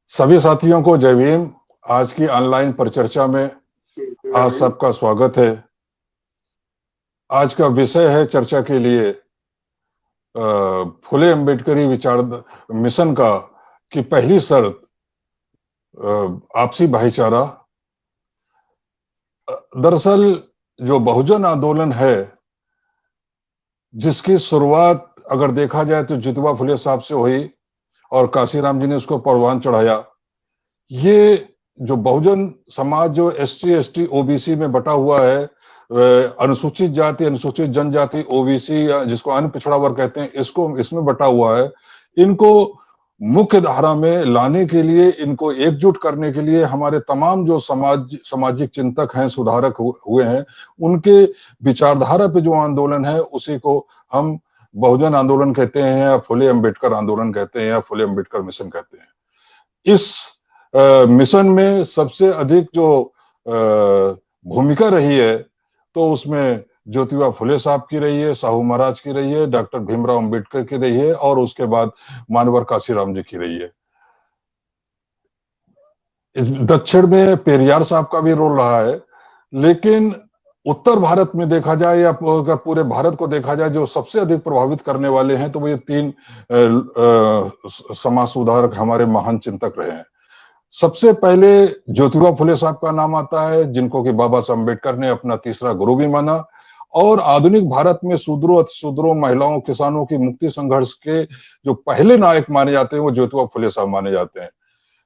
सभी साथियों को जय भीम। आज की ऑनलाइन परिचर्चा में आप सबका स्वागत है। आज का विषय है चर्चा के लिए फुले अंबेडकरी विचार मिशन का कि पहली शर्त आपसी भाईचारा। दरअसल जो बहुजन आंदोलन है, जिसकी शुरुआत अगर देखा जाए तो ज्योतिबा फुले साहब से हुई और काशीराम जी ने उसको परवान चढ़ाया। ये जो बहुजन समाज जो एससी एसटी ओबीसी में बटा हुआ है, अनुसूचित जाति अनुसूचित जनजाति ओबीसी या जिसको अन्य पिछड़ा वर्ग कहते हैं, इसको इसमें बटा हुआ है। इनको मुख्य धारा में लाने के लिए, इनको एकजुट करने के लिए हमारे तमाम जो सामाजिक चिंतक हैं, सुधारक हुए हैं, उनके विचारधारा पे जो आंदोलन है उसी को हम बहुजन आंदोलन कहते हैं या फुले अंबेडकर आंदोलन कहते हैं या फुले अंबेडकर मिशन कहते हैं। इस मिशन में सबसे अधिक जो भूमिका रही है तो उसमें ज्योतिबा फुले साहब की रही है, साहू महाराज की रही है, डॉक्टर भीमराव अंबेडकर की रही है और उसके बाद मानवर काशीराम जी की रही है। दक्षिण में पेरियार साहब का भी रोल रहा है, लेकिन उत्तर भारत में देखा जाए या अगर पूरे भारत को देखा जाए, जो सबसे अधिक प्रभावित करने वाले हैं तो वो ये तीन समाज सुधारक हमारे महान चिंतक रहे हैं। सबसे पहले ज्योतिबा फुले साहब का नाम आता है, जिनको कि बाबा साहब अम्बेडकर ने अपना तीसरा गुरु भी माना और आधुनिक भारत में शूद्रों अतिशूद्रों महिलाओं किसानों की मुक्ति संघर्ष के जो पहले नायक माने जाते हैं वो ज्योतिबा फुले साहब माने जाते हैं।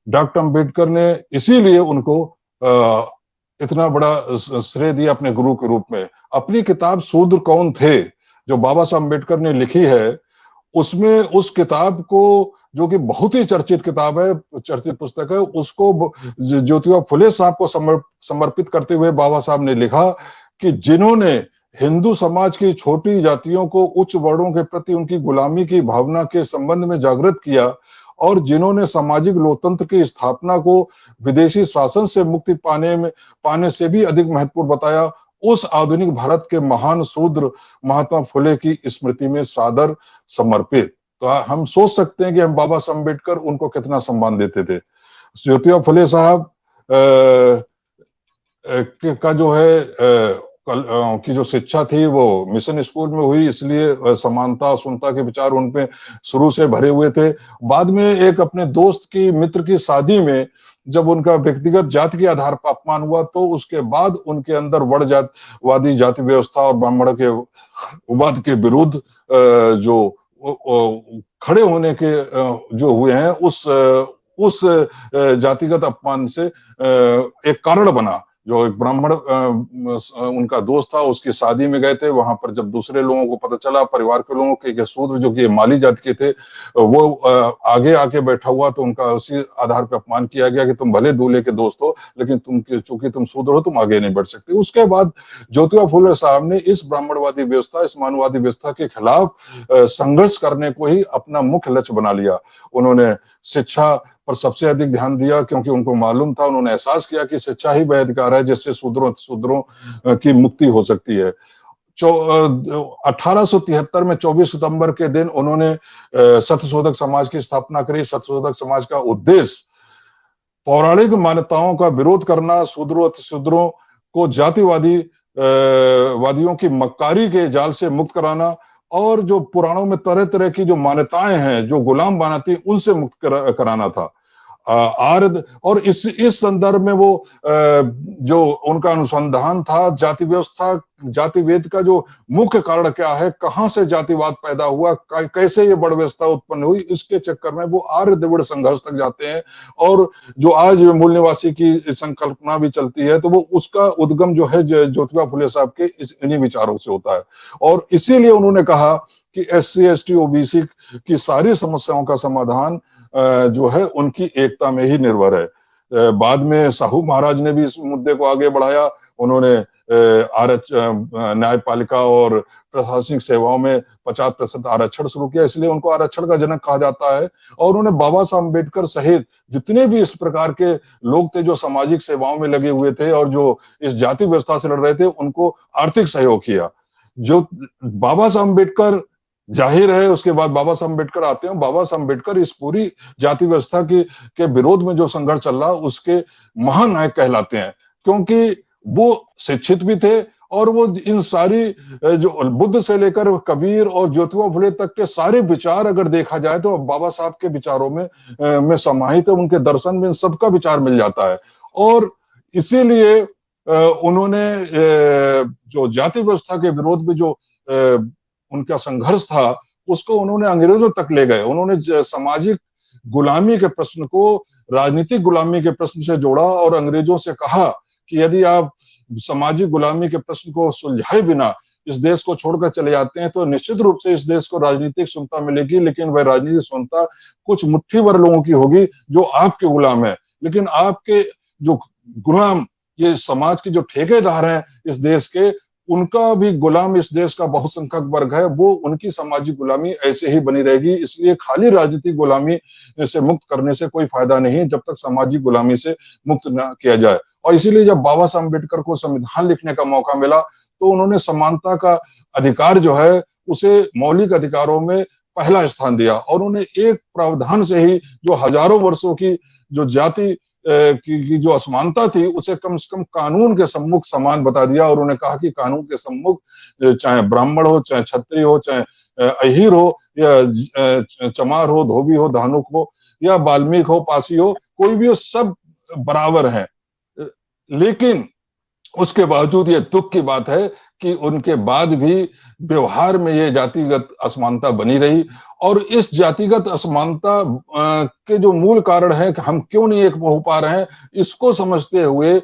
डॉक्टर अम्बेडकर ने इसीलिए उनको इतना बड़ा श्रेय दिया अपने गुरु के रूप में। अपनी किताब शूद्र कौन थे जो बाबा साहब अम्बेडकर ने लिखी है, उसमें उस किताब को, जो कि बहुत ही चर्चित किताब है, चर्चित पुस्तक है, उसको ज्योतिबा फुले साहब को समर्पित करते हुए बाबा साहब ने लिखा कि जिन्होंने हिंदू समाज की छोटी जातियों को उच्च वर्णों के प्रति उनकी गुलामी की भावना के संबंध में जागृत किया और जिन्होंने सामाजिक लोकतंत्र की स्थापना को विदेशी शासन से मुक्ति पाने से भी अधिक महत्वपूर्ण बताया, उस आधुनिक भारत के महान शूद्र महात्मा फुले की स्मृति में सादर समर्पित। तो हम सोच सकते हैं कि हम बाबा साहब अम्बेडकर उनको कितना सम्मान देते थे। ज्योतिबा फुले साहब का जो है की जो शिक्षा थी वो मिशन स्कूल में हुई, इसलिए समानता सुनता के विचार उनपे शुरू से भरे हुए थे। बाद में एक अपने दोस्त की मित्र की शादी में जब उनका व्यक्तिगत जाति के आधार पर अपमान हुआ तो उसके बाद उनके अंदर वर्ण जातिवादी जाति व्यवस्था और ब्राह्मण के वाद के विरुद्ध जो खड़े होने के जो हुए हैं, उस जातिगत अपमान से एक कारण बना। जो एक ब्राह्मण उनका दोस्त था, उसकी शादी में गए थे, वहां पर जब दूसरे लोगों को पता चला, परिवार के लोगों के शूद्र जो कि माली जाति के थे, वो आगे आके बैठा हुआ तो उनका उसी आधार पर अपमान किया गया कि तुम भले दूल्हे के दोस्त हो लेकिन चूंकि तुम शूद्र हो तुम आगे नहीं बढ़ सकते। उसके बाद ज्योतिबा फुले साहब ने इस ब्राह्मणवादी व्यवस्था, इस मानववादी व्यवस्था के खिलाफ संघर्ष करने को ही अपना मुख्य लक्ष्य बना लिया। उन्होंने शिक्षा पर सबसे अधिक ध्यान दिया क्योंकि उनको मालूम था, उन्होंने एहसास किया कि शिक्षा ही वह अधिकार है जिससे शूद्रों की मुक्ति हो सकती है। 1873 में 24 सितंबर के दिन उन्होंने सत्यशोधक समाज की स्थापना करी। सत्यशोधक समाज का उद्देश्य पौराणिक मान्यताओं का विरोध करना, शूद्रों अतिशूद्रों को जातिवादी वादियों की मक्कारी के जाल से मुक्त कराना और जो पुराणों में तरह तरह की जो मान्यताएं हैं जो गुलाम बनाती उनसे मुक्त कराना था। आर्द और इस संदर्भ में वो जो उनका अनुसंधान था, जाति व्यवस्था, जातिवेद का जो मुख्य कारण क्या है, कहां से जातिवाद पैदा हुआ, कैसे ये बड़ व्यवस्था उत्पन्न हुई, इसके चक्कर में वो आर्य द्रविड़ संघर्ष तक जाते हैं। और जो आज मूल निवासी की संकल्पना भी चलती है तो वो उसका उद्गम जो है ज्योतिबा फुले साहब के इन्हीं विचारों से होता है। और इसीलिए उन्होंने कहा कि एससी एसटी ओबीसी की सारी समस्याओं का समाधान जो है उनकी एकता में ही निर्भर है। बाद में साहू महाराज ने भी इस मुद्दे को आगे बढ़ाया। उन्होंने न्यायपालिका और प्रशासनिक सेवाओं में 50% आरक्षण शुरू किया, इसलिए उनको आरक्षण का जनक कहा जाता है। और उन्होंने बाबा साहब अम्बेडकर सहित जितने भी इस प्रकार के लोग थे जो सामाजिक सेवाओं में लगे हुए थे और जो इस जाति व्यवस्था से लड़ रहे थे, उनको आर्थिक सहयोग किया। जो बाबा साहब अम्बेडकर जाहिर है उसके बाद बाबा साहब अम्बेडकर आते हैं। बाबा साहब अम्बेडकर इस पूरी जाति व्यवस्था की के विरोध में जो संघर्ष चल रहा उसके महानायक कहलाते हैं, क्योंकि वो शिक्षित भी थे और वो इन सारी जो बुद्ध से लेकर कबीर और ज्योतिबा फुले तक के सारे विचार अगर देखा जाए तो बाबा साहब के विचारों में समाहित है। उनके दर्शन में इन सबका विचार मिल जाता है। और इसीलिए उन्होंने जो जाति व्यवस्था के विरोध में जो उनका संघर्ष था उसको उन्होंने अंग्रेजों तक ले गए। उन्होंने सामाजिक गुलामी के प्रश्न को राजनीतिक गुलामी के प्रश्न से जोड़ा और अंग्रेजों से कहा कि यदि आप सामाजिक गुलामी के प्रश्न को सुलझाए बिना इस देश को छोड़कर चले जाते हैं तो निश्चित रूप से इस देश को राजनीतिक स्वतंत्रता मिलेगी, लेकिन वह राजनीतिक स्वतंत्रता कुछ मुट्ठी भर लोगों की होगी जो आपके गुलाम है। लेकिन आपके जो गुलाम ये समाज के जो ठेकेदार हैं इस देश के, उनका भी गुलाम इस देश का बहुसंख्यक वर्ग है, वो उनकी सामाजिक गुलामी ऐसे ही बनी रहेगी। इसलिए खाली राजनीतिक गुलामी से मुक्त करने से कोई फायदा नहीं जब तक सामाजिक गुलामी से मुक्त न किया जाए। और इसीलिए जब बाबा साहब अम्बेडकर को संविधान लिखने का मौका मिला तो उन्होंने समानता का अधिकार जो है उसे मौलिक अधिकारों में पहला स्थान दिया और उन्होंने एक प्रावधान से ही जो हजारों वर्षों की जो जाति की जो असमानता थी उसे कम से कम कानून के सम्मुख समान बता दिया। और उन्होंने कहा कि कानून के सम्मुख चाहे ब्राह्मण हो, चाहे क्षत्रिय हो, चाहे अहीर हो, या चमार हो, धोबी हो, धानुक हो, या वाल्मीकि हो, पासी हो, कोई भी हो, सब बराबर हैं। लेकिन उसके बावजूद ये दुख की बात है कि उनके बाद भी व्यवहार में ये जातिगत असमानता बनी रही। और इस जातिगत असमानता के जो मूल कारण है कि हम क्यों नहीं एक हो पा रहे हैं, इसको समझते हुए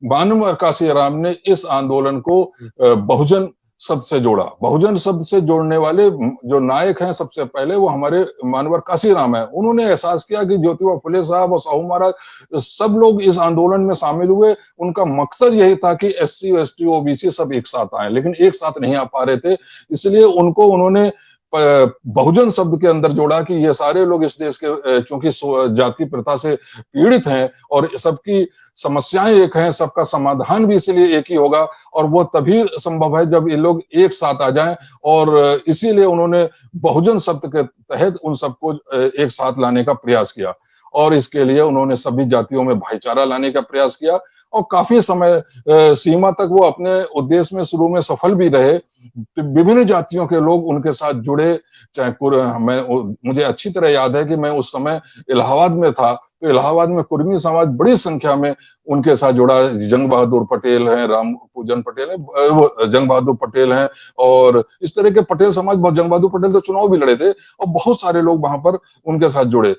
बानूमल काशीराम ने इस आंदोलन को बहुजन शब्द से जोड़ा। बहुजन शब्द से जोड़ने वाले जो नायक हैं सबसे पहले वो हमारे मानवर काशीराम है। उन्होंने एहसास किया कि ज्योतिबा फुले साहब और साहू महाराज सब लोग इस आंदोलन में शामिल हुए। उनका मकसद यही था कि एससी, एसटी, ओबीसी सब एक साथ आए, लेकिन एक साथ नहीं आ पा रहे थे। इसलिए उनको उन्होंने बहुजन शब्द के अंदर जोड़ा कि ये सारे लोग इस देश के चूंकि जाति प्रथा से पीड़ित हैं और सबकी समस्याएं एक हैं, सबका समाधान भी इसलिए एक ही होगा और वो तभी संभव है जब ये लोग एक साथ आ जाएं। और इसीलिए उन्होंने बहुजन शब्द के तहत उन सबको एक साथ लाने का प्रयास किया और इसके लिए उन्होंने सभी जातियों में भाईचारा लाने का प्रयास किया और काफी समय सीमा तक वो अपने उद्देश्य में शुरू में सफल भी रहे। विभिन्न जातियों के लोग उनके साथ जुड़े। मुझे अच्छी तरह याद है कि मैं उस समय इलाहाबाद में था, तो इलाहाबाद में कुर्मी समाज बड़ी संख्या में उनके साथ जुड़ा। जंग बहादुर पटेल हैं, राम पूजन पटेल है, वो जंग बहादुर पटेल हैं और इस तरह के पटेल समाज, जंग बहादुर पटेल तो चुनाव भी लड़े थे और बहुत सारे लोग वहां पर उनके साथ जुड़े।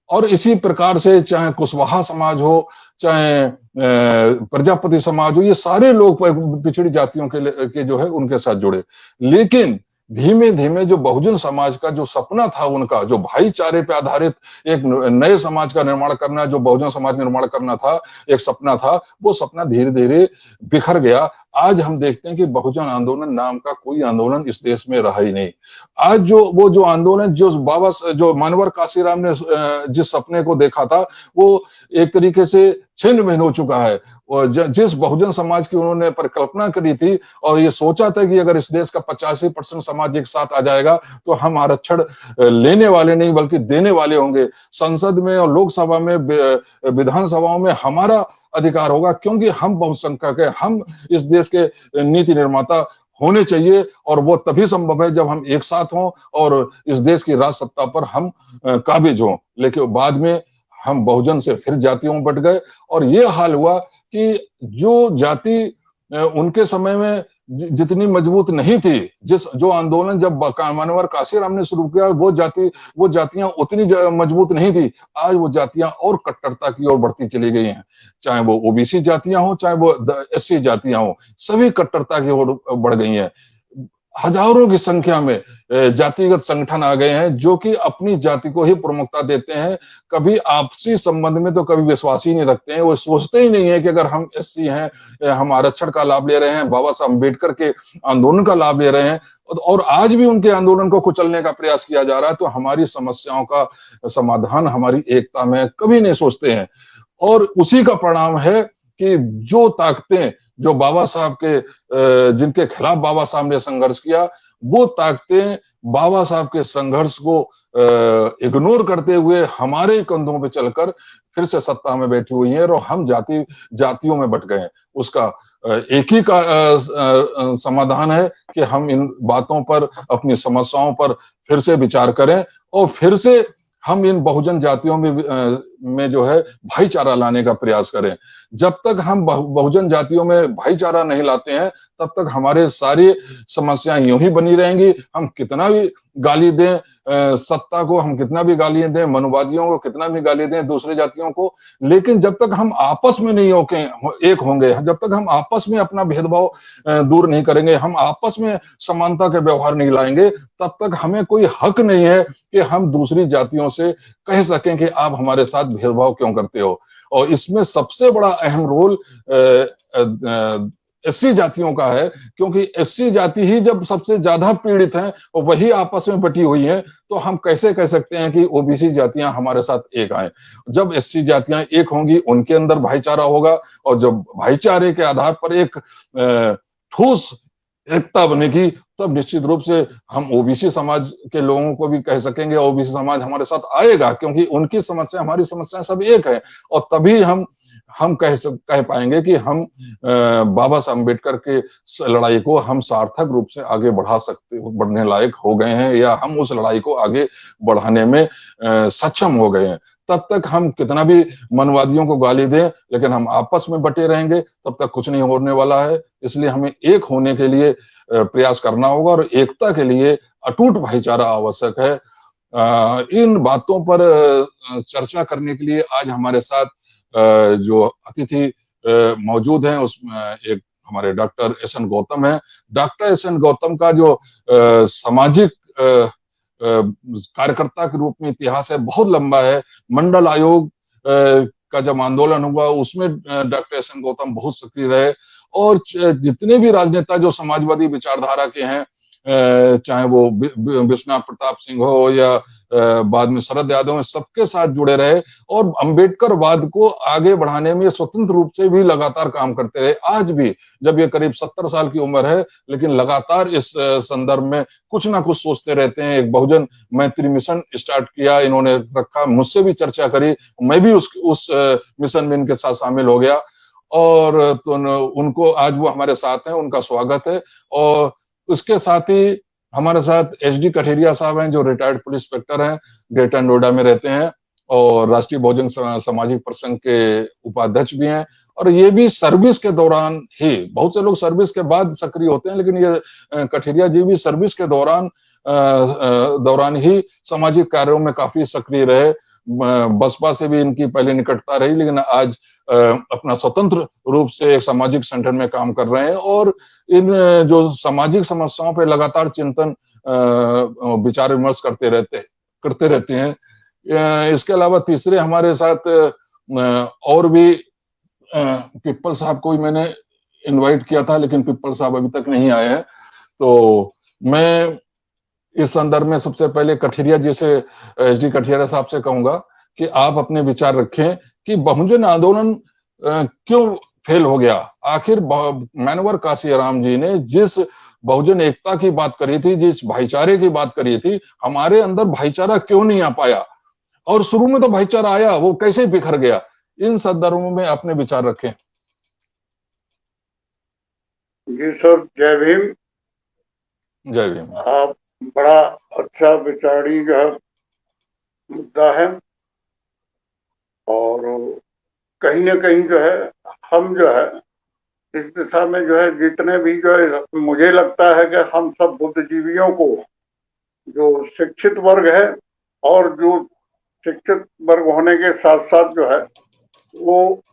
और इसी प्रकार से चाहे कुशवाहा समाज हो, चाहे प्रजापति समाज हो, ये सारे लोग पिछड़ी जातियों के जो है उनके साथ जुड़े। लेकिन धीमे धीमे जो बहुजन समाज का जो सपना था, उनका जो भाईचारे पे आधारित एक नए समाज का निर्माण करना, जो बहुजन समाज निर्माण करना था, एक सपना था, वो सपना धीरे धीरे बिखर गया। आज हम देखते हैं कि बहुजन आंदोलन नाम का कोई आंदोलन इस देश में रहा ही नहीं। आज जो आंदोलन जो मानवर काशीराम ने जिस सपने को देखा था वो एक तरीके से छिन्न भिन्न हो चुका है। और जिस बहुजन समाज की उन्होंने परिकल्पना करी थी और ये सोचा था कि अगर इस देश का 85% समाज एक साथ आ जाएगा तो हम आरक्षण लेने वाले नहीं बल्कि देने वाले होंगे। संसद में और लोकसभा में, विधानसभाओं में हमारा अधिकार होगा क्योंकि हम बहुसंख्यक है, हम इस देश के नीति निर्माता होने चाहिए और वो तभी संभव है जब हम एक साथ हों और इस देश की राज सत्ता पर हम काबिज हों। लेकिन बाद में हम बहुजन से फिर जातियों में बट गए और ये हाल हुआ कि जो जाति उनके समय में जितनी मजबूत नहीं थी, जो आंदोलन जब मानवर काशीराम ने शुरू किया वो जातियां उतनी मजबूत नहीं थी। आज वो जातियां और कट्टरता की ओर बढ़ती चली गई हैं, चाहे वो ओबीसी जातियां हो, चाहे वो एससी जातियां हो, सभी कट्टरता की ओर बढ़ गई हैं। हजारों की संख्या में जातिगत संगठन आ गए हैं जो कि अपनी जाति को ही प्रमुखता देते हैं। कभी आपसी संबंध में तो कभी विश्वास ही नहीं रखते हैं। वो सोचते ही नहीं है कि अगर हम एससी हैं, हम आरक्षण का लाभ ले रहे हैं, बाबा साहब अम्बेडकर के आंदोलन का लाभ ले रहे हैं और आज भी उनके आंदोलन को कुचलने का प्रयास किया जा रहा है, तो हमारी समस्याओं का समाधान हमारी एकता में कभी नहीं सोचते हैं। और उसी का परिणाम है कि जो ताकतें जो बाबा साहब के जिनके खिलाफ बाबा साहब ने संघर्ष किया, वो ताकतें बाबा साहब के संघर्ष को इग्नोर करते हुए हमारे कंधों पे चलकर फिर से सत्ता में बैठी हुई है और हम जातियों में बट गए हैं। उसका एक ही का समाधान है कि हम इन बातों पर, अपनी समस्याओं पर फिर से विचार करें और फिर से हम इन बहुजन जातियों में जो है भाईचारा लाने का प्रयास करें। जब तक हम बहुजन जातियों में भाईचारा नहीं लाते हैं, तब तक हमारे सारी समस्याएं यूं ही बनी रहेंगी। हम कितना भी गाली दें सत्ता को, हम कितना भी गाली दें मनुवादियों को, कितना भी गाली दें दूसरे जातियों को, लेकिन जब तक हम आपस में नहीं एक होंगे, जब तक हम आपस में अपना भेदभाव दूर नहीं करेंगे, हम आपस में समानता के व्यवहार नहीं लाएंगे, तब तक हमें कोई हक नहीं है कि हम दूसरी जातियों से कह सकें कि आप हमारे साथ भेदभाव क्यों करते हो। और इसमें सबसे बड़ा अहम रोल एससी जातियों का है, क्योंकि एससी जाति ही जब सबसे ज्यादा पीड़ित हैं और वही आपस में बटी हुई हैं, तो हम कैसे कह सकते हैं कि ओबीसी जातियां हमारे साथ एक आए। जब एससी जातियां एक होंगी, उनके अंदर भाईचारा होगा, और जब भाईचारे के आधार पर एक ठोस एकता बनेगी, तब निश्चित रूप से हम ओबीसी समाज के लोगों को भी कह सकेंगे ओबीसी समाज हमारे साथ आएगा, क्योंकि उनकी समस्या हमारी समस्याएं सब एक है। और तभी हम कह पाएंगे कि हम बाबा साहब अम्बेडकर के लड़ाई को हम सार्थक रूप से आगे बढ़ने लायक हो गए हैं, या हम उस लड़ाई को आगे बढ़ाने में सक्षम हो गए हैं। तब तक हम कितना भी मनवादियों को गाली दें, लेकिन हम आपस में बटे रहेंगे, तब तक कुछ नहीं होने वाला है। इसलिए हमें एक होने के लिए प्रयास करना होगा, और एकता के लिए अटूट भाईचारा आवश्यक है। इन बातों पर चर्चा करने के लिए आज हमारे साथ जो अतिथि मौजूद हैं, उसमें एक हमारे डॉक्टर एस एन गौतम है। डॉक्टर एस एन गौतम का जो सामाजिक कार्यकर्ता के रूप में इतिहास है, बहुत लंबा है। मंडल आयोग का जब आंदोलन हुआ, उसमें डॉक्टर एस एन गौतम बहुत सक्रिय रहे, और जितने भी राजनेता जो समाजवादी विचारधारा के हैं, चाहे वो विश्वनाथ प्रताप सिंह हो या बाद में शरद यादव, सबके साथ जुड़े रहे और अंबेडकरवाद को आगे बढ़ाने में स्वतंत्र रूप से भी लगातार काम करते रहे। आज भी जब ये करीब 70 साल की उम्र है, लेकिन लगातार इस संदर्भ में कुछ ना कुछ सोचते रहते हैं। एक बहुजन मैत्री मिशन स्टार्ट किया इन्होंने रखा, मुझसे भी चर्चा करी, मैं भी उस मिशन में इनके साथ शामिल हो गया, और तो उनको आज वो हमारे साथ हैं, उनका स्वागत है। और उसके साथ ही हमारे साथ एचडी कठेरिया साहब हैं, जो रिटायर्ड पुलिस इंस्पेक्टर हैं, ग्रेटर नोएडा में रहते हैं और राष्ट्रीय बहुजन सामाजिक परिसंघ के उपाध्यक्ष भी हैं। और ये भी सर्विस के दौरान ही, बहुत से लोग सर्विस के बाद सक्रिय होते हैं, लेकिन ये कठेरिया जी भी सर्विस के दौरान ही सामाजिक कार्यों में काफी सक्रिय रहे। बसपा से भी इनकी पहले निकटता रही, लेकिन आज अपना स्वतंत्र रूप से एक सामाजिक संगठन में काम कर रहे हैं, और इन जो सामाजिक समस्याओं पर लगातार चिंतन विचार विमर्श करते रहते हैं। इसके अलावा तीसरे हमारे साथ और भी पिप्पल साहब को मैंने इनवाइट किया था, लेकिन पिप्पल साहब अभी तक नहीं आए हैं। तो मैं इस संदर्भ में सबसे पहले कठेरिया जी से, एचडी कठेरिया साहब से कहूंगा कि आप अपने विचार रखें कि बहुजन आंदोलन क्यों फेल हो गया। आखिर मानवर काशीराम जी ने जिस बहुजन एकता की बात करी थी, जिस भाईचारे की बात करी थी, हमारे अंदर भाईचारा क्यों नहीं आ पाया, और शुरू में तो भाईचारा आया, वो कैसे बिखर गया। इन संदर्भों में अपने विचार रखें। जी सर, जय भीम। जय भीम। आप बड़ा अच्छा विचारी जो है मुद्दा है, और कहीं ना कहीं जो है हम जो है इस दिशा में जो है जितने भी जो है, मुझे लगता है कि हम सब बुद्धिजीवियों को, जो शिक्षित वर्ग है और जो शिक्षित वर्ग होने के साथ साथ जो है वो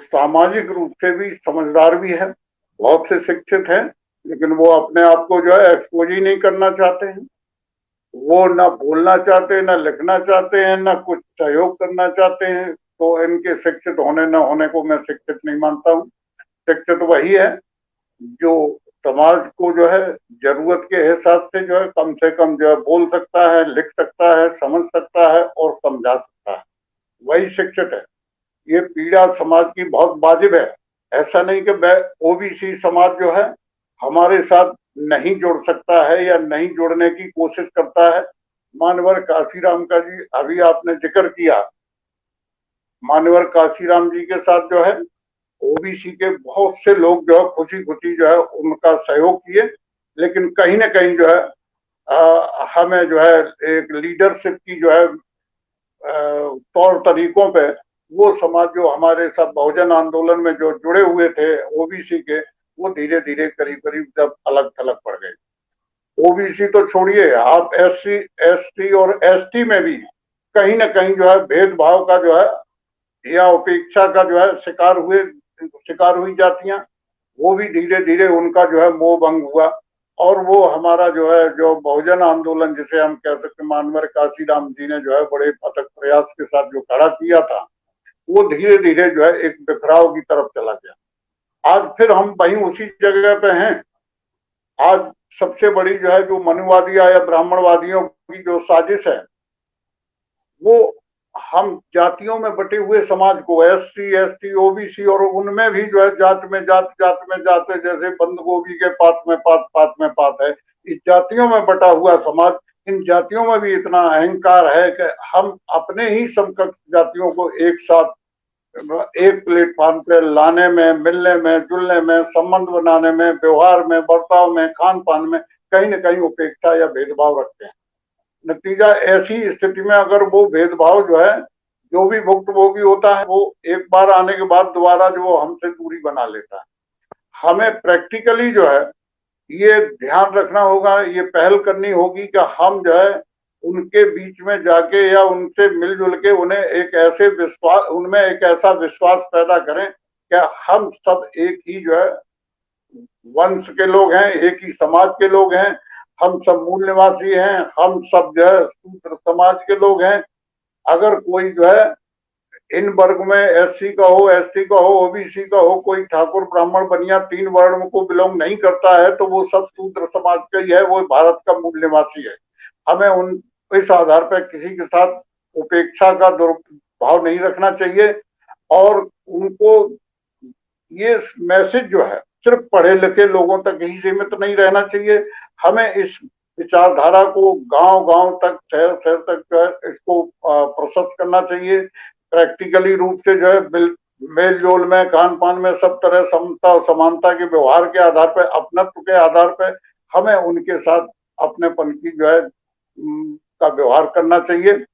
सामाजिक रूप से भी समझदार भी है। बहुत से शिक्षित हैं, लेकिन वो अपने आप को जो है एक्सपोज ही नहीं करना चाहते हैं। वो ना बोलना चाहते हैं, ना लिखना चाहते हैं, ना कुछ सहयोग करना चाहते हैं। तो इनके शिक्षित होने न होने को मैं शिक्षित नहीं मानता हूँ। शिक्षित वही है जो समाज को जो है जरूरत के हिसाब से जो है कम से कम जो है बोल सकता है, लिख सकता है, समझ सकता है और समझा सकता है, वही शिक्षित है। ये पीड़ा समाज की बहुत वाजिब है, ऐसा नहीं कि ओबीसी समाज जो है हमारे साथ नहीं जुड़ सकता है या नहीं जुड़ने की कोशिश करता है। मानवर काशीराम का जी अभी आपने जिक्र किया, मानवर काशीराम जी के साथ जो है ओबीसी के बहुत से लोग जो है खुशी खुशी जो है उनका सहयोग किए, लेकिन कहीं ना कहीं जो है हमें जो है एक लीडरशिप की जो है तौर तरीकों पे वो समाज जो हमारे साथ बहुजन आंदोलन में जो जुड़े हुए थे ओबीसी के, वो धीरे धीरे करीब करीब जब अलग थलग पड़ गए। ओबीसी तो छोड़िए, आप एससी एसटी और एसटी में भी कहीं ना कहीं जो है भेदभाव का जो है या उपेक्षा का जो है शिकार हुई जातियां, वो भी धीरे धीरे उनका जो है मोह भंग हुआ। और वो हमारा जो है जो बहुजन आंदोलन जिसे हम कह सकते मानवर काशीराम जी ने जो है बड़े अथक प्रयास के साथ जो खड़ा किया था, वो धीरे धीरे जो है एक बिखराव की तरफ चला गया। आज फिर हम वहीं उसी जगह पे हैं। आज सबसे बड़ी जो है जो मनुवादी या ब्राह्मणवादियों की जो साजिश है, वो हम जातियों में बटे हुए समाज को एससी एसटी ओबीसी और उनमें भी जो है जात में जात है, जैसे बंद गोभी के पात में पात है, इस जातियों में बटा हुआ समाज, इन जातियों में भी इतना अहंकार है कि हम अपने ही समकक्ष जातियों को एक साथ एक प्लेटफॉर्म पे लाने में, मिलने में, जुलने में, संबंध बनाने में, व्यवहार में, बर्ताव में, खान पान में कहीं ना कहीं उपेक्षा या भेदभाव रखते हैं। नतीजा ऐसी स्थिति में अगर वो भेदभाव जो है जो भी भुक्तभोगी होता है वो एक बार आने के बाद दोबारा जो हमसे दूरी बना लेता है। हमें प्रैक्टिकली जो है ये ध्यान रखना होगा, ये पहल करनी होगी कि हम जो है उनके बीच में जाके या उनसे मिलजुल के उन्हें एक ऐसे विश्वास, उनमें एक ऐसा विश्वास पैदा करें कि हम सब एक ही जो है वंश के लोग हैं, एक ही समाज के लोग हैं, हम सब मूल निवासी हैं, हम सब जो है शूद्र समाज के लोग हैं। अगर कोई जो है इन वर्ग में एससी का हो, एसटी का हो, ओबीसी का हो, कोई ठाकुर ब्राह्मण बनिया तीन वर्ण को बिलोंग नहीं करता है तो वो सब शूद्र समाज का ही है, वो भारत का मूल निवासी है। हमें उन इस आधार पर किसी के साथ उपेक्षा का दुर्भाव नहीं रखना चाहिए। और उनको ये मैसेज जो है सिर्फ पढ़े लिखे लोगों तक ही सीमित नहीं रहना चाहिए। हमें इस विचारधारा को गांव गांव तक, शहर शहर तक जो है इसको प्रोसेस करना चाहिए। प्रैक्टिकली रूप से जो है मेल जोल में, खान पान में सब तरह समता और समानता के व्यवहार के आधार पर, अपनत्व के आधार पर हमें उनके साथ अपनेपन की जो है का व्यवहार करना चाहिए।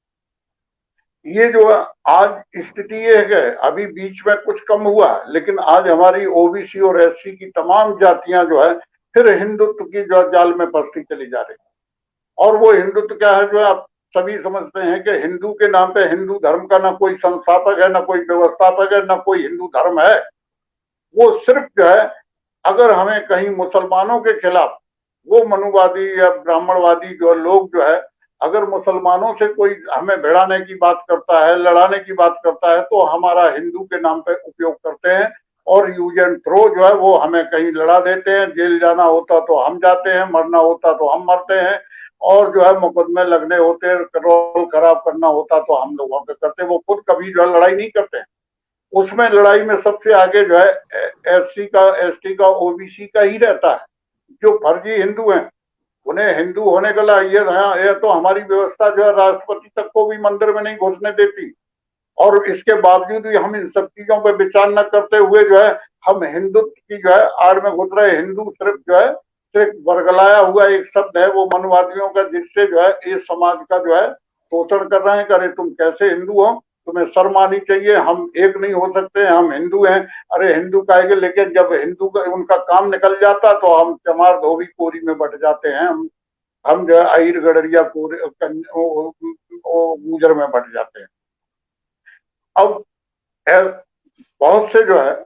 ये जो आज स्थिति ये है कि अभी बीच में कुछ कम हुआ, लेकिन आज हमारी ओबीसी और एससी की तमाम जातियां जो है फिर हिंदुत्व की जो जाल में फंसती चली जा रही। और वो हिंदुत्व क्या है जो है आप सभी समझते हैं कि हिंदू के नाम पे हिंदू धर्म का ना कोई संस्थापक है, ना कोई व्यवस्थापक है, ना कोई हिंदू धर्म है। वो सिर्फ जो है अगर हमें कहीं मुसलमानों के खिलाफ वो मनुवादी या ब्राह्मणवादी जो लोग जो है अगर मुसलमानों से कोई हमें भिड़ाने की बात करता है, लड़ाने की बात करता है, तो हमारा हिंदू के नाम पे उपयोग करते हैं और यूज एंड थ्रो जो है वो हमें कहीं लड़ा देते हैं। जेल जाना होता तो हम जाते हैं, मरना होता तो हम मरते हैं, और जो है मुकदमे लगने होते, रोल खराब करना होता तो हम लोगों पे करते। वो खुद कभी जो है लड़ाई नहीं करते। उसमें लड़ाई में सबसे आगे जो है एससी का, एसटी का, ओबीसी का ही रहता है। जो फर्जी हिंदू हैं उन्हें हिंदू होने का लायक है, तो हमारी व्यवस्था जो है राष्ट्रपति तक को भी मंदिर में नहीं घुसने देती। और इसके बावजूद भी हम इन सब चीजों पर विचार न करते हुए जो है हम हिंदुत्व की जो है आड़ में घुस रहे। हिंदू सिर्फ जो है सिर्फ वर्गलाया हुआ एक शब्द है वो मनवादियों का, जिससे जो है इस समाज का जो है शोषण कर रहे हैं। करे तुम कैसे हिंदू हो, तुम्हें शर्म आनी चाहिए, हम एक नहीं हो सकते, हम हिंदू हैं। अरे हिंदू कहेंगे, लेकिन जब हिंदू का उनका काम निकल जाता तो हम चमार धोबी कोरी में बट जाते हैं। हम जो है अहिर गडरिया गुजर में बट जाते हैं। अब बहुत से जो है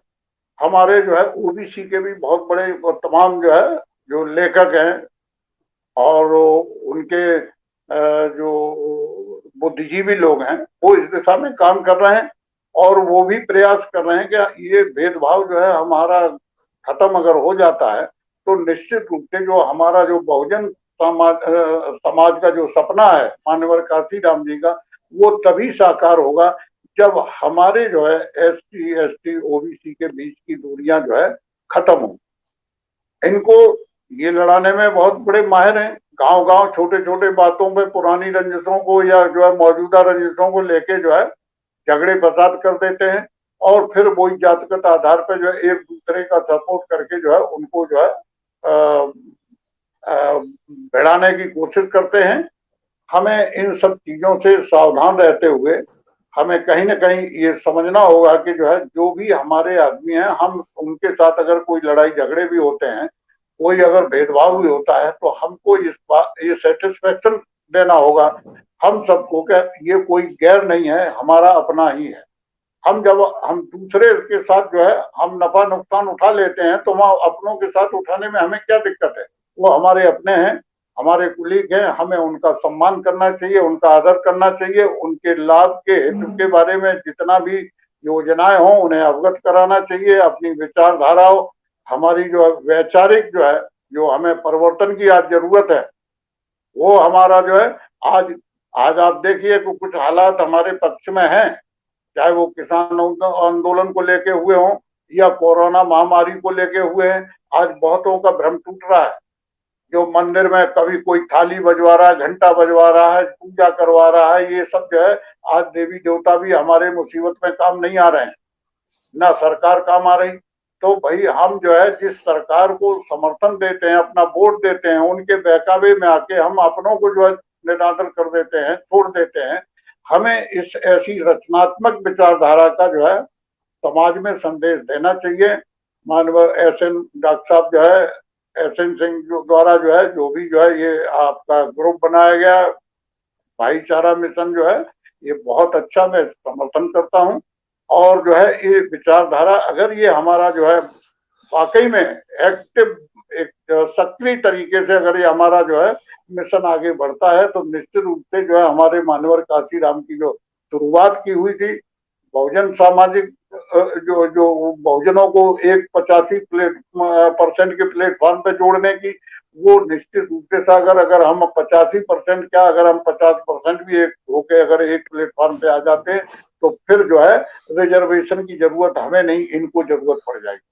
हमारे जो है ओबीसी के भी बहुत बड़े तमाम जो है जो लेखक हैं और उनके जो बुद्धिजीवी लोग हैं वो इस दिशा में काम कर रहे हैं और वो भी प्रयास कर रहे हैं कि ये भेदभाव जो है हमारा खत्म अगर हो जाता है तो निश्चित रूप से जो हमारा जो बहुजन समाज का जो सपना है मानवर काशीराम जी का, वो तभी साकार होगा जब हमारे जो है SC ST OBC के बीच की दूरियां जो है खत्म हो। इनको ये लड़ाने में बहुत बड़े माहिर हैं। गांव गांव छोटे छोटे बातों पे पुरानी रंजिशों को या जो है मौजूदा रंजिशों को लेके जो है झगड़े फसाद कर देते हैं और फिर वही जातिगत आधार पर जो है एक दूसरे का सपोर्ट करके जो है उनको जो है भिड़ाने की कोशिश करते हैं। हमें इन सब चीजों से सावधान रहते हुए हमें कहीं ना कहीं ये समझना होगा कि जो है जो भी हमारे आदमी हैं, हम उनके साथ अगर कोई लड़ाई झगड़े भी होते हैं, कोई अगर भेदभाव भी होता है, तो हमको ये सेटिस्फेक्शन देना होगा हम सबको कि ये कोई गैर नहीं है, हमारा अपना ही है। जब हम दूसरे के साथ जो है हम नफा नुकसान उठा लेते हैं, तो हम अपनों के साथ उठाने में हमें क्या दिक्कत है? वो हमारे अपने हैं, हमारे कुलीग हैं, हमें उनका सम्मान करना चाहिए, उनका आदर करना चाहिए, उनके लाभ के हित के बारे में जितना भी योजनाएं हों उन्हें अवगत कराना चाहिए। अपनी विचारधारा हो, हमारी जो वैचारिक जो है, जो हमें परिवर्तन की आज जरूरत है, वो हमारा जो है आज आज आप देखिए कि कुछ हालात हमारे पक्ष में हैं, चाहे वो किसान आंदोलन को लेके हुए हों या कोरोना महामारी को लेके हुए हैं। आज बहुतों का भ्रम टूट रहा है। जो मंदिर में कभी कोई थाली बजवा रहा है, घंटा बजवा रहा है, पूजा करवा रहा है, ये सब जो है आज देवी देवता भी हमारे मुसीबत में काम नहीं आ रहे हैं, ना सरकार काम आ रही। तो भाई हम जो है जिस सरकार को समर्थन देते हैं, अपना वोट देते हैं, उनके बहकावे में आके हम अपनों को जो है निरादर कर देते हैं, छोड़ देते हैं। हमें इस ऐसी रचनात्मक विचारधारा का जो है समाज में संदेश देना चाहिए। मानव SN डॉक्टर साहब जो है SN सिंह द्वारा जो है जो भी जो है ये आपका ग्रुप बनाया गया भाईचारा मिशन जो है, ये बहुत अच्छा, मैं समर्थन करता हूँ। और जो है ये विचारधारा अगर ये हमारा जो है वाकई में एक्टिव एक सक्रिय तरीके से अगर ये हमारा जो है मिशन आगे बढ़ता है, तो निश्चित रूप से जो है हमारे मानवर काशीराम की जो शुरुआत की हुई थी बहुजन सामाजिक जो जो बहुजनों को एक 85% के प्लेटफॉर्म पे जोड़ने की, वो निश्चित रूप से अगर हम 85% क्या, अगर हम 50% भी एक होके अगर एक प्लेटफॉर्म पे आ जाते हैं, तो फिर जो है रिजर्वेशन की जरूरत हमें नहीं, इनको जरूरत पड़ जाएगी।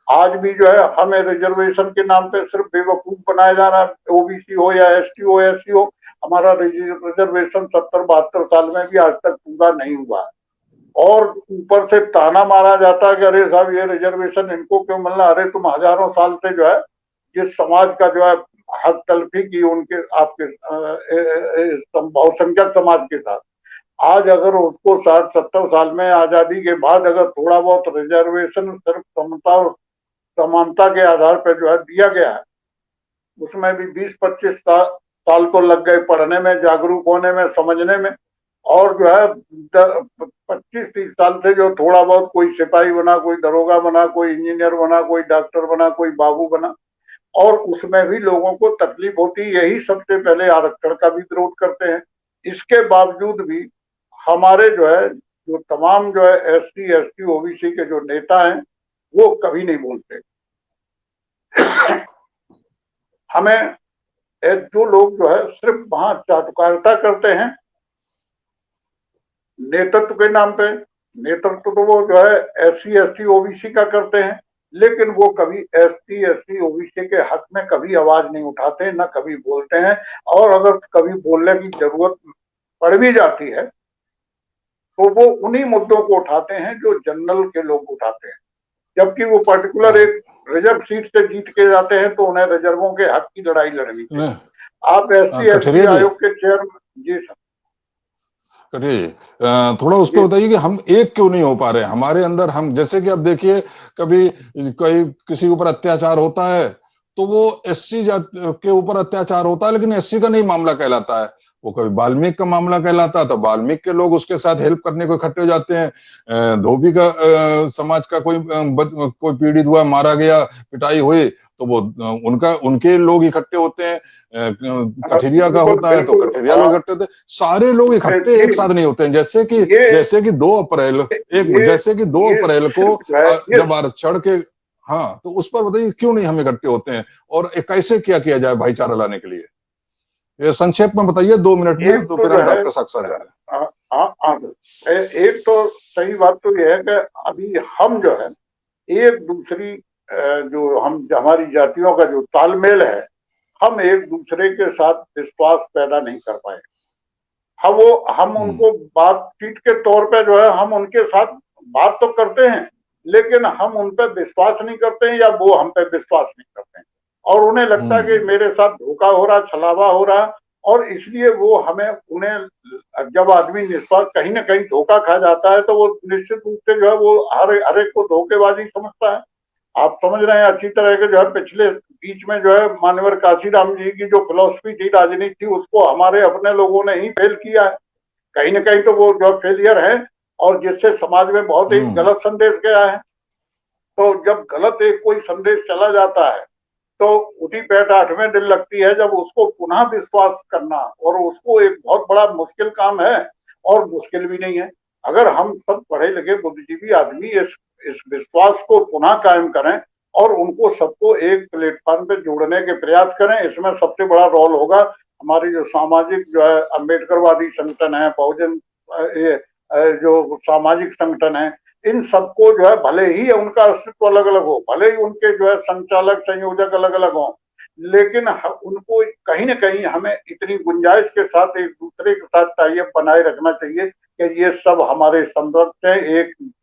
आज भी जो है हमें रिजर्वेशन के नाम पे सिर्फ बेवकूफ बनाया जा रहा है, OBC हो या ST हो SC हो। हमारा रिजर्वेशन 70-72 साल में भी आज तक पूरा नहीं हुआ है, और ऊपर से ताना मारा जाता है कि अरे साहब ये रिजर्वेशन इनको क्यों मिलना? अरे तुम हजारों साल से जो है जिस समाज का जो है हक तलफी की उनके आपके बहुसंख्यक समाज के साथ, आज अगर उसको 60-70 साल में आजादी के बाद अगर थोड़ा बहुत रिजर्वेशन सिर्फ समता और समानता के आधार पर जो है दिया गया है, उसमें भी 20-25 साल तो लग गए पढ़ने में, जागरूक होने में, समझने में। और जो है 25-30 साल से जो थोड़ा बहुत कोई सिपाही बना, कोई दरोगा बना, कोई इंजीनियर बना, कोई डॉक्टर बना, कोई बाबू बना, और उसमें भी लोगों को तकलीफ होती। यही सबसे पहले आरक्षण का भी विरोध करते हैं। इसके बावजूद भी हमारे जो है जो तमाम जो है SC ST OBC के जो नेता हैं वो कभी नहीं बोलते। हमें जो लोग जो है सिर्फ वहां चाटुकारिता करते हैं नेतृत्व के नाम पे, नेतृत्व तो वो जो है SC ST OBC का करते हैं, लेकिन वो कभी SC ST OBC के हक में कभी आवाज नहीं उठाते, ना कभी बोलते हैं। और अगर कभी बोलने की जरूरत पड़ भी जाती है तो वो उन्हीं मुद्दों को उठाते हैं जो जनरल के लोग उठाते हैं, जबकि वो पर्टिकुलर एक रिजर्व सीट से जीत के जाते हैं तो उन्हें रिजर्वों के हक की लड़ाई लड़नी चाहिए। आप SC ST आयोग के चेयरमैन जी सर थोड़ा उस पर बताइए कि हम एक क्यों नहीं हो पा रहे हैं हमारे अंदर। हम जैसे कि अब देखिए कभी कोई किसी के ऊपर अत्याचार होता है तो वो SC के ऊपर अत्याचार होता है, लेकिन SC का नहीं मामला कहलाता है, वो कभी वाल्मीकि का मामला कहलाता है तो वाल्मीकि के लोग उसके साथ हेल्प करने को इकट्ठे हो जाते हैं। धोबी का समाज का कोई पीड़ित हुआ, मारा गया, पिटाई हुई तो वो उनके लोग इकट्ठे होते हैं। कठेरिया का होता है तो कठेरिया लोग इकट्ठे होते हैं। सारे लोग इकट्ठे एक साथ नहीं होते हैं। जैसे कि 2 अप्रैल को जब आरक्षण के, हाँ, तो उस पर बताइए क्यों नहीं हम इकट्ठे होते हैं और कैसे क्या किया जाए भाईचारा लाने के लिए? ये संक्षेप में बताइए 2 मिनट में, तो फिर हम डॉक्टर साहब साथ जा रहे हैं। हाँ, एक तो सही बात तो यह है कि अभी हम जो है एक दूसरी जो हमारी जातियों का जो तालमेल है, हम एक दूसरे के साथ विश्वास पैदा नहीं कर पाए। हम उनको बातचीत के तौर पे जो है हम उनके साथ बात तो करते हैं, लेकिन हम उन पे विश्वास नहीं करते हैं या वो हम पे विश्वास नहीं करते हैं, और उन्हें लगता है कि मेरे साथ धोखा हो रहा, छलावा हो रहा, और इसलिए वो हमें उन्हें जब आदमी निष्पास कहीं ना कहीं धोखा खा जाता है तो वो निश्चित रूप से जो है वो हर एक को धोखेबाजी समझता है। आप समझ रहे हैं अच्छी तरह के जो है पिछले बीच में जो है मानवर काशीराम जी की जो फिलॉसफी थी, राजनीति थी, उसको हमारे अपने लोगों ने ही फेल किया है। कहीं ना कहीं तो वो जो फेलियर है, और जिससे समाज में बहुत एक गलत संदेश गया है। तो जब गलत एक कोई संदेश चला जाता है तो उठी पैठ 8वें दिन लगती है जब उसको पुनः विश्वास करना, और उसको एक बहुत बड़ा मुश्किल काम है, और मुश्किल भी नहीं है। अगर हम सब पढ़े लिखे बुद्धिजीवी आदमी इस विश्वास को पुनः कायम करें और उनको सबको एक प्लेटफॉर्म पे जोड़ने के प्रयास करें, इसमें सबसे बड़ा रोल होगा हमारी जो सामाजिक जो है अम्बेडकरवादी संगठन है, बहुजन जो सामाजिक संगठन है, इन सबको जो है भले ही उनका अस्तित्व अलग अलग हो, भले ही उनके जो है संचालक संयोजक अलग अलग हो, लेकिन उनको कहीं ना कहीं हमें इतनी गुंजाइश के साथ एक दूसरे के साथ टाइप बनाए रखना चाहिए कि ये सब हमारे समकक्ष हैं,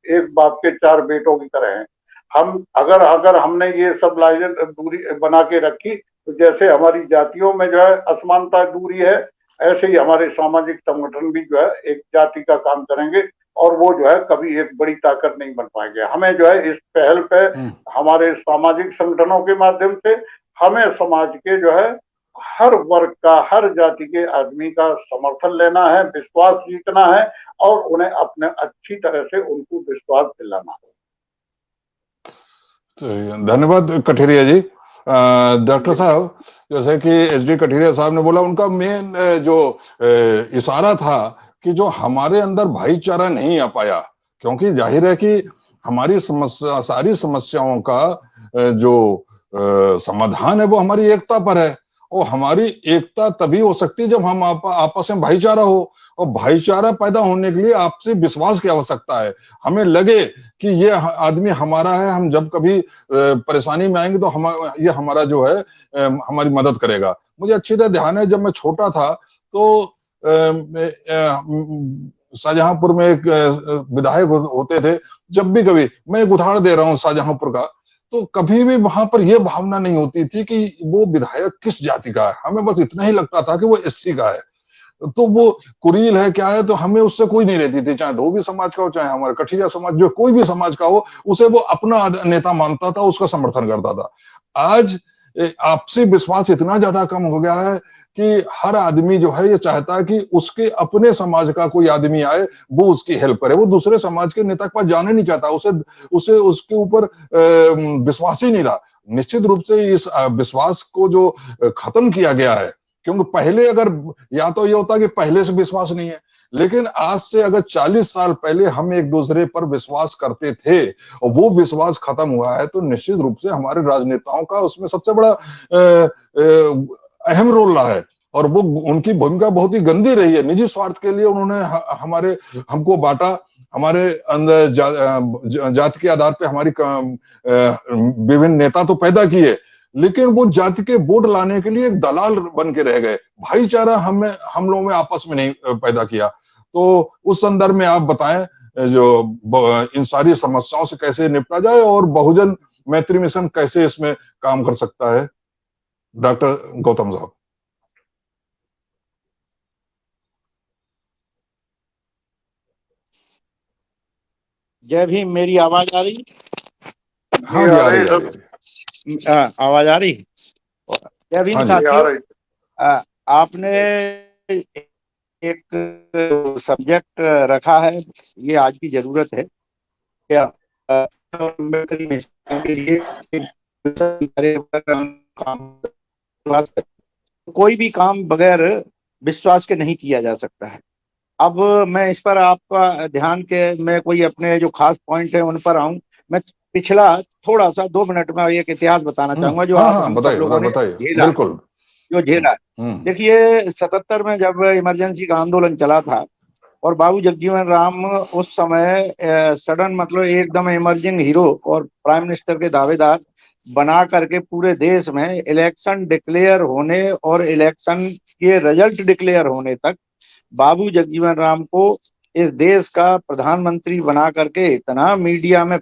एक बाप के 4 बेटों की तरह हैं। हम अगर हमने ये सब लाइन दूरी बना के रखी, तो जैसे हमारी जातियों में जो है असमानता दूरी है, ऐसे ही हमारे सामाजिक संगठन भी जो है एक जाति का काम करेंगे, और वो जो है कभी एक बड़ी ताकत नहीं बन पाएंगे। हमें जो है इस पहल पे हमारे सामाजिक संगठनों के माध्यम से हमें समाज के जो है हर वर्ग का, हर जाति के आदमी का समर्थन लेना है, विश्वास जीतना है, और उन्हें अपने अच्छी तरह से उनको विश्वास दिलाना है। तो धन्यवाद कठेरिया जी। डॉक्टर साहब, जैसे कि एचडी कठेरिया साहब ने बोला, उनका मेन जो इशारा था कि जो हमारे अंदर भाईचारा नहीं आ पाया, क्योंकि जाहिर है कि हमारी समस्या, सारी समस्याओं का जो समाधान है वो हमारी एकता पर है, और हमारी एकता तभी हो सकती है जब हम आपस में भाईचारा हो, और भाईचारा पैदा होने के लिए आपसी विश्वास की आवश्यकता है। हमें लगे कि ये आदमी हमारा है, हम जब कभी परेशानी में आएंगे तो ये हमारा जो है हमारी मदद करेगा। मुझे अच्छी तरह ध्यान है, जब मैं छोटा था तो शाहजहांपुर में एक विधायक होते थे। जब भी कभी, मैं एक उदाहरण दे रहा हूँ शाहजहांपुर का, तो कभी भी वहां पर यह भावना नहीं होती थी कि वो विधायक किस जाति का है, हमें बस इतना ही लगता था कि वो एससी का है, तो वो कुरील है क्या है, तो हमें उससे कोई नहीं रहती थी, चाहे धोबी समाज का हो, चाहे हमारा कठिया समाज, जो कोई भी समाज का हो, उसे वो अपना नेता मानता था, उसका समर्थन करता था। आज आपसी विश्वास इतना ज्यादा कम हो गया है कि हर आदमी जो है ये चाहता है कि उसके अपने समाज का कोई आदमी आए, वो उसकी हेल्प करे, वो दूसरे समाज के नेता के पास जाने नहीं चाहता, उसे उसके ऊपर विश्वास ही नहीं रहा। निश्चित रूप से इस विश्वास को जो खत्म किया गया है, क्योंकि पहले अगर या तो ये होता कि पहले से विश्वास नहीं है, लेकिन आज से अगर 40 साल पहले हम एक दूसरे पर विश्वास करते थे और वो विश्वास खत्म हुआ है, तो निश्चित रूप से हमारे राजनेताओं का उसमें सबसे बड़ा अहम रोल रहा है, और वो उनकी भूमिका बहुत ही गंदी रही है। निजी स्वार्थ के लिए उन्होंने हमको बांटा, हमारे अंदर जाति के आधार पे हमारी विभिन्न नेता तो पैदा किए, लेकिन वो जाति के वोट लाने के लिए एक दलाल बन के रह गए, भाईचारा हम लोगों में आपस में नहीं पैदा किया। तो उस संदर्भ में आप बताएं जो इन सारी समस्याओं से कैसे निपटा जाए और बहुजन मैत्री मिशन कैसे इसमें काम कर सकता है। डॉक्टर गौतम साहब। जय भीम। मेरी आवाज आ रही? हाँ जी, आ रही है। आवाज आ रही? जय भीम साथियों। आपने एक सब्जेक्ट रखा है, ये आज की जरूरत है क्या के लिए कोई भी काम बगैर विश्वास के नहीं किया जा सकता है। अब मैं इस पर आपका ध्यान के मैं कोई अपने जो खास पॉइंट है उन पर आऊं। मैं पिछला थोड़ा सा 2 मिनट में एक इतिहास बताना चाहूंगा जो आप सब लोगों ने झेला, जो झेला। देखिए 77 में जब इमरजेंसी का आंदोलन चला था और बाबू जगजीवन राम उस समय सडन मतलब एकदम इमर्जिंग हीरो और प्राइम मिनिस्टर के दावेदार बना करके पूरे देश में इलेक्शन डिक्लेयर होने और इलेक्शन के रिजल्ट डिक्लेयर होने तक बाबू जगजीवन राम को इस देश का प्रधानमंत्री बना करके इतना मीडिया में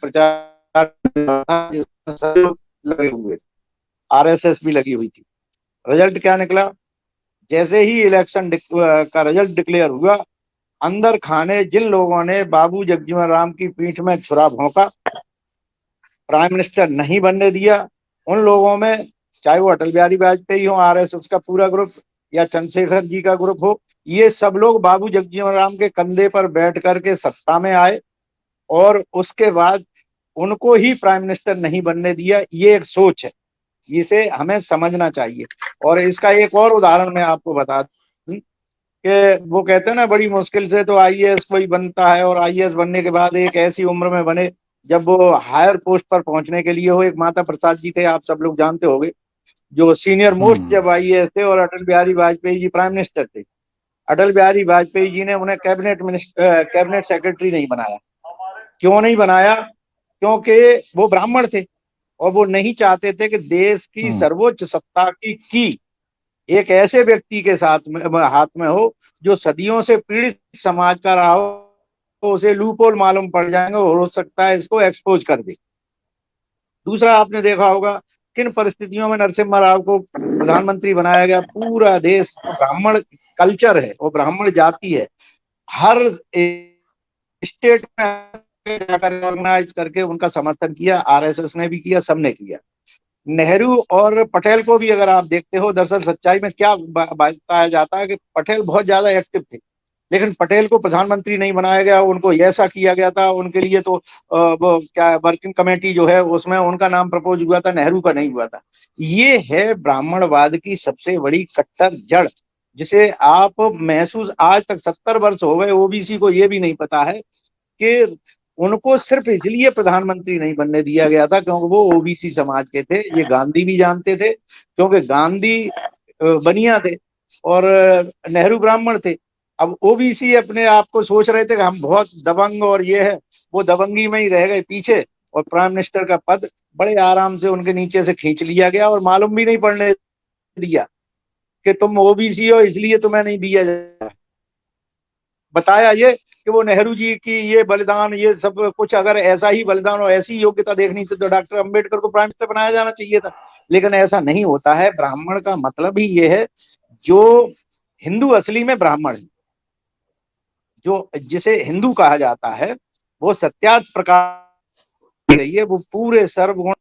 प्रचार लगे हुए, आरएसएस भी लगी हुई थी। रिजल्ट क्या निकला? जैसे ही इलेक्शन का रिजल्ट डिक्लेयर हुआ, अंदर खाने जिन लोगों ने बाबू जगजीवन राम की पीठ में छुरा भोंका, प्राइम मिनिस्टर नहीं बनने दिया, उन लोगों में चाहे वो अटल बिहारी वाजपेयी हो, आरएसएस का पूरा ग्रुप, या चंद्रशेखर जी का ग्रुप हो, ये सब लोग बाबू जगजीवन राम के कंधे पर बैठ करके सत्ता में आए और उसके बाद उनको ही प्राइम मिनिस्टर नहीं बनने दिया। ये एक सोच है, इसे हमें समझना चाहिए। और इसका एक और उदाहरण मैं आपको बता दूं कि वो कहते हैं ना, बड़ी मुश्किल से तो आईएएस कोई बनता है, और आईएएस बनने के बाद एक ऐसी उम्र में बने जब वो हायर पोस्ट पर पहुंचने के लिए हो। एक माता प्रसाद जी थे, आप सब लोग जानते होंगे, जो सीनियर मोस्ट जब आईएएस थे, और अटल बिहारी वाजपेयी जी प्राइम मिनिस्टर थे। अटल बिहारी वाजपेयी जी ने उन्हें कैबिनेट सेक्रेटरी नहीं बनाया। क्यों नहीं बनाया? क्योंकि वो ब्राह्मण थे और वो नहीं चाहते थे कि देश की सर्वोच्च सत्ता की एक ऐसे व्यक्ति के साथ में हाथ में हो जो सदियों से पीड़ित समाज का रहा हो, तो उसे लूपहोल मालूम पड़ जाएंगे और हो सकता है इसको एक्सपोज कर दे। दूसरा, आपने देखा होगा किन परिस्थितियों में नरसिम्हा राव को प्रधानमंत्री बनाया गया। पूरा देश ब्राह्मण कल्चर है और ब्राह्मण जाति है, हर स्टेट में जाकर ऑर्गेनाइज करके उनका समर्थन किया, आरएसएस ने भी किया, सबने किया। नेहरू और पटेल को भी अगर आप देखते हो, दरअसल सच्चाई में क्या बताया जाता है कि पटेल बहुत ज्यादा एक्टिव थे, लेकिन पटेल को प्रधानमंत्री नहीं बनाया गया, उनको ऐसा किया गया था। उनके लिए तो वो क्या वर्किंग कमेटी जो है उसमें उनका नाम प्रपोज हुआ था, नेहरू का नहीं हुआ था। ये है ब्राह्मणवाद की सबसे बड़ी कट्टर जड़, जिसे आप महसूस, आज तक 70 वर्ष हो गए ओबीसी को ये भी नहीं पता है कि उनको सिर्फ इसलिए प्रधानमंत्री नहीं बनने दिया गया था क्योंकि वो ओबीसी समाज के थे। ये गांधी भी जानते थे, क्योंकि गांधी बनिया थे और नेहरू ब्राह्मण थे। अब ओबीसी अपने आप को सोच रहे थे कि हम बहुत दबंग और ये है, वो दबंगी में ही रह गए पीछे, और प्राइम मिनिस्टर का पद बड़े आराम से उनके नीचे से खींच लिया गया और मालूम भी नहीं पड़ने दिया कि तुम ओबीसी हो इसलिए तुम्हें नहीं दिया जाए। बताया ये कि वो नेहरू जी की ये बलिदान, ये सब कुछ, अगर ऐसा ही बलिदान और ऐसी योग्यता देखनी थी तो डॉक्टर अंबेडकर को प्राइम मिनिस्टर बनाया जाना चाहिए था, लेकिन ऐसा नहीं होता है। ब्राह्मण का मतलब ही ये है, जो हिंदू असली में ब्राह्मण है, जो जिसे हिंदू कहा जाता है, वो सत्यार्थ प्रकाश गई है, वो पूरे सर्वगुण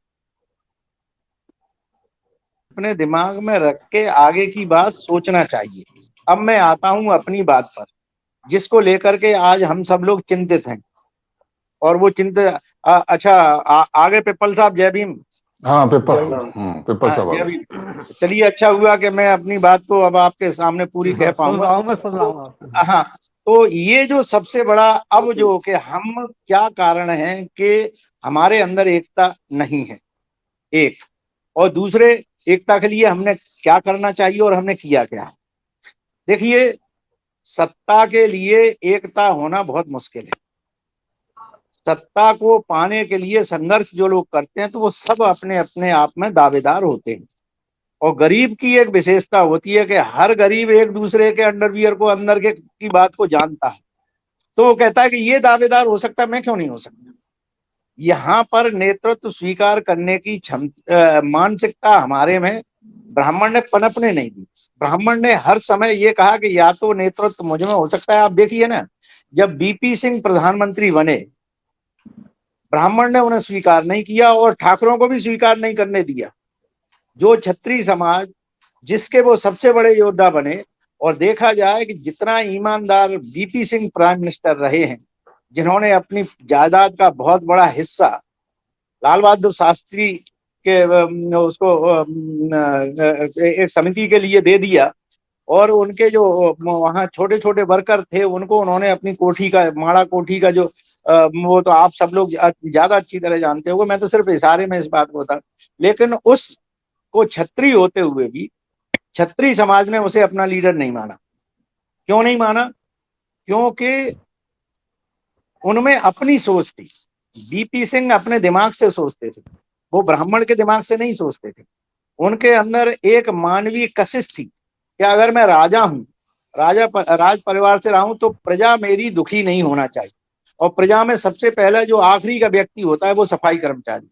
अपने दिमाग में रख के आगे की बात सोचना चाहिए। अब मैं आता हूं अपनी बात पर, जिसको लेकर के आज हम सब लोग चिंतित हैं, और वो चिंतित अच्छा आगे पिपल साहब, जय भीम। हाँ पिपल साहब जय भीम। चलिए, अच्छा हुआ कि मैं अपनी बात को अब आपके सामने पूरी कह पाऊंगा। हाँ, तो ये जो सबसे बड़ा अब जो कि हम क्या कारण है कि हमारे अंदर एकता नहीं है, एक, और दूसरे एकता के लिए हमने क्या करना चाहिए और हमने किया क्या। देखिए, सत्ता के लिए एकता होना बहुत मुश्किल है। सत्ता को पाने के लिए संघर्ष जो लोग करते हैं तो वो सब अपने अपने आप में दावेदार होते हैं। और गरीब की एक विशेषता होती है कि हर गरीब एक दूसरे के अंडरवियर को, अंदर के की बात को जानता है। तो वो कहता है कि ये दावेदार हो सकता है, मैं क्यों नहीं हो सकता। यहाँ पर नेतृत्व स्वीकार करने की मानसिकता हमारे में ब्राह्मण ने पनपने नहीं दी। ब्राह्मण ने हर समय ये कहा कि या तो नेतृत्व मुझ में हो सकता है। आप देखिए ना, जब बीपी सिंह प्रधानमंत्री बने, ब्राह्मण ने उन्हें स्वीकार नहीं किया और ठाकुरों को भी स्वीकार नहीं करने दिया। जो क्षत्रिय समाज, जिसके वो सबसे बड़े योद्धा बने, और देखा जाए कि जितना ईमानदार बीपी सिंह प्राइम मिनिस्टर रहे हैं, जिन्होंने अपनी जायदाद का बहुत बड़ा हिस्सा लाल बहादुर शास्त्री के उसको एक समिति के लिए दे दिया, और उनके जो वहाँ छोटे छोटे वर्कर थे उनको उन्होंने अपनी कोठी का, माड़ा कोठी का जो वो तो आप सब लोग ज्यादा अच्छी तरह जानते होंगे, मैं तो सिर्फ इशारे में इस बात को बता। लेकिन उसको छत्री होते हुए भी क्षत्रिय समाज ने उसे अपना लीडर नहीं माना। क्यों नहीं माना? क्योंकि उनमें अपनी सोच थी। बीपी सिंह अपने दिमाग से सोचते थे, वो ब्राह्मण के दिमाग से नहीं सोचते थे। उनके अंदर एक मानवीय कशिश थी कि अगर मैं राजा हूं, राज परिवार से रहा हूं, तो प्रजा मेरी दुखी नहीं होना चाहिए। और प्रजा में सबसे पहला जो आखिरी का व्यक्ति होता है वो सफाई कर्मचारी।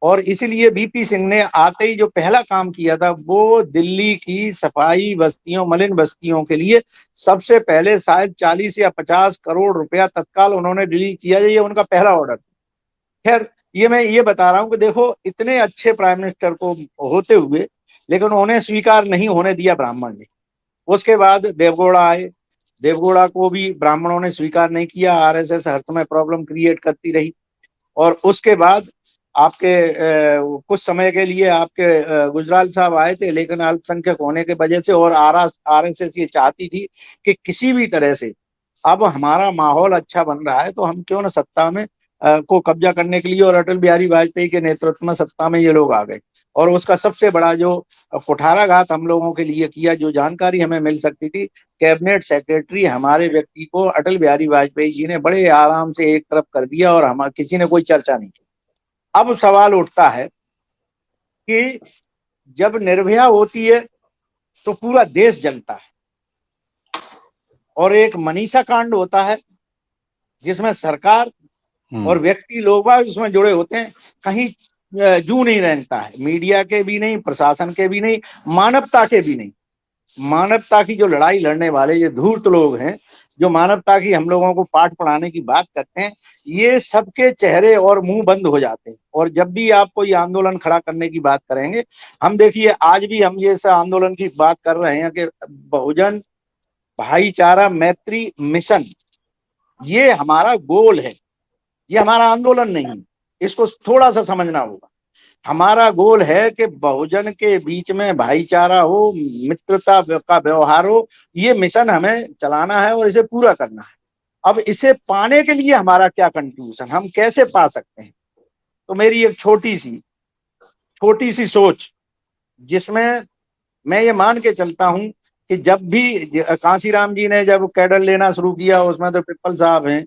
और इसीलिए बीपी सिंह ने आते ही जो पहला काम किया था वो दिल्ली की सफाई बस्तियों, मलिन बस्तियों के लिए सबसे पहले शायद 40 या 50 करोड़ रुपया तत्काल उन्होंने रिलीज किया। ये उनका पहला ऑर्डर। खैर, ये मैं ये बता रहा हूं कि देखो, इतने अच्छे प्राइम मिनिस्टर को होते हुए लेकिन उन्हें स्वीकार नहीं होने दिया ब्राह्मण ने। उसके बाद देवगौड़ा आए, देवगौड़ा को भी ब्राह्मणों ने स्वीकार नहीं किया। आरएसएस हर समय प्रॉब्लम क्रिएट करती रही। और उसके बाद आपके कुछ समय के लिए आपके गुजराल साहब आए थे, लेकिन अल्पसंख्यक होने के वजह से और आरएसएस ये चाहती थी कि किसी भी तरह से अब हमारा माहौल अच्छा बन रहा है तो हम क्यों ना सत्ता में को कब्जा करने के लिए, और अटल बिहारी वाजपेयी के नेतृत्व में सत्ता में ये लोग आ गए। और उसका सबसे बड़ा जो कुठाराघात हम लोगों के लिए किया, जो जानकारी हमें मिल सकती थी, कैबिनेट सेक्रेटरी हमारे व्यक्ति को अटल बिहारी वाजपेयी जी ने बड़े आराम से एक तरफ कर दिया और हम किसी ने कोई चर्चा नहीं की। अब सवाल उठता है कि जब निर्भया होती है तो पूरा देश जलता है, और एक मनीषा कांड होता है जिसमें सरकार और व्यक्ति लोग उसमें जुड़े होते हैं, कहीं जू नहीं रहता है। मीडिया के भी नहीं, प्रशासन के भी नहीं, मानवता के भी नहीं। मानवता की जो लड़ाई लड़ने वाले ये धूर्त लोग हैं, जो मानवता की हम लोगों को पाठ पढ़ाने की बात करते हैं, ये सबके चेहरे और मुंह बंद हो जाते हैं। और जब भी आप कोई आंदोलन खड़ा करने की बात करेंगे, हम देखिए आज भी हम ये आंदोलन की बात कर रहे हैं कि बहुजन भाईचारा मैत्री मिशन, ये हमारा गोल है, ये हमारा आंदोलन नहीं है। इसको थोड़ा सा समझना होगा। हमारा गोल है कि बहुजन के बीच में भाईचारा हो, मित्रता का व्यवहार हो। ये मिशन हमें चलाना है और इसे पूरा करना है। अब इसे पाने के लिए हमारा क्या कंट्रीब्यूशन, हम कैसे पा सकते हैं? तो मेरी एक छोटी सी सोच, जिसमें मैं ये मान के चलता हूं कि जब भी कांसीराम जी ने जब कैडर लेना शुरू किया, उसमें तो पिप्पल साहब हैं,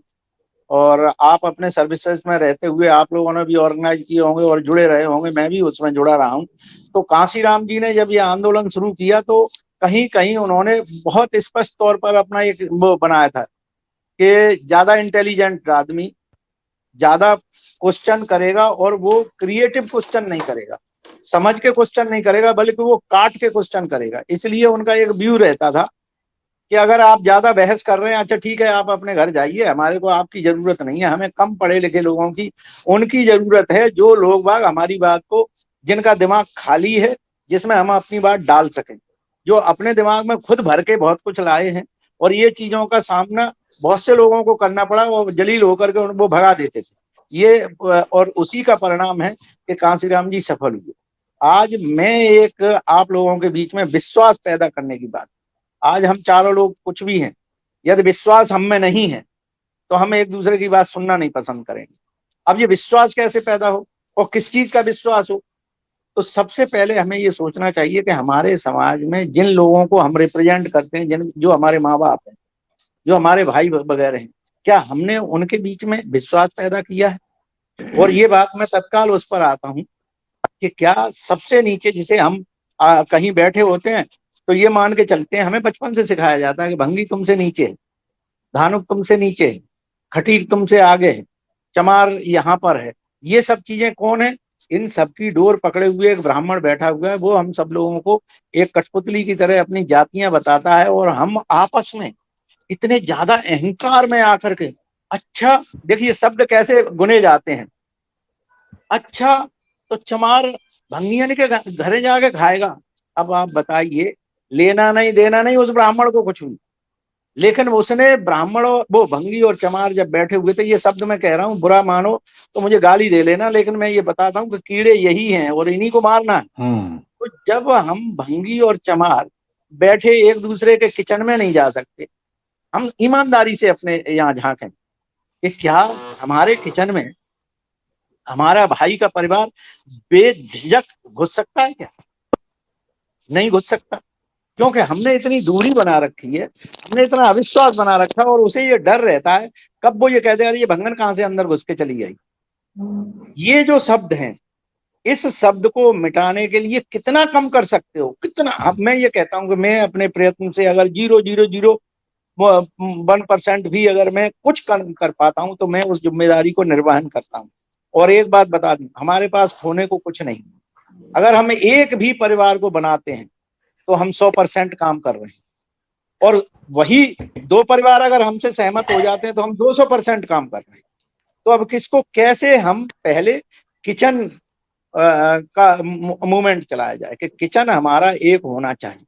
और आप अपने सर्विसेज में रहते हुए आप लोगों ने भी ऑर्गेनाइज किए होंगे और जुड़े रहे होंगे, मैं भी उसमें जुड़ा रहा हूं। तो कांसीराम जी ने जब ये आंदोलन शुरू किया तो कहीं कहीं उन्होंने बहुत स्पष्ट तौर पर अपना एक वो बनाया था कि ज्यादा इंटेलिजेंट आदमी ज्यादा क्वेश्चन करेगा, और वो क्रिएटिव क्वेश्चन नहीं करेगा, समझ के क्वेश्चन नहीं करेगा, बल्कि वो काट के क्वेश्चन करेगा। इसलिए उनका एक व्यू रहता था कि अगर आप ज्यादा बहस कर रहे हैं, अच्छा ठीक है, आप अपने घर जाइए, हमारे को आपकी जरूरत नहीं है। हमें कम पढ़े लिखे लोगों की, उनकी जरूरत है जो लोग बाग हमारी बात को, जिनका दिमाग खाली है, जिसमें हम अपनी बात डाल सकें, जो अपने दिमाग में खुद भर के बहुत कुछ लाए हैं। और ये चीजों का सामना बहुत से लोगों को करना पड़ा, वो जलील होकर के वो भगा देते थे ये। और उसी का परिणाम है कि कांसीराम जी सफल हुए। आज मैं एक आप लोगों के बीच में विश्वास पैदा करने की बात, आज हम चारों लोग कुछ भी हैं, यदि विश्वास हम में नहीं है तो हम एक दूसरे की बात सुनना नहीं पसंद करेंगे। अब ये विश्वास कैसे पैदा हो और किस चीज का विश्वास हो? तो सबसे पहले हमें ये सोचना चाहिए कि हमारे समाज में जिन लोगों को हम रिप्रेजेंट करते हैं, जिन जो हमारे माँ बाप हैं, जो हमारे भाई वगैरह हैं, क्या हमने उनके बीच में विश्वास पैदा किया है? और ये बात मैं तत्काल उस पर आता हूँ कि क्या सबसे नीचे जिसे हम कहीं बैठे होते हैं तो ये मान के चलते हैं, हमें बचपन से सिखाया जाता है कि भंगी तुमसे नीचे है, धानुक तुमसे नीचे है, खटीक तुमसे आगे है, चमार यहाँ पर है। ये सब चीजें कौन है? इन सबकी डोर पकड़े हुए एक ब्राह्मण बैठा हुआ है, वो हम सब लोगों को एक कठपुतली की तरह अपनी जातियां बताता है। और हम आपस में इतने ज्यादा अहंकार में आकर के, अच्छा देखिए शब्द कैसे गुने जाते हैं, अच्छा तो चमार भंगियन के घरे जाके खाएगा। अब आप बताइए, लेना नहीं देना नहीं उस ब्राह्मण को कुछ भी, लेकिन उसने ब्राह्मण वो भंगी और चमार जब बैठे हुए थे, ये शब्द मैं कह रहा हूँ, बुरा मानो तो मुझे गाली दे लेना, लेकिन मैं ये बताता हूँ कि कीड़े यही हैं और इन्हीं को मारना है। तो जब हम भंगी और चमार बैठे एक दूसरे के किचन में नहीं जा सकते, हम ईमानदारी से अपने यहाँ झांकें कि क्या हमारे किचन में हमारा भाई का परिवार बेझिझक घुस सकता है? क्या नहीं घुस सकता? क्योंकि हमने इतनी दूरी बना रखी है, हमने इतना अविश्वास बना रखा है, और उसे ये डर रहता है कब वो ये कहते हैं अरे ये भंगन कहां से अंदर घुस के चली आई। ये जो शब्द हैं, इस शब्द को मिटाने के लिए कितना कम कर सकते हो, कितना। अब मैं ये कहता हूं कि मैं अपने प्रयत्न से अगर 0.001% भी अगर मैं कुछ कम कर पाता हूं तो मैं उस जिम्मेदारी को निर्वहन करता हूं। और एक बात बता दूं, हमारे पास खोने को कुछ नहीं। अगर हम एक भी परिवार को बनाते हैं तो हम 100% काम कर रहे हैं, और वही दो परिवार अगर हमसे सहमत हो जाते हैं तो हम 200% काम कर रहे हैं। तो अब किसको कैसे हम पहले किचन का मूवमेंट चलाया जाए कि किचन हमारा एक होना चाहिए।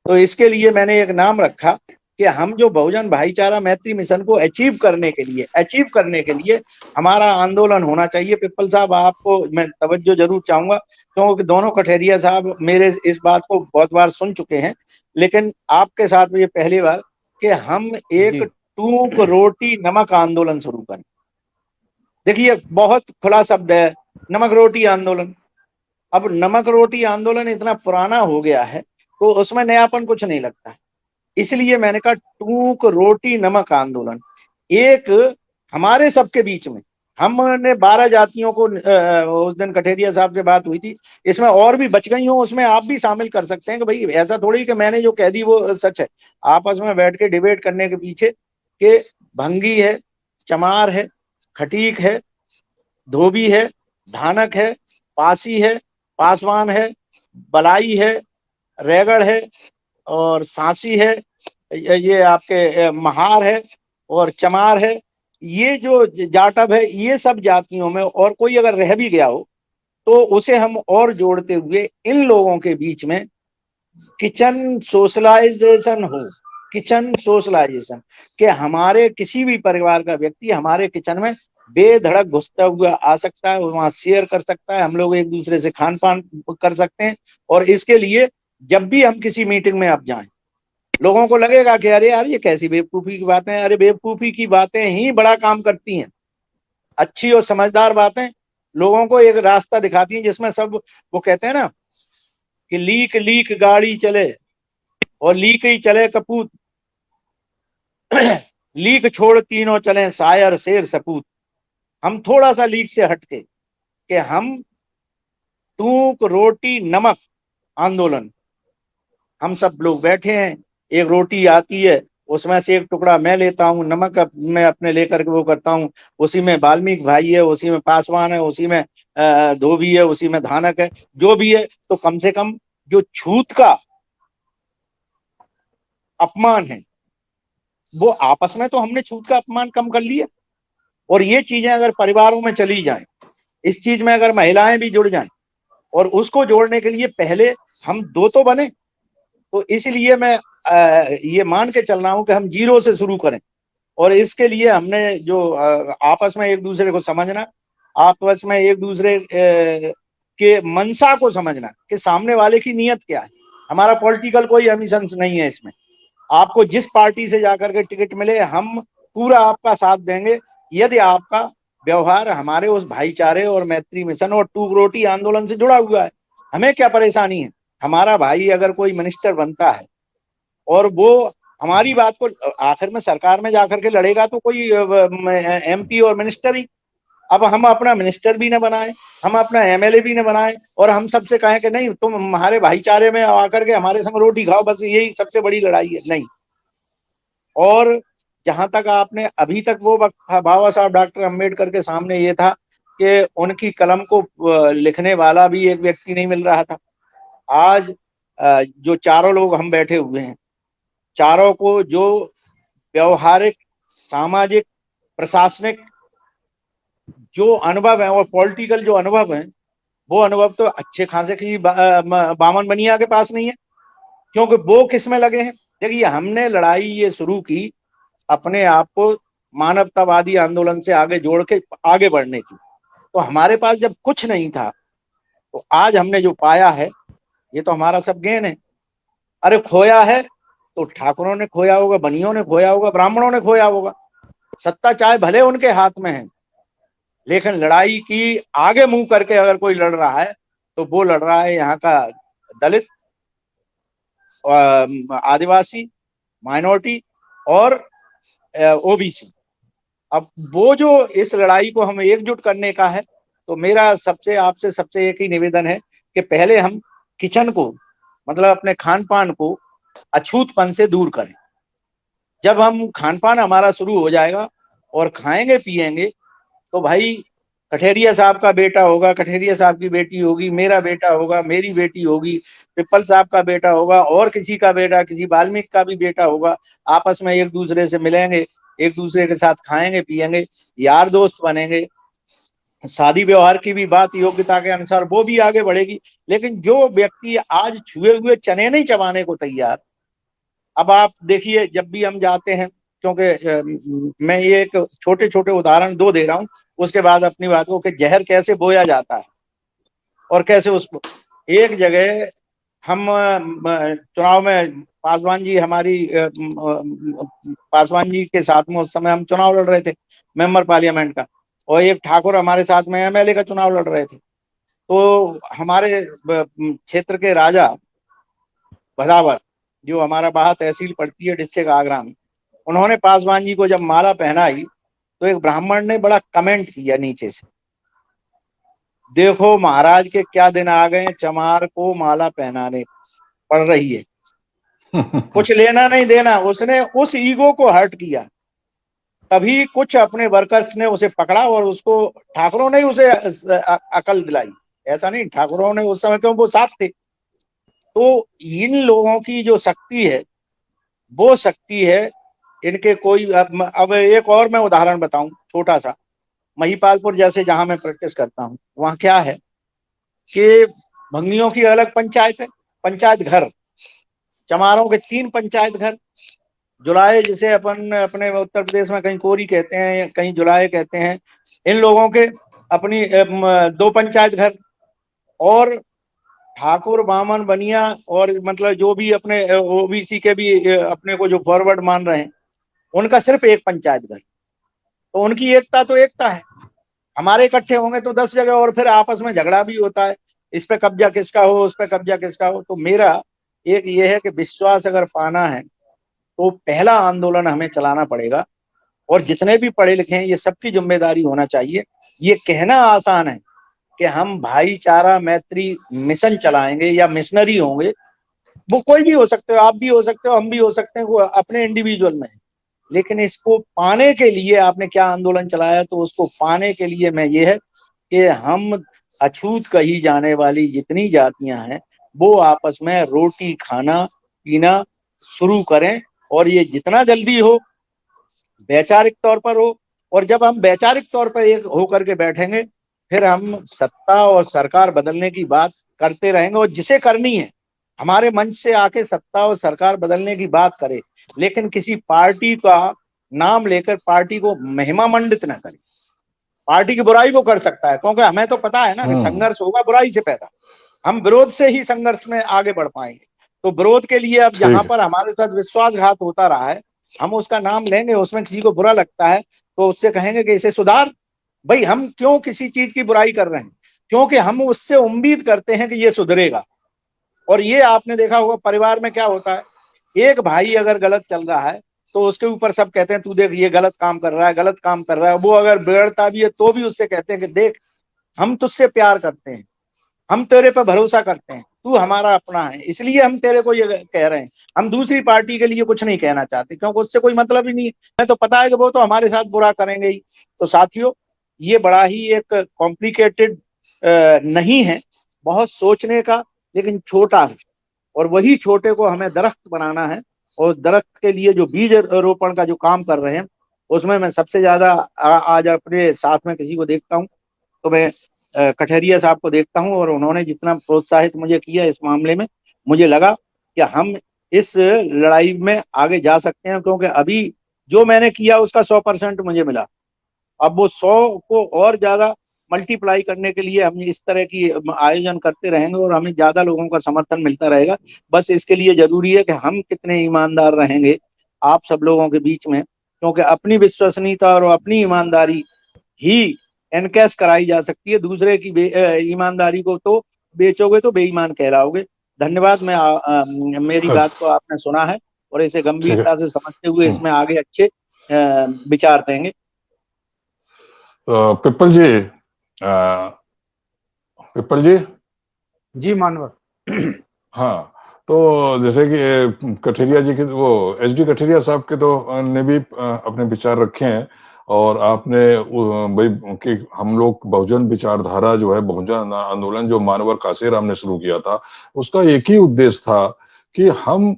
तो इसके लिए मैंने एक नाम रखा कि हम जो बहुजन भाईचारा मैत्री मिशन को अचीव करने के लिए हमारा आंदोलन होना चाहिए। पिप्पल साहब, आपको मैं तवज्जो जरूर चाहूंगा, क्योंकि दोनों कठेरिया साहब मेरे इस बात को बहुत बार सुन चुके हैं, लेकिन आपके साथ ये पहली बार कि हम एक टूक रोटी नमक आंदोलन शुरू करें। देखिए, बहुत खुला शब्द है, नमक रोटी आंदोलन। अब नमक रोटी आंदोलन इतना पुराना हो गया है तो उसमें नयापन कुछ नहीं लगता है। इसलिए मैंने कहा टूक रोटी नमक आंदोलन। एक हमारे सबके बीच में, हमने 12 जातियों को उस दिन कठेरिया साहब से बात हुई थी, इसमें और भी बच गई हो, उसमें आप भी शामिल कर सकते हैं कि भाई ऐसा थोड़ी कि मैंने जो कह दी वो सच है। आपस में बैठ के डिबेट करने के पीछे कि भंगी है, चमार है, खटीक है, धोबी है, धानक है, पासी है, पासवान है, बलाई है, रैगड़ है, और सांसी है, ये आपके महार है, और चमार है। ये जो जाटव है, ये सब जातियों में और कोई अगर रह भी गया हो तो उसे हम और जोड़ते हुए इन लोगों के बीच में किचन सोशलाइजेशन हो। किचन सोशलाइजेशन कि हमारे किसी भी परिवार का व्यक्ति हमारे किचन में बेधड़क घुसता हुआ आ सकता है, वहां शेयर कर सकता है, हम लोग एक दूसरे से खान पान कर सकते हैं। और इसके लिए जब भी हम किसी मीटिंग में अब जाएं, लोगों को लगेगा कि अरे यार ये कैसी बेवकूफी की बातें हैं। अरे बेवकूफी की बातें ही बड़ा काम करती हैं। अच्छी और समझदार बातें लोगों को एक रास्ता दिखाती हैं जिसमें सब, वो कहते हैं ना कि लीक लीक गाड़ी चले और लीक ही चले कपूत, लीक छोड़ तीनों चले शायर शेर सपूत। हम थोड़ा सा लीक से हटके कि हम टूक रोटी नमक आंदोलन, हम सब लोग बैठे हैं, एक रोटी आती है, उसमें से एक टुकड़ा मैं लेता हूँ, नमक मैं अपने लेकर के वो करता हूँ, उसी में वाल्मीकि भाई है, उसी में पासवान है, उसी में धोबी है, उसी में धानक है, जो भी है। तो कम से कम जो छूत का अपमान है वो आपस में तो हमने छूत का अपमान कम कर लिया। और ये चीजें अगर परिवारों में चली जाएं, इस चीज में अगर महिलाएं भी जुड़ जाएं, और उसको जोड़ने के लिए पहले हम दो तो बने। तो इसलिए मैं ये मान के चल रहा हूं कि हम जीरो से शुरू करें। और इसके लिए हमने जो आपस में एक दूसरे को समझना, आपस में एक दूसरे के मंशा को समझना कि सामने वाले की नीयत क्या है। हमारा पॉलिटिकल कोई एमिशंस नहीं है इसमें। आपको जिस पार्टी से जाकर के टिकट मिले, हम पूरा आपका साथ देंगे यदि आपका व्यवहार हमारे उस भाईचारे और मैत्री मिशन और टूक रोटी आंदोलन से जुड़ा हुआ है। हमें क्या परेशानी है, हमारा भाई अगर कोई मिनिस्टर बनता है और वो हमारी बात को आखिर में सरकार में जाकर के लड़ेगा तो कोई एमपी और मिनिस्टर ही। अब हम अपना मिनिस्टर भी न बनाए, हम अपना एमएलए भी न बनाए, और हम सबसे कहें कि नहीं तुम हमारे भाईचारे में आकर के हमारे संग रोटी खाओ, बस यही सबसे बड़ी लड़ाई है। नहीं। और जहां तक आपने अभी तक वो वक्त था, बाबा साहब डॉक्टर अम्बेडकर के सामने ये था कि उनकी कलम को लिखने वाला भी एक व्यक्ति नहीं मिल रहा था। आज जो चारों लोग हम बैठे हुए हैं, चारों को जो व्यवहारिक, सामाजिक, प्रशासनिक जो अनुभव है और पॉलिटिकल जो अनुभव है, वो अनुभव तो अच्छे खासे किसी बामन बनिया के पास नहीं है। क्योंकि वो किस में लगे हैं। देखिए, हमने लड़ाई ये शुरू की अपने आप को मानवतावादी आंदोलन से आगे जोड़ के आगे बढ़ने की। तो हमारे पास जब कुछ नहीं था तो आज हमने जो पाया है ये तो हमारा सब गेन है। अरे खोया है तो ठाकुरों ने खोया होगा, बनियों ने खोया होगा, ब्राह्मणों ने खोया होगा। सत्ता चाहे भले उनके हाथ में है, लेकिन लड़ाई की आगे मुंह करके अगर कोई लड़ रहा है तो वो लड़ रहा है यहाँ का दलित आदिवासी, माइनॉरिटी और ओबीसी। अब वो जो इस लड़ाई को हमें एकजुट करने का है, तो मेरा आपसे सबसे एक ही निवेदन है कि पहले हम किचन को, मतलब अपने खान पान को अछूतपन से दूर करें। जब हम खान पान हमारा शुरू हो जाएगा और खाएंगे पिएंगे, तो भाई कठेरिया साहब का बेटा होगा, कठेरिया साहब की बेटी होगी, मेरा बेटा होगा, मेरी बेटी होगी, पिप्पल साहब का बेटा होगा, और किसी का बेटा, किसी वाल्मीकि का भी बेटा होगा। आपस में एक दूसरे से मिलेंगे, एक दूसरे के साथ खाएंगे पिएंगे, यार दोस्त बनेंगे, शादी व्यवहार की भी बात योग्यता के अनुसार वो भी आगे बढ़ेगी। लेकिन जो व्यक्ति आज छुए हुए चने नहीं चबाने को तैयार, अब आप देखिए जब भी हम जाते हैं, क्योंकि मैं ये एक छोटे छोटे उदाहरण दो दे रहा हूं, उसके बाद अपनी बात को, कि जहर कैसे बोया जाता है और कैसे उसको एक जगह हम चुनाव में पासवान जी पासवान जी के साथ में उस समय हम चुनाव लड़ रहे थे मेंबर पार्लियामेंट का, और एक ठाकुर हमारे साथ में एमएलए का चुनाव लड़ रहे थे। तो हमारे क्षेत्र के राजा भदावर, जो हमारा बाहा तहसील पड़ती है डिस्ट्रिक्ट आगरा में, उन्होंने पासवान जी को जब माला पहनाई, तो एक ब्राह्मण ने बड़ा कमेंट किया नीचे से, देखो महाराज के क्या दिन आ गए, चमार को माला पहनाने पड़ रही है, कुछ लेना नहीं देना। उसने उस ईगो को हर्ट किया, तभी कुछ अपने वर्कर्स ने उसे पकड़ा और उसको, ठाकुरों ने उसे अकल दिलाई, ऐसा नहीं, ठाकुरों ने उस समय, क्यों वो साथ थे। तो इन लोगों की जो शक्ति है, वो शक्ति है इनके कोई। अब एक और मैं उदाहरण बताऊं छोटा सा, महिपालपुर जैसे जहां मैं प्रैक्टिस करता हूं, वहां क्या है कि भंगियों की अलग पंचायत है, पंचायत घर, चमारों के 3 पंचायत घर, जुलाए जिसे अपन अपने उत्तर प्रदेश में कहीं कोरी कहते हैं, कहीं जुलाए कहते हैं, इन लोगों के अपनी 2 पंचायत घर, और ठाकुर बामन बनिया और मतलब जो भी अपने ओबीसी के भी अपने को जो फॉरवर्ड मान रहे हैं, उनका सिर्फ 1 पंचायत घर। तो उनकी एकता तो एकता है, हमारे इकट्ठे होंगे तो 10 जगह, और फिर आपस में झगड़ा भी होता है, इस पे कब्जा किसका हो, उस पे कब्जा किसका हो। तो मेरा एक ये है कि विश्वास अगर पाना है, तो पहला आंदोलन हमें चलाना पड़ेगा, और जितने भी पढ़े लिखे हैं ये सबकी जिम्मेदारी होना चाहिए। ये कहना आसान है कि हम भाईचारा मैत्री मिशन चलाएंगे या मिशनरी होंगे, वो कोई भी हो सकते हो, आप भी हो सकते हो, हम भी हो सकते हैं, वो अपने इंडिविजुअल में है। लेकिन इसको पाने के लिए आपने क्या आंदोलन चलाया, तो उसको पाने के लिए मैं ये है कि हम अछूत कही जाने वाली जितनी जातियां हैं, वो आपस में रोटी खाना पीना शुरू करें, और ये जितना जल्दी हो वैचारिक तौर पर हो। और जब हम वैचारिक तौर पर एक होकर के बैठेंगे, फिर हम सत्ता और सरकार बदलने की बात करते रहेंगे, और जिसे करनी है हमारे मंच से आके सत्ता और सरकार बदलने की बात करे, लेकिन किसी पार्टी का नाम लेकर पार्टी को महिमा मंडित न करे। पार्टी की बुराई वो कर सकता है, क्योंकि हमें तो पता है ना कि संघर्ष होगा बुराई से पैदा, हम विरोध से ही संघर्ष में आगे बढ़ पाएंगे। तो विरोध के लिए अब जहां पर हमारे साथ विश्वासघात होता रहा है, हम उसका नाम लेंगे, उसमें किसी को बुरा लगता है तो उससे कहेंगे कि इसे सुधार। भाई हम क्यों किसी चीज की बुराई कर रहे हैं, क्योंकि हम उससे उम्मीद करते हैं कि ये सुधरेगा। और ये आपने देखा होगा परिवार में क्या होता है, एक भाई अगर गलत चल रहा है तो उसके ऊपर सब कहते हैं तू देख ये गलत काम कर रहा है, गलत काम कर रहा है। वो अगर बिगड़ता भी है तो भी उससे कहते हैं कि देख हम तुझसे प्यार करते हैं, हम तेरे पे भरोसा करते हैं, तू हमारा अपना है, इसलिए हम तेरे को ये कह रहे हैं। हम दूसरी पार्टी के लिए कुछ नहीं कहना चाहते, क्योंकि उससे कोई मतलब ही नहीं है, हमें तो पता है कि वो तो हमारे साथ बुरा करेंगे ही। तो साथियों, ये बड़ा ही एक कॉम्प्लिकेटेड नहीं है, बहुत सोचने का, लेकिन छोटा है, और वही छोटे को हमें दरख्त बनाना है। और दरख्त के लिए जो बीज रोपण का जो काम कर रहे हैं, उसमें मैं सबसे ज्यादा आज अपने साथ में किसी को देखता हूँ तो मैं कठेरिया साहब को देखता हूं, और उन्होंने जितना प्रोत्साहित मुझे किया इस मामले में, मुझे लगा कि हम इस लड़ाई में आगे जा सकते हैं, क्योंकि अभी जो मैंने किया उसका 100% मुझे मिला। अब वो 100 को और ज्यादा मल्टीप्लाई करने के लिए हम इस तरह की आयोजन करते रहेंगे, और हमें ज्यादा लोगों का समर्थन मिलता रहेगा। बस इसके लिए जरूरी है कि हम कितने ईमानदार रहेंगे आप सब लोगों के बीच में, क्योंकि अपनी विश्वसनीयता और अपनी ईमानदारी ही एनकैश कराई जा सकती है। दूसरे की ईमानदारी को तो बेचोगे तो बेईमान कहलाओगे। धन्यवाद। मेरी बात को आपने सुना है और इसे ठीक है। गंभीरता से समझते हुए इसमें आगे अच्छे विचार देंगे। पिप्पल जी, अ, पिप्पल जी। जी मानवर। हाँ, तो जैसे कि कठेरिया जी के, वो एचडी कठेरिया साहब के तो ने भी अपने विचार रखे हैं, और आपने भाई कि हम लोग बहुजन विचारधारा जो है, बहुजन आंदोलन जो मानवर कासेराम ने शुरू किया था, उसका एक ही उद्देश्य था कि हम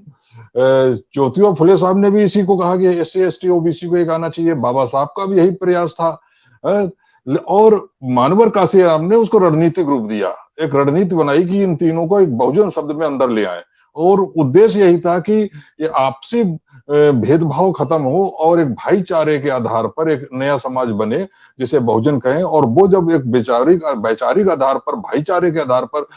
ज्योतिबा फुले साहब ने भी इसी को कहा कि एससी एसटी ओबीसी को एक आना चाहिए, बाबा साहब का भी यही प्रयास था, और मानवर कासेराम ने उसको रणनीतिक रूप दिया, एक रणनीति बनाई कि इन तीनों को एक बहुजन शब्द में अंदर ले आए, और उद्देश्य यही था कि ये आपसी भेदभाव खत्म हो और एक भाईचारे के आधार पर एक नया समाज बने जिसे बहुजन कहें, और वो जब एक वैचारिक आधार पर, भाईचारे के आधार पर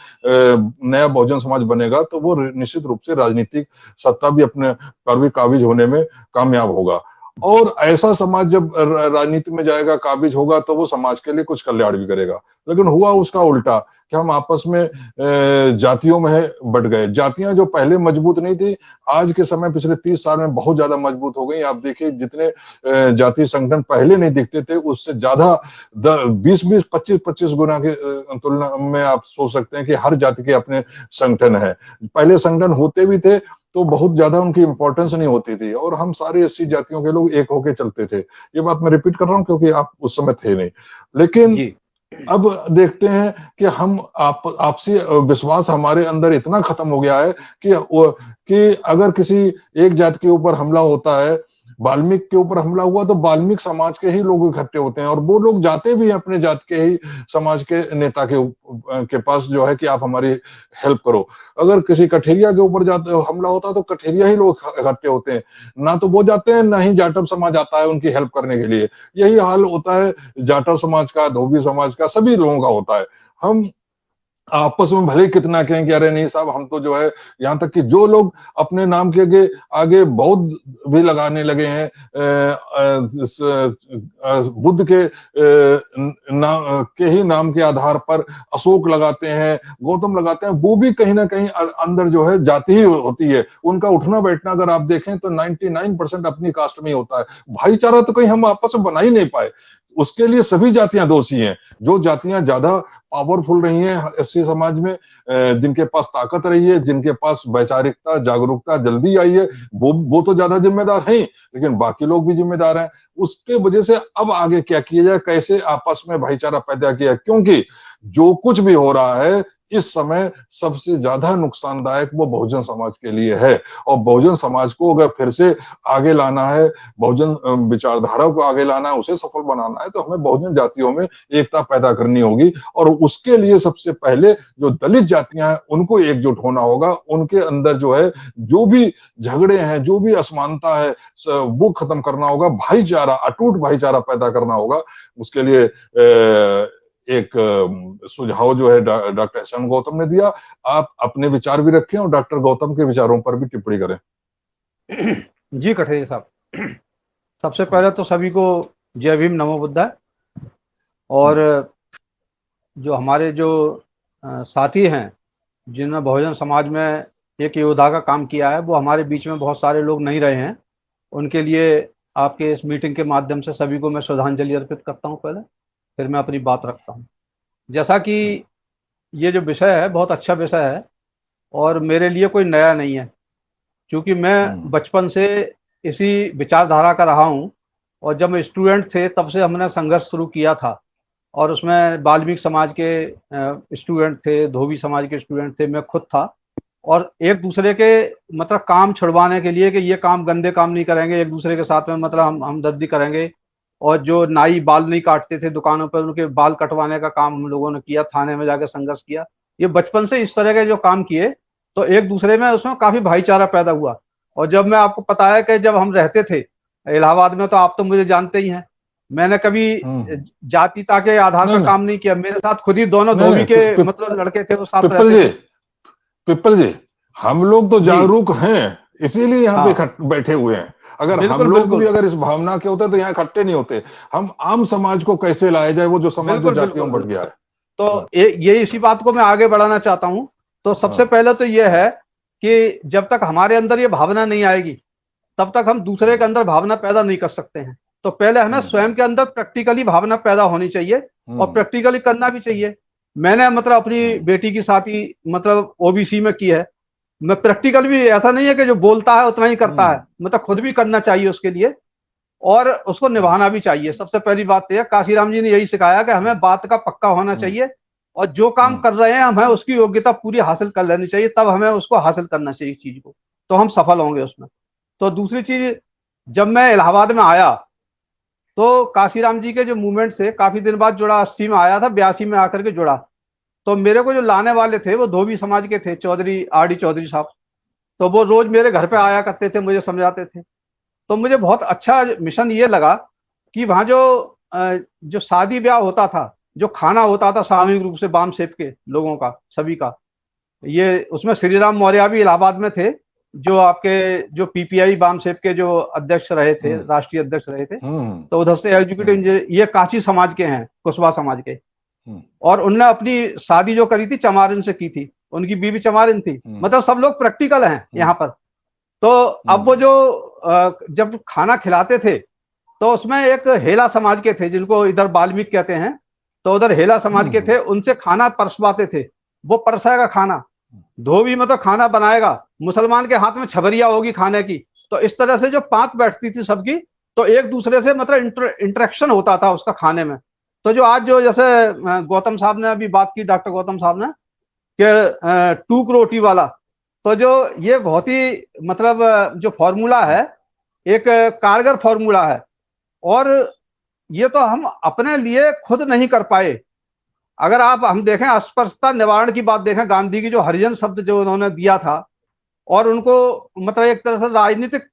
नया बहुजन समाज बनेगा, तो वो निश्चित रूप से राजनीतिक सत्ता भी अपने पर भी काबिज होने में कामयाब होगा। और ऐसा समाज जब राजनीति में जाएगा, काबिज होगा, तो वो समाज के लिए कुछ कल्याण भी करेगा। लेकिन हुआ उसका उल्टा कि हम आपस में जातियों में बट गए। जातियां जो पहले मजबूत नहीं थी, आज के समय पिछले 30 साल में बहुत ज्यादा मजबूत हो गई। आप देखिए, जितने जाति संगठन पहले नहीं दिखते थे, उससे ज्यादा 20-20, 25-25 गुना के तुलना में आप सोच सकते हैं कि हर जाति के अपने संगठन है। पहले संगठन होते भी थे तो बहुत ज्यादा उनकी इंपॉर्टेंस नहीं होती थी, और हम सारे 80 जातियों के लोग एक होके चलते थे। ये बात मैं रिपीट कर रहा हूं क्योंकि आप उस समय थे नहीं। लेकिन अब देखते हैं कि हम आपसी विश्वास हमारे अंदर इतना खत्म हो गया है कि अगर किसी एक जाति के ऊपर हमला होता है, वाल्मीकि के ऊपर हमला हुआ, तो वाल्मीकि समाज के ही लोग इकट्ठे होते हैं, और वो लोग जाते भी हैं अपने जाति के ही समाज के नेता के पास, जो है कि आप हमारी हेल्प करो। अगर किसी कठेरिया के ऊपर हमला होता है तो कठेरिया ही लोग इकट्ठे होते हैं, ना तो वो जाते हैं, ना ही जाटव समाज आता है उनकी हेल्प करने के लिए। यही हाल होता है जाटव समाज का, धोबी समाज का, सभी लोगों का होता है। हम आपस में भले कितना कहें कि अरे नहीं साहब, हम तो जो है, यहाँ तक कि जो लोग अपने नाम के आगे बौद्ध भी लगाने लगे हैं, बुद्ध के ही नाम के आधार पर अशोक लगाते हैं, गौतम लगाते हैं, वो भी कहीं ना कहीं अंदर जो है जाति ही होती है। उनका उठना बैठना अगर आप देखें तो 99% अपनी कास्ट में ही होता है। भाईचारा तो कहीं हम आपस में बना ही नहीं पाए। उसके लिए सभी जातियां दोषी हैं। जो जातियां ज्यादा पावरफुल रही हैं एससी समाज में, जिनके पास ताकत रही है, जिनके पास वैचारिकता, जागरूकता जल्दी आई है, वो तो ज्यादा जिम्मेदार हैं, लेकिन बाकी लोग भी जिम्मेदार हैं। उसके वजह से अब आगे क्या किया जाए, कैसे आपस में भाईचारा पैदा किया, क्योंकि जो कुछ भी हो रहा है इस समय सबसे ज्यादा नुकसानदायक वो बहुजन समाज के लिए है। और बहुजन समाज को अगर फिर से आगे लाना है, बहुजन विचारधारा को आगे लाना है, उसे सफल बनाना है, तो हमें बहुजन जातियों में एकता पैदा करनी होगी। और उसके लिए सबसे पहले जो दलित जातियां हैं उनको एकजुट होना होगा। उनके अंदर जो है, जो भी झगड़े हैं, जो भी असमानता है, वो खत्म करना होगा। भाईचारा, अटूट भाईचारा पैदा करना होगा। उसके लिए एक सुझाव जो है डॉक्टर एस एन गौतम ने दिया। आप अपने विचार भी रखें और डॉक्टर गौतम के विचारों पर भी टिप्पणी करें। जी कठेरिया साहब, सबसे पहले तो सभी को जय भीम, नमो बुद्धाय। और जो हमारे जो साथी हैं जिन्होंने बहुजन समाज में एक योद्धा का काम किया है, वो हमारे बीच में बहुत सारे लोग नहीं रहे हैं। उनके लिए आपके इस मीटिंग के माध्यम से सभी को मैं श्रद्धांजलि अर्पित करता हूं। पहले फिर मैं अपनी बात रखता हूं। जैसा कि ये जो विषय है बहुत अच्छा विषय है और मेरे लिए कोई नया नहीं है, क्योंकि मैं बचपन से इसी विचारधारा का रहा हूं। और जब हम स्टूडेंट थे तब से हमने संघर्ष शुरू किया था, और उसमें वाल्मीकि समाज के स्टूडेंट थे, धोबी समाज के स्टूडेंट थे, मैं खुद था। और एक दूसरे के मतलब काम छुड़वाने के लिए कि ये काम गंदे काम नहीं करेंगे, एक दूसरे के साथ में मतलब हमदर्दी करेंगे। और जो नाई बाल नहीं काटते थे दुकानों पर, उनके बाल कटवाने का काम हम लोगों ने किया, थाने में जाकर संघर्ष किया। ये बचपन से इस तरह के जो काम किए, तो एक दूसरे में उसमें काफी भाईचारा पैदा हुआ। और जब मैं आपको पता है कि जब हम रहते थे इलाहाबाद में, तो आप तो मुझे जानते ही हैं, मैंने कभी जातिता के आधार पर काम नहीं किया। मेरे साथ खुद ही दोनों धोबी के मतलब लड़के थे, वो साथ रहते थे। पिप्पल जी, हम लोग तो जागरूक हैं, इसीलिए यहाँ पे बैठे हुए हैं। अगर हम लोग भी अगर इस भावना के होते तो यहाँ इकट्ठे नहीं होते। हम आम समाज को कैसे लाया जाए, वो जो समाज जो जातियों में बट गया है। तो ये इसी बात को मैं आगे बढ़ाना चाहता हूँ तो सबसे पहले तो ये है कि जब तक हमारे अंदर ये भावना नहीं आएगी तब तक हम दूसरे के अंदर भावना पैदा नहीं कर सकते हैं। तो पहले हमें स्वयं के अंदर प्रैक्टिकली भावना पैदा होनी चाहिए और प्रैक्टिकली करना भी चाहिए। मैंने मतलब अपनी बेटी की शादी मतलब ओबीसी में की है। मैं प्रैक्टिकल भी ऐसा नहीं है कि जो बोलता है उतना ही करता है, मतलब खुद भी करना चाहिए उसके लिए और उसको निभाना भी चाहिए। सबसे पहली बात तो यह काशीराम जी ने यही सिखाया कि हमें बात का पक्का होना चाहिए और जो काम कर रहे हैं हमें उसकी योग्यता पूरी हासिल कर लेनी चाहिए, तब हमें उसको हासिल करना चाहिए चीज को, तो हम सफल होंगे उसमें। तो दूसरी चीज, जब मैं इलाहाबाद में आया तो काशीराम जी के जो मूवमेंट से काफी दिन बाद जुड़ा, 80 में आया था, 82 में आकर के जुड़ा। तो मेरे को जो लाने वाले थे वो धोबी समाज के थे, चौधरी आर डी चौधरी साहब। तो वो रोज मेरे घर पे आया करते थे, मुझे समझाते थे। तो मुझे बहुत अच्छा मिशन ये लगा कि वहाँ जो शादी ब्याह होता था, जो खाना होता था सामूहिक रूप से बाम सेप के लोगों का, सभी का, ये उसमें श्री राम मौर्य भी इलाहाबाद में थे, जो आपके जो पीपीआई बाम सेप के जो अध्यक्ष रहे थे, राष्ट्रीय अध्यक्ष रहे थे। तो उधर से एग्जीक्यूटिव इंजीनियर, ये कांची समाज के हैं, कुशवाहा समाज के। और उनने अपनी शादी जो करी थी चमारिन से की थी, उनकी बीवी चमारिन थी। मतलब सब लोग प्रैक्टिकल हैं यहाँ पर। तो अब वो जो जब खाना खिलाते थे तो उसमें एक हेला समाज के थे, जिनको इधर बाल्मीक कहते हैं, तो उधर हेला समाज के थे, उनसे खाना परसवाते थे। वो परसाएगा खाना, धोबी मतलब खाना बनाएगा, मुसलमान के हाथ में छबरिया होगी खाने की। तो इस तरह से जो पांत बैठती थी सबकी, तो एक दूसरे से मतलब इंटरेक्शन होता था उसका खाने में। तो जो आज जो जैसे गौतम साहब ने अभी बात की, डॉक्टर गौतम साहब ने, कि टूक रोटी वाला, तो जो ये बहुत ही मतलब जो फॉर्मूला है, एक कारगर फॉर्मूला है। और ये तो हम अपने लिए खुद नहीं कर पाए। अगर हम देखें अस्पृश्यता निवारण की बात देखें, गांधी की जो हरिजन शब्द जो उन्होंने दिया था, और उनको मतलब एक तरह से राजनीतिक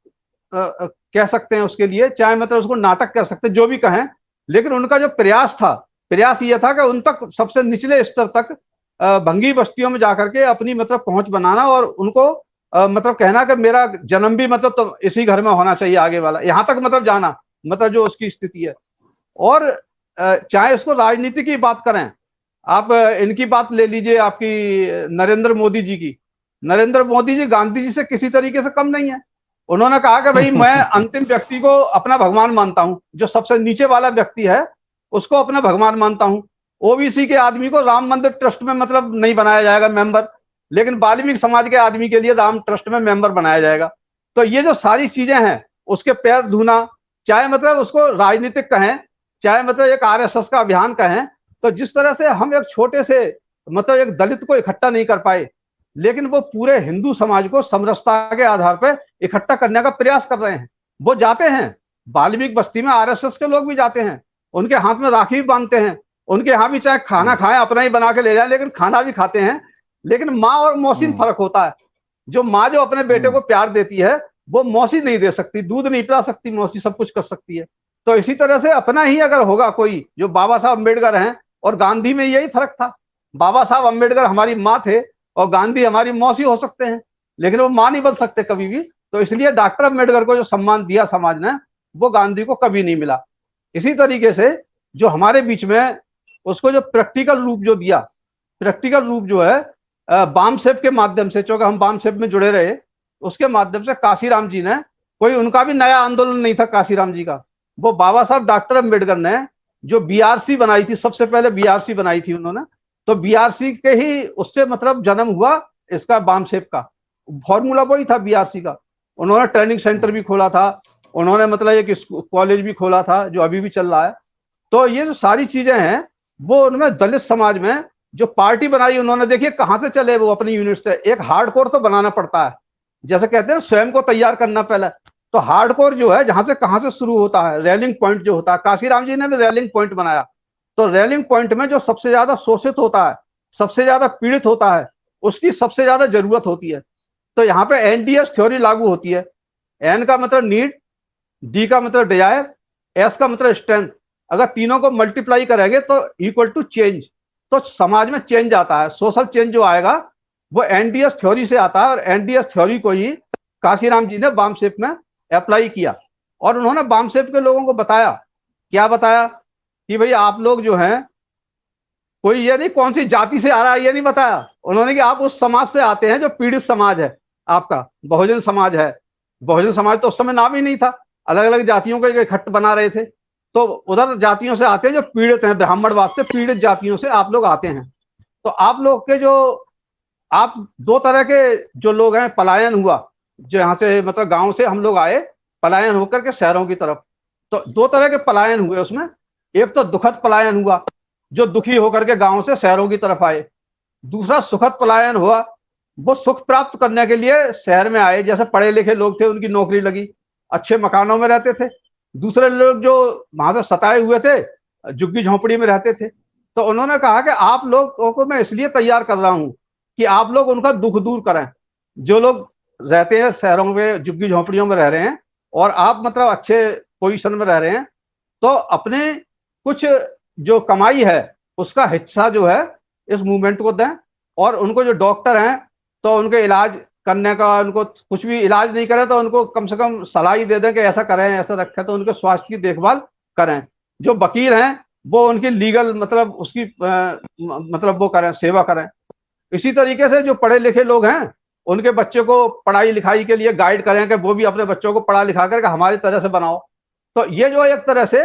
कह सकते हैं उसके लिए, चाहे मतलब उसको नाटक कह सकते हैं, जो भी कहें, लेकिन उनका जो प्रयास ये था कि उन तक, सबसे निचले स्तर तक, भंगी बस्तियों में जाकर के अपनी मतलब पहुंच बनाना, और उनको मतलब कहना कि मेरा जन्म भी मतलब तो इसी घर में होना चाहिए आगे वाला, यहां तक मतलब जाना, मतलब जो उसकी स्थिति है। और चाहे उसको राजनीति की बात करें, आप इनकी बात ले लीजिए, आपकी नरेंद्र मोदी जी की। नरेंद्र मोदी जी गांधी जी से किसी तरीके से कम नहीं है। उन्होंने कहा कि भाई मैं अंतिम व्यक्ति को अपना भगवान मानता हूं, जो सबसे नीचे वाला व्यक्ति है उसको अपना भगवान मानता हूं। ओबीसी के आदमी को राम मंदिर ट्रस्ट में मतलब नहीं बनाया जाएगा मेंबर, लेकिन वाल्मीकि समाज के आदमी के लिए राम ट्रस्ट में मेंबर बनाया जाएगा। तो ये जो सारी चीजें हैं, उसके पैर धोना, चाहे मतलब उसको राजनीतिक कहें, चाहे मतलब एक आरएसएस का अभियान कहें, तो जिस तरह से हम एक छोटे से मतलब एक दलित को इकट्ठा नहीं कर पाए, लेकिन वो पूरे हिंदू समाज को समरसता के आधार पर इकट्ठा करने का प्रयास कर रहे हैं। वो जाते हैं वाल्मीकि बस्ती में, आरएसएस के लोग भी जाते हैं, उनके हाथ में राखी भी बांधते हैं, उनके यहाँ भी चाहे खाना खाएं, अपना ही बना के ले जाए, लेकिन खाना भी खाते हैं। लेकिन माँ और मौसी में फर्क होता है। जो माँ जो अपने बेटे को प्यार देती है, वो मौसी नहीं दे सकती, दूध नहीं पिला सकती मौसी, सब कुछ कर सकती है। तो इसी तरह से अपना ही अगर होगा कोई, जो बाबा साहब अम्बेडकर हैं, और गांधी में यही फर्क था। बाबा साहब अम्बेडकर हमारी माँ थे और गांधी हमारी मौसी हो सकते हैं, लेकिन वो माँ नहीं बन सकते कभी भी। तो इसलिए डॉक्टर अम्बेडकर को जो सम्मान दिया समाज ने, वो गांधी को कभी नहीं मिला। इसी तरीके से जो हमारे बीच में उसको जो प्रैक्टिकल रूप जो दिया, प्रैक्टिकल रूप जो है बाम सेप के माध्यम से, चूंकि हम बाम सेप में जुड़े रहे, उसके माध्यम से काशीराम जी ने, कोई उनका भी नया आंदोलन नहीं था काशीराम जी का, वो बाबा साहब डॉक्टर अम्बेडकर ने जो बीआरसी बनाई थी, सबसे पहले बीआरसी बनाई थी उन्होंने, तो बीआरसी के ही उससे मतलब जन्म हुआ इसका बाम सेप का। फॉर्मूला वही था बीआरसी का। उन्होंने ट्रेनिंग सेंटर भी खोला था, उन्होंने मतलब एक कॉलेज भी खोला था जो अभी भी चल रहा है। तो ये जो सारी चीजें हैं, वो उनमें दलित समाज में जो पार्टी बनाई उन्होंने, देखिए कहां से चले वो अपनी यूनिट से। एक हार्डकोर तो बनाना पड़ता है, जैसे कहते हैं स्वयं को तैयार करना पहले। तो हार्डकोर जो है, जहां से कहां से शुरू होता है, रेलिंग पॉइंट जो होता है, काशीराम जी ने भी रेलिंग पॉइंट बनाया। तो रेलिंग पॉइंट में जो सबसे ज्यादा शोषित होता है, सबसे ज्यादा पीड़ित होता है, उसकी सबसे ज्यादा जरूरत होती है। तो यहाँ पे एनडीएस थ्योरी लागू होती है। एन का मतलब नीड, डी का मतलब डिजायर, एस का मतलब स्ट्रेंथ। अगर तीनों को मल्टीप्लाई करेंगे तो इक्वल टू चेंज, तो समाज में चेंज आता है। सोशल चेंज जो आएगा वो एनडीएस थ्योरी से आता है, और एनडीएस थ्योरी को ही काशीराम जी ने बाम सेप में अप्लाई किया। और उन्होंने बाम सेप के लोगों को बताया, क्या बताया, कि भाई आप लोग जो हैं कोई ये नहीं कौन सी जाति से आ रहा है ये नहीं बताया उन्होंने कि आप उस समाज से आते हैं जो पीड़ित समाज है, आपका बहुजन समाज है। बहुजन समाज तो उस समय नाम ही नहीं था, अलग अलग जातियों को इकट्ठ बना रहे थे। तो उधर जातियों से आते हैं जो पीड़ित हैं, ब्राह्मणवाद से पीड़ित जातियों से आप लोग आते हैं। तो आप लोग के जो आप दो तरह के जो लोग हैं, पलायन हुआ, जो यहाँ से मतलब गांव से हम लोग आए पलायन होकर के शहरों की तरफ। तो दो तरह के पलायन हुए उसमें। एक तो दुखद पलायन हुआ, जो दुखी होकर के गांव से शहरों की तरफ आए। दूसरा सुखद पलायन हुआ, वो सुख प्राप्त करने के लिए शहर में आए, जैसे पढ़े लिखे लोग थे, उनकी नौकरी लगी, अच्छे मकानों में रहते थे। दूसरे लोग जो वहां से सताए हुए थे, झुग्गी झोंपड़ी में रहते थे। तो उन्होंने कहा कि आप लोगों को मैं इसलिए तैयार कर रहा हूं कि आप लोग उनका दुख दूर करें। जो लोग रहते हैं शहरों में, झुग्गी झोंपड़ियों में रह रहे हैं, और आप मतलब अच्छे पोजीशन में रह रहे हैं, तो अपने कुछ जो कमाई है उसका हिस्सा जो है इस मूवमेंट को दें। और उनको जो डॉक्टर हैं तो उनके इलाज करने का, उनको कुछ भी इलाज नहीं करें तो उनको कम से कम सलाह दे दें कि ऐसा करें ऐसा रखें, तो उनके स्वास्थ्य की देखभाल करें। जो वकील हैं वो उनकी लीगल मतलब उसकी मतलब वो करें, सेवा करें। इसी तरीके से जो पढ़े लिखे लोग हैं उनके बच्चे को पढ़ाई लिखाई के लिए गाइड करें कि वो भी अपने बच्चों को पढ़ा लिखा करके हमारी तरह से बनाओ। तो ये जो एक तरह से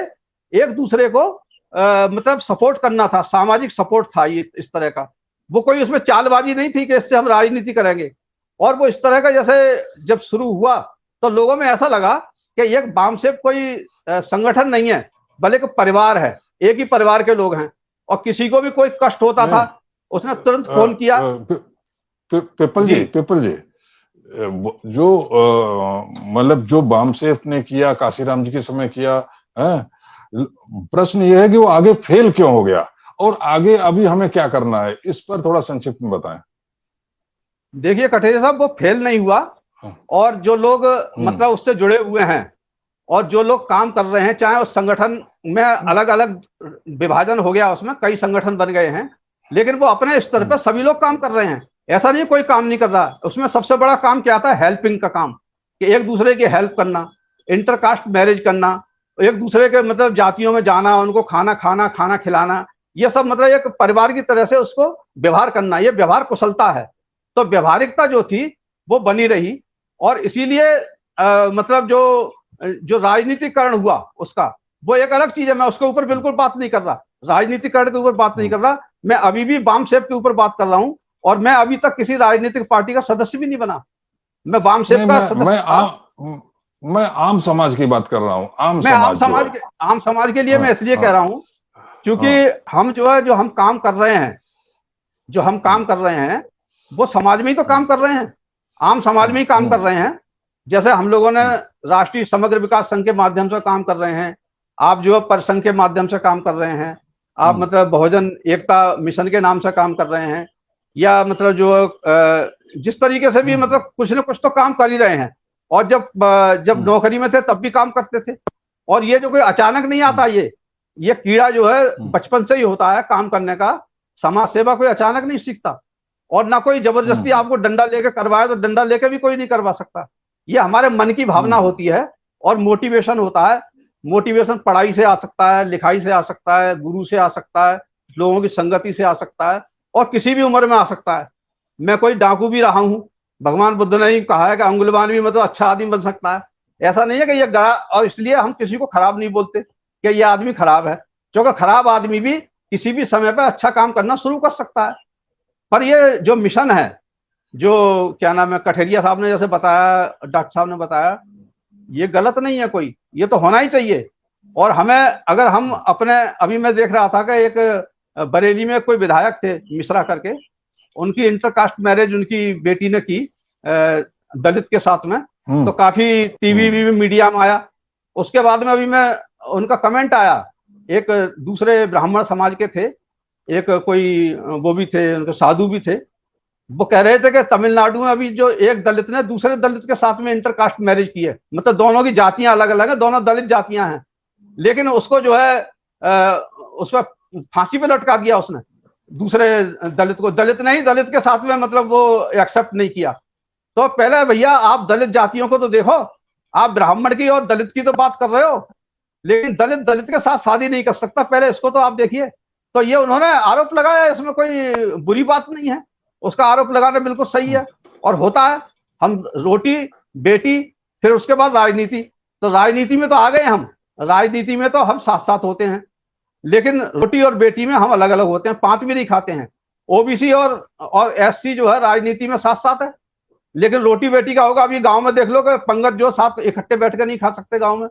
एक दूसरे को मतलब सपोर्ट करना था, सामाजिक सपोर्ट था ये इस तरह का। वो कोई उसमें चालबाजी नहीं थी कि इससे हम राजनीति करेंगे। और वो इस तरह का जैसे जब शुरू हुआ तो लोगों में ऐसा लगा कि ये वामसेप कोई संगठन नहीं है, बल्कि परिवार है, एक ही परिवार के लोग हैं। और किसी को भी कोई कष्ट होता था उसने तुरंत फोन किया। पिपल जी, जो मतलब जो वामसेप ने किया, काशीराम जी के समय किया है, प्रश्न ये है कि वो आगे फेल क्यों हो गया और आगे अभी हमें क्या करना है, इस पर थोड़ा संक्षिप्त में बताएं। देखिए कठेरिया साहब, वो फेल नहीं हुआ। और जो लोग मतलब उससे जुड़े हुए हैं और जो लोग काम कर रहे हैं, चाहे उस संगठन में अलग अलग विभाजन हो गया, उसमें कई संगठन बन गए हैं, लेकिन वो अपने स्तर पर सभी लोग काम कर रहे हैं। ऐसा नहीं कोई काम नहीं कर रहा। उसमें सबसे बड़ा काम क्या था? हेल्पिंग का काम, कि एक दूसरे की हेल्प करना, इंटरकास्ट मैरिज करना, एक दूसरे के मतलब जातियों में जाना, उनको खाना खिलाना, ये सब मतलब एक परिवार की तरह से उसको व्यवहार करना, ये व्यवहार कुशलता है। तो व्यवहारिकता जो थी वो बनी रही। और इसीलिए मतलब जो राजनीतिकरण हुआ उसका, वो एक अलग चीज है। मैं उसके ऊपर बिल्कुल बात नहीं कर रहा, राजनीतिकरण के ऊपर बात नहीं कर रहा। मैं अभी भी वामसेप के ऊपर बात कर रहा हूं। और मैं अभी तक किसी राजनीतिक पार्टी का सदस्य भी नहीं बना। मैं वामसेप का सदस्य, मैं आम समाज की बात कर रहा हूं। आम समाज के लिए मैं इसलिए कह रहा हूं क्योंकि हम जो है, जो हम काम कर रहे हैं, वो समाज में ही तो काम कर रहे हैं, आम समाज में ही काम कर रहे हैं। जैसे हम लोगों ने राष्ट्रीय समग्र विकास संघ के माध्यम से काम कर रहे हैं, आप जो है परिसंघ के माध्यम से काम कर रहे हैं, आप मतलब बहुजन एकता मिशन के नाम से काम कर रहे हैं, या मतलब जो जिस तरीके से भी मतलब कुछ ना कुछ तो काम कर ही रहे हैं। और जब नौकरी में थे तब भी काम करते थे। और ये जो कोई अचानक नहीं आता, ये कीड़ा जो है बचपन से ही होता है काम करने का। समाज सेवा कोई अचानक नहीं सीखता, और ना कोई जबरदस्ती आपको डंडा लेके करवाए तो डंडा लेके भी कोई नहीं करवा सकता। ये हमारे मन की भावना होती है और मोटिवेशन होता है। मोटिवेशन पढ़ाई से आ सकता है, लिखाई से आ सकता है, गुरु से आ सकता है, लोगों की संगति से आ सकता है, और किसी भी उम्र में आ सकता है। मैं कोई डाकू भी रहा हूं, भगवान बुद्ध ने ही कहा है कि अंगुलवान भी मतलब अच्छा आदमी बन सकता है। ऐसा नहीं है कि ये गड़ा, और इसलिए हम किसी को खराब नहीं बोलते कि ये आदमी खराब है, क्योंकि खराब आदमी भी किसी भी समय पर अच्छा काम करना शुरू कर सकता है। पर ये जो मिशन है, जो क्या नाम है, कठेरिया साहब ने जैसे बताया, डॉक्टर साहब ने बताया, ये गलत नहीं है कोई, ये तो होना ही चाहिए। और हमें, अगर हम अपने, अभी मैं देख रहा था कि एक बरेली में कोई विधायक थे मिश्रा करके, उनकी इंटरकास्ट मैरिज उनकी बेटी ने की दलित के साथ में, तो काफी टीवी मीडिया में आया। उसके बाद में अभी मैं उनका कमेंट आया, एक दूसरे ब्राह्मण समाज के थे, एक कोई वो भी थे, उनके साधु भी थे, वो कह रहे थे कि तमिलनाडु में अभी जो एक दलित ने दूसरे दलित के साथ में इंटरकास्ट मैरिज की है, मतलब दोनों की जातियां अलग अलग है, दोनों दलित जातियां हैं, लेकिन उसको जो है उस पर फांसी पे लटका दिया उसने, दूसरे दलित को, दलित नहीं, दलित के साथ में मतलब वो एक्सेप्ट नहीं किया। तो पहले भैया आप दलित जातियों को तो देखो, आप ब्राह्मण की और दलित की तो बात कर रहे हो, लेकिन दलित दलित के साथ शादी नहीं कर सकता, पहले इसको तो आप देखिए। तो ये उन्होंने आरोप लगाया, इसमें कोई बुरी बात नहीं है, उसका आरोप लगाना बिल्कुल सही है और होता है। हम रोटी बेटी फिर उसके बाद राजनीति, तो राजनीति में तो आ गए हम, राजनीति में तो हम साथ साथ होते हैं, लेकिन रोटी और बेटी में हम अलग अलग होते हैं, पांच भी नहीं खाते हैं। ओबीसी और एससी जो है राजनीति में साथ साथ है, लेकिन रोटी बेटी का होगा। अभी गांव में देख लो कि पंगत जो साथ इकट्ठे बैठकर नहीं खा सकते गांव में।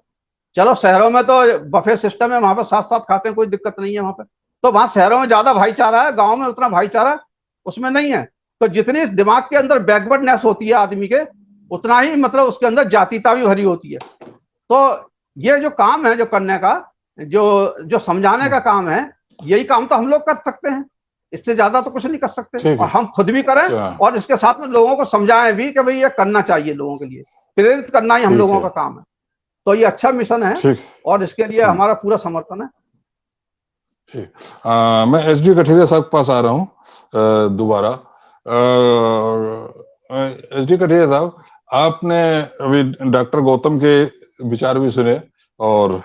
चलो शहरों में तो बफे सिस्टम है, वहां पर साथ साथ खाते हैं, कोई दिक्कत नहीं है वहां पर। तो वहां शहरों में ज्यादा भाईचारा है, गांव में उतना भाईचारा उसमें नहीं है। तो जितनी दिमाग के अंदर बैकवर्डनेस होती है आदमी के, उतना ही मतलब उसके अंदर जातीयता भी भरी होती है। तो ये जो काम है जो करने का, जो जो समझाने का काम है, यही काम तो हम लोग कर सकते हैं, इससे ज्यादा तो कुछ नहीं कर सकते। और हम खुद भी करें और इसके साथ में लोगों को समझाएं भी कि भाई ये करना चाहिए, लोगों के लिए प्रेरित करना ही हम लोगों का काम है। तो ये अच्छा मिशन है और इसके लिए हमारा पूरा समर्थन है। ठीक, मैं एसडी कठेरिया साहब के पास आ रहा हूँ दोबारा। एसडी कठेरिया साहब, आपने अभी डॉक्टर गौतम के विचार भी सुने और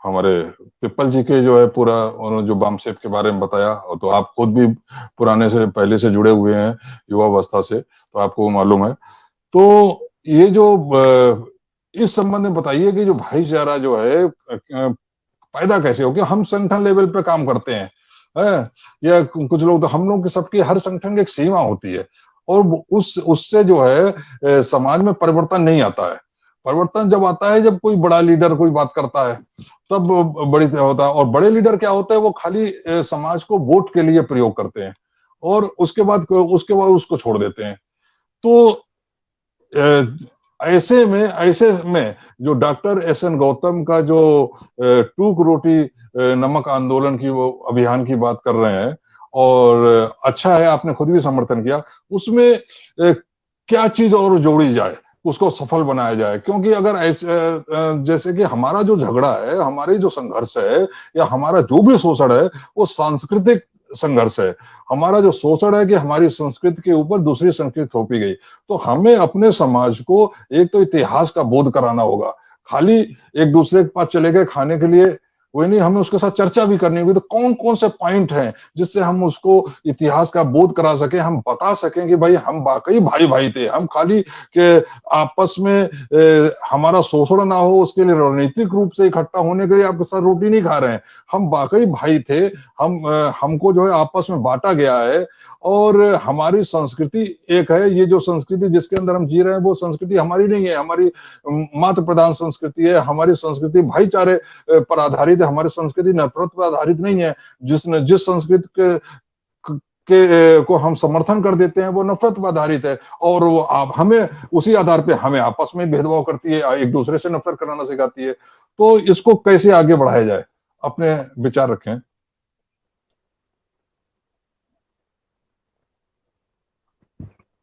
हमारे पिप्पल जी के जो है पूरा उन्होंने जो बामसेफ के बारे में बताया, और तो आप खुद भी पुराने से पहले से जुड़े हुए हैं युवावस्था से, तो आपको मालूम है। तो ये जो इस संबंध में बताइए कि जो भाईचारा जो है पैदा कैसे हो, कि हम संगठन लेवल पे काम करते हैं या कुछ लोग, तो हम लोग के सबके हर संगठन की एक सीमा होती है और उससे जो है समाज में परिवर्तन नहीं आता है। परिवर्तन जब आता है जब कोई बड़ा लीडर कोई बात करता है, तब बड़ी होता है। और बड़े लीडर क्या होता है, वो खाली समाज को वोट के लिए प्रयोग करते हैं और उसके बाद उसको छोड़ देते हैं। तो ऐसे में जो डॉक्टर एस.एन. गौतम का जो टूक रोटी नमक आंदोलन की वो अभियान की बात कर रहे हैं, और अच्छा है आपने खुद भी समर्थन किया, उसमें क्या चीज और जोड़ी जाए, उसको सफल बनाया जाए। क्योंकि अगर ऐसे जैसे कि हमारा जो झगड़ा है, हमारी जो संघर्ष है या हमारा जो भी शोषण है, वो सांस्कृतिक संघर्ष है। हमारा जो शोषण है कि हमारी संस्कृति के ऊपर दूसरी संस्कृति थोपी गई। तो हमें अपने समाज को एक तो इतिहास का बोध कराना होगा। खाली एक दूसरे के पास चले गए खाने के लिए वही नहीं, हमें उसके साथ चर्चा भी करनी होगी। तो कौन कौन से पॉइंट हैं जिससे हम उसको इतिहास का बोध करा सके, हम बता सकें कि भाई हम वाकई भाई भाई थे। हम खाली के आपस में हमारा शोषण ना हो उसके लिए रणनीतिक रूप से इकट्ठा होने के लिए आपके साथ रोटी नहीं खा रहे हैं, हम वाकई भाई थे। हमको जो है आपस में बांटा गया है और हमारी संस्कृति एक है। ये जो संस्कृति जिसके अंदर हम जी रहे हैं वो संस्कृति हमारी नहीं है, हमारी मात्र प्रधान संस्कृति है। हमारी संस्कृति भाईचारे पर आधारित है, हमारी संस्कृति नफरत पर आधारित नहीं है। जिस संस्कृति को हम समर्थन कर देते हैं वो नफरत पर आधारित है, और वो हमें उसी आधार पे हमें आपस में भेदभाव करती है, एक दूसरे से नफरत कराना सिखाती है। तो इसको कैसे आगे बढ़ाया जाए, अपने विचार रखें।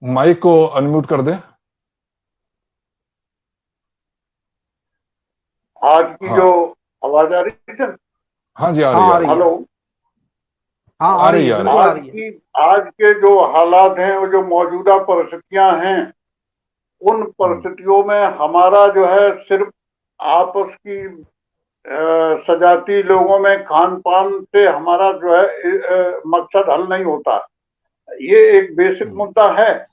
माइक को अनम्यूट कर दें। आज की जो आवाज आ रही है, हाँ जी आ रही है। हेलो, हाँ आ रही है। आज के जो हालात हैं और जो मौजूदा परिस्थितियां हैं, उन परिस्थितियों में हमारा जो है सिर्फ आपस की सजाती लोगों में खान पान से हमारा जो है मकसद हल नहीं होता। ये एक बेसिक मुद्दा है,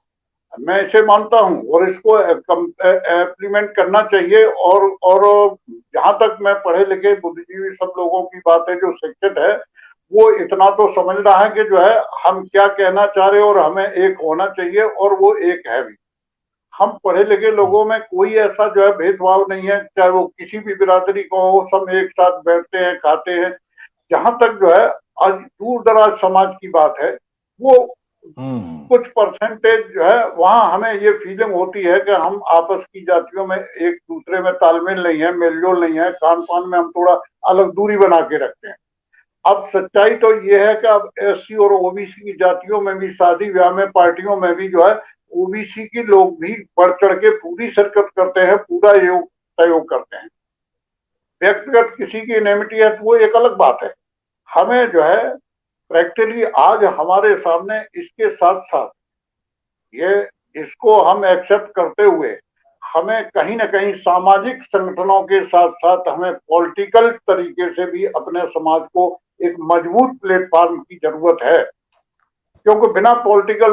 मैं इसे मानता हूं और इसको इम्प्लीमेंट करना चाहिए। और जहां तक मैं पढ़े लिखे बुद्धिजीवी सब लोगों की बात है, जो शिक्षित है, वो इतना तो समझ रहा है कि जो है हम क्या कहना चाह रहे हैं और हमें एक होना चाहिए, और वो एक है भी। हम पढ़े लिखे लोगों में कोई ऐसा जो है भेदभाव नहीं है, चाहे वो किसी भी बिरादरी को हो, सब एक साथ बैठते हैं, खाते हैं। जहां तक जो है आज दूर दराज समाज की बात है, वो कुछ परसेंटेज जो है वहां हमें ये फीलिंग होती है कि हम आपस की जातियों में एक दूसरे में तालमेल नहीं है, मेलजोल नहीं है, खान पान में हम थोड़ा अलग दूरी बना के रखते हैं। अब सच्चाई तो ये है कि अब एससी और ओबीसी की जातियों में भी, शादी ब्याह में, पार्टियों में भी जो है ओबीसी के लोग भी बढ़ चढ़ के पूरी शिरकत करते हैं, पूरा सहयोग करते हैं। व्यक्तिगत किसी की इनेमिटी है तो वो एक अलग बात है। हमें जो है प्रैक्टिकली आज हमारे सामने इसके साथ साथ ये इसको हम एक्सेप्ट करते हुए हमें कहीं ना कहीं सामाजिक संगठनों के साथ साथ हमें पॉलिटिकल तरीके से भी अपने समाज को एक मजबूत प्लेटफॉर्म की जरूरत है, क्योंकि बिना पॉलिटिकल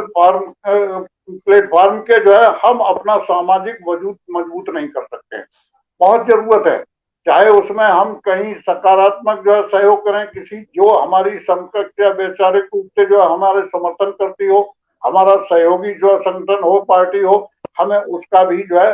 प्लेटफॉर्म के जो है हम अपना सामाजिक वजूद मजबूत नहीं कर सकते। बहुत जरूरत है, चाहे उसमें हम कहीं सकारात्मक जो है सहयोग करें, किसी जो हमारी समकक्ष या वैचारिक रूप से जो है हमारे समर्थन करती हो, हमारा सहयोगी जो है संगठन हो, पार्टी हो, हमें उसका भी जो है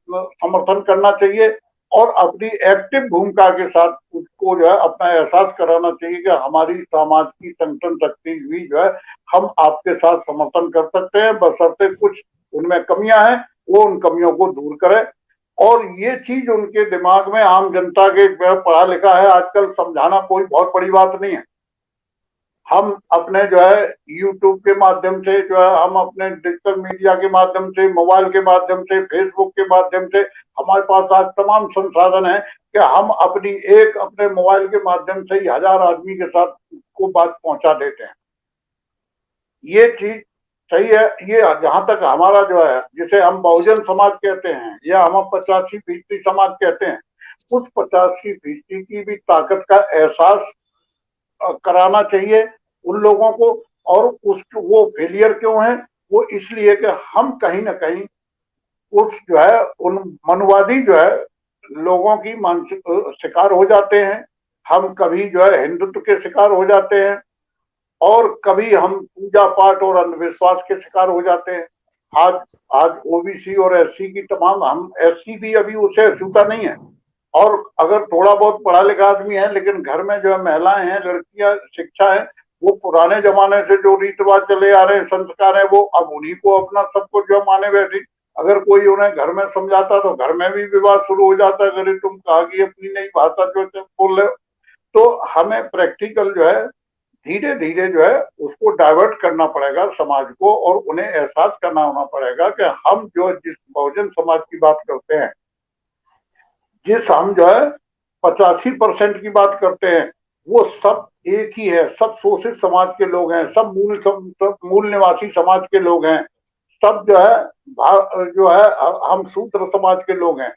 समर्थन करना चाहिए और अपनी एक्टिव भूमिका के साथ उसको जो है अपना एहसास कराना चाहिए कि हमारी समाज की संगठन शक्ति भी जो है हम आपके साथ समर्थन कर सकते हैं, बशर्ते कुछ उनमें कमियां हैं वो उन कमियों को दूर करें। और ये चीज उनके दिमाग में, आम जनता के पढ़ा लिखा है आजकल, समझाना कोई बहुत बड़ी बात नहीं है। हम अपने जो है यूट्यूब के माध्यम से जो है, हम अपने डिजिटल मीडिया के माध्यम से, मोबाइल के माध्यम से, फेसबुक के माध्यम से, हमारे पास आज तमाम संसाधन है कि हम अपने मोबाइल के माध्यम से ही 1000 आदमी के साथ को बात पहुंचा देते हैं। ये चीज सही है। ये जहां तक हमारा जो है, जिसे हम बहुजन समाज कहते हैं या हम 85% समाज कहते हैं, उस 85% की भी ताकत का एहसास कराना चाहिए उन लोगों को। और वो फेलियर क्यों है? वो इसलिए कि हम कहीं ना कहीं उस जो है उन मनवादी जो है लोगों की मानसिक शिकार हो जाते हैं। हम कभी जो है हिंदुत्व के शिकार हो जाते हैं और कभी हम पूजा पाठ और अंधविश्वास के शिकार हो जाते हैं। आज आज ओबीसी और एससी की तमाम, हम एससी भी अभी उसे अछूता नहीं है, और अगर थोड़ा बहुत पढ़ा लिखा आदमी है लेकिन घर में जो है महिलाएं हैं, लड़कियां, शिक्षा है, वो पुराने जमाने से जो रीत रिवाज चले आ रहे हैं, संस्कार है, वो अब उन्हीं को अपना सब कुछ जो माने बैठी। अगर कोई उन्हें घर में समझाता तो घर में भी विवाद शुरू हो जाता, अगर तुम कहा कि अपनी नई भाषा जो बोल रहे हो। तो हमें प्रैक्टिकल जो है धीरे धीरे जो है उसको डाइवर्ट करना पड़ेगा समाज को, और उन्हें एहसास करना होना पड़ेगा कि हम जो जिस बहुजन समाज की बात करते हैं, जिस हम जो है 85% की बात करते हैं, वो सब एक ही है। सब शोषित समाज के लोग हैं, सब मूल निवासी समाज के लोग हैं, सब जो है हम शूद्र समाज के लोग हैं।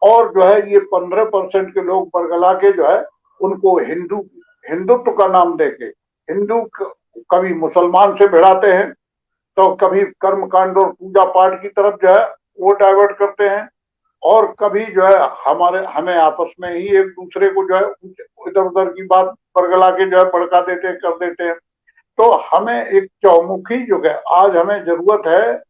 और जो है ये 15% के लोग बरगला के जो है उनको हिंदुत्व का नाम देके हिंदू कभी मुसलमान से भिड़ाते हैं, तो कभी कर्मकांड और पूजा पाठ की तरफ जो है वो डाइवर्ट करते हैं, और कभी जो है हमें आपस में ही एक दूसरे को जो है इधर उधर की बात बरगला के जो है भड़का देते कर देते हैं। तो हमें एक चौमुखी जो है आज हमें जरूरत है।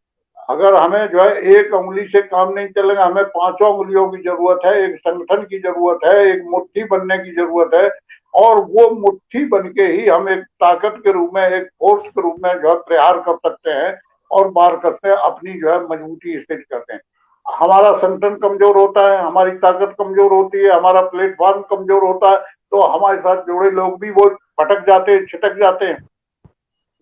अगर हमें जो है एक उंगली से काम नहीं चलेगा, हमें 5 उंगलियों की जरूरत है, एक संगठन की जरूरत है, एक मुट्ठी बनने की जरूरत है। और वो मुट्ठी बन के ही हम एक ताकत के रूप में, एक फोर्स के रूप में जो है प्रहार कर सकते हैं और बाहर करते हैं, अपनी जो है मजबूती स्थित करते हैं। हमारा संगठन कमजोर होता है, हमारी ताकत कमजोर होती है, हमारा प्लेटफॉर्म कमजोर होता है, तो हमारे साथ जुड़े लोग भी वो भटक जाते हैं, छिटक जाते हैं।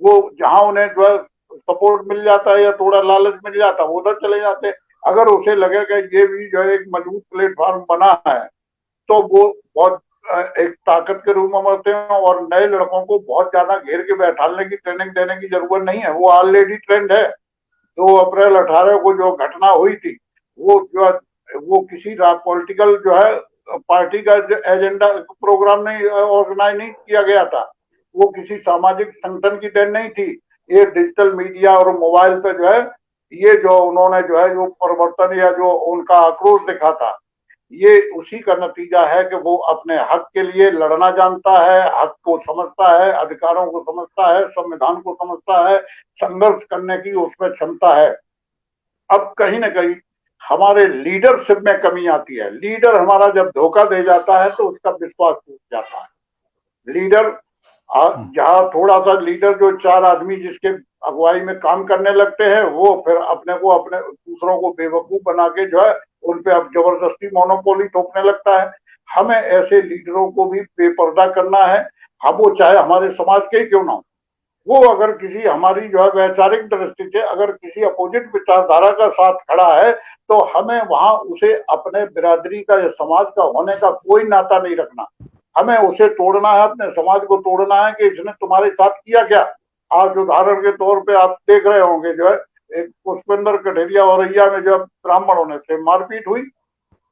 वो जहां उन्हें जो है सपोर्ट मिल जाता है या थोड़ा लालच मिल जाता है, वो उधर चले जाते हैं। अगर उसे लगेगा ये भी जो है एक मजबूत प्लेटफॉर्म बना है, तो वो बहुत एक ताकत के रूप में बढ़ते हैं। और नए लड़कों को बहुत ज्यादा घेर के बैठाने की, ट्रेनिंग देने की जरूरत नहीं है, वो ऑलरेडी ट्रेंड है। 2 अप्रैल 18 को जो घटना हुई थी, वो जो है वो किसी पॉलिटिकल जो है पार्टी का एजेंडा प्रोग्राम नहीं, ऑर्गेनाइज नहीं किया गया था, वो किसी सामाजिक संगठन की देन नहीं थी। ये डिजिटल मीडिया और मोबाइल पे जो है ये जो उन्होंने जो है जो परिवर्तन या जो उनका आक्रोश दिखा था, ये उसी का नतीजा है कि वो अपने हक के लिए लड़ना जानता है, हक को समझता है, अधिकारों को समझता है, संविधान को समझता है, संघर्ष करने की उसमें क्षमता है। अब कहीं ना कहीं हमारे लीडरशिप में कमी आती है। लीडर हमारा जब धोखा दे जाता है तो उसका विश्वास टूट जाता है। लीडर जहाँ थोड़ा सा लीडर जो 4 आदमी जिसके अगुवाई में काम करने लगते हैं, वो फिर अपने दूसरों को बेवकूफ बना के जो है उन पे अब जबरदस्ती मोनोपोली थोपने लगता है। हमें ऐसे लीडरों को भी बेपर्दा करना है, हम वो चाहे हमारे समाज के ही क्यों ना हो। वो अगर किसी हमारी जो है वैचारिक दृष्टि से अगर किसी अपोजिट विचारधारा का साथ खड़ा है, तो हमें वहां उसे अपने बिरादरी का या समाज का होने का कोई नाता नहीं रखना। हमें उसे तोड़ना है, अपने समाज को तोड़ना है कि इसने तुम्हारे साथ किया क्या। आज उदाहरण के तौर पे आप देख रहे होंगे जो है एक पुष्पेंद्र कठेरिया औरैया में जब ब्राह्मणों ने से मारपीट हुई,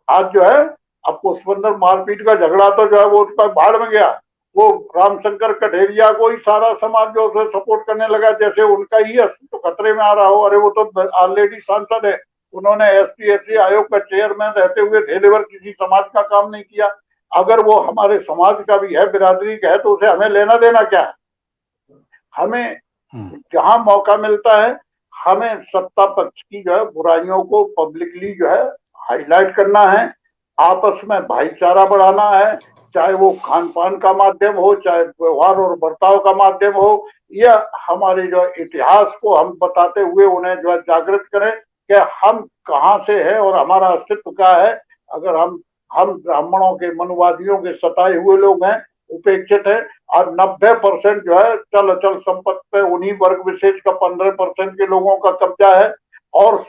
आज जो है अब पुष्पेंद्र मारपीट का झगड़ा तो जो है वो उसका भाड़ में गया, वो रामशंकर कठेरिया को ही सारा समाज जो उसे सपोर्ट करने लगा, जैसे उनका ही अस्तित्व तो खतरे में आ रहा हो। अरे वो तो ऑलरेडी सांसद है, उन्होंने ST/SC आयोग का चेयरमैन रहते हुए ढेले भर किसी समाज का काम नहीं किया। अगर वो हमारे समाज का भी है, बिरादरी का है, तो उसे हमें लेना देना क्या है? हमें जहां मौका मिलता है हमें सत्ता पक्ष की जो है बुराइयों को पब्लिकली जो है हाईलाइट करना है, आपस में भाईचारा बढ़ाना है, चाहे वो खान पान का माध्यम हो, चाहे व्यवहार और बर्ताव का माध्यम हो, या हमारे जो इतिहास को हम बताते हुए उन्हें जो है जागृत करें कि हम कहाँ से हैं और हमारा अस्तित्व क्या है। अगर हम ब्राह्मणों के, मनुवादियों के सताए हुए लोग हैं, उपेक्षित है, और 90% जो है चल अचल संपत्ति पे उन्हीं वर्ग विशेष का 15% के लोगों का कब्जा है, और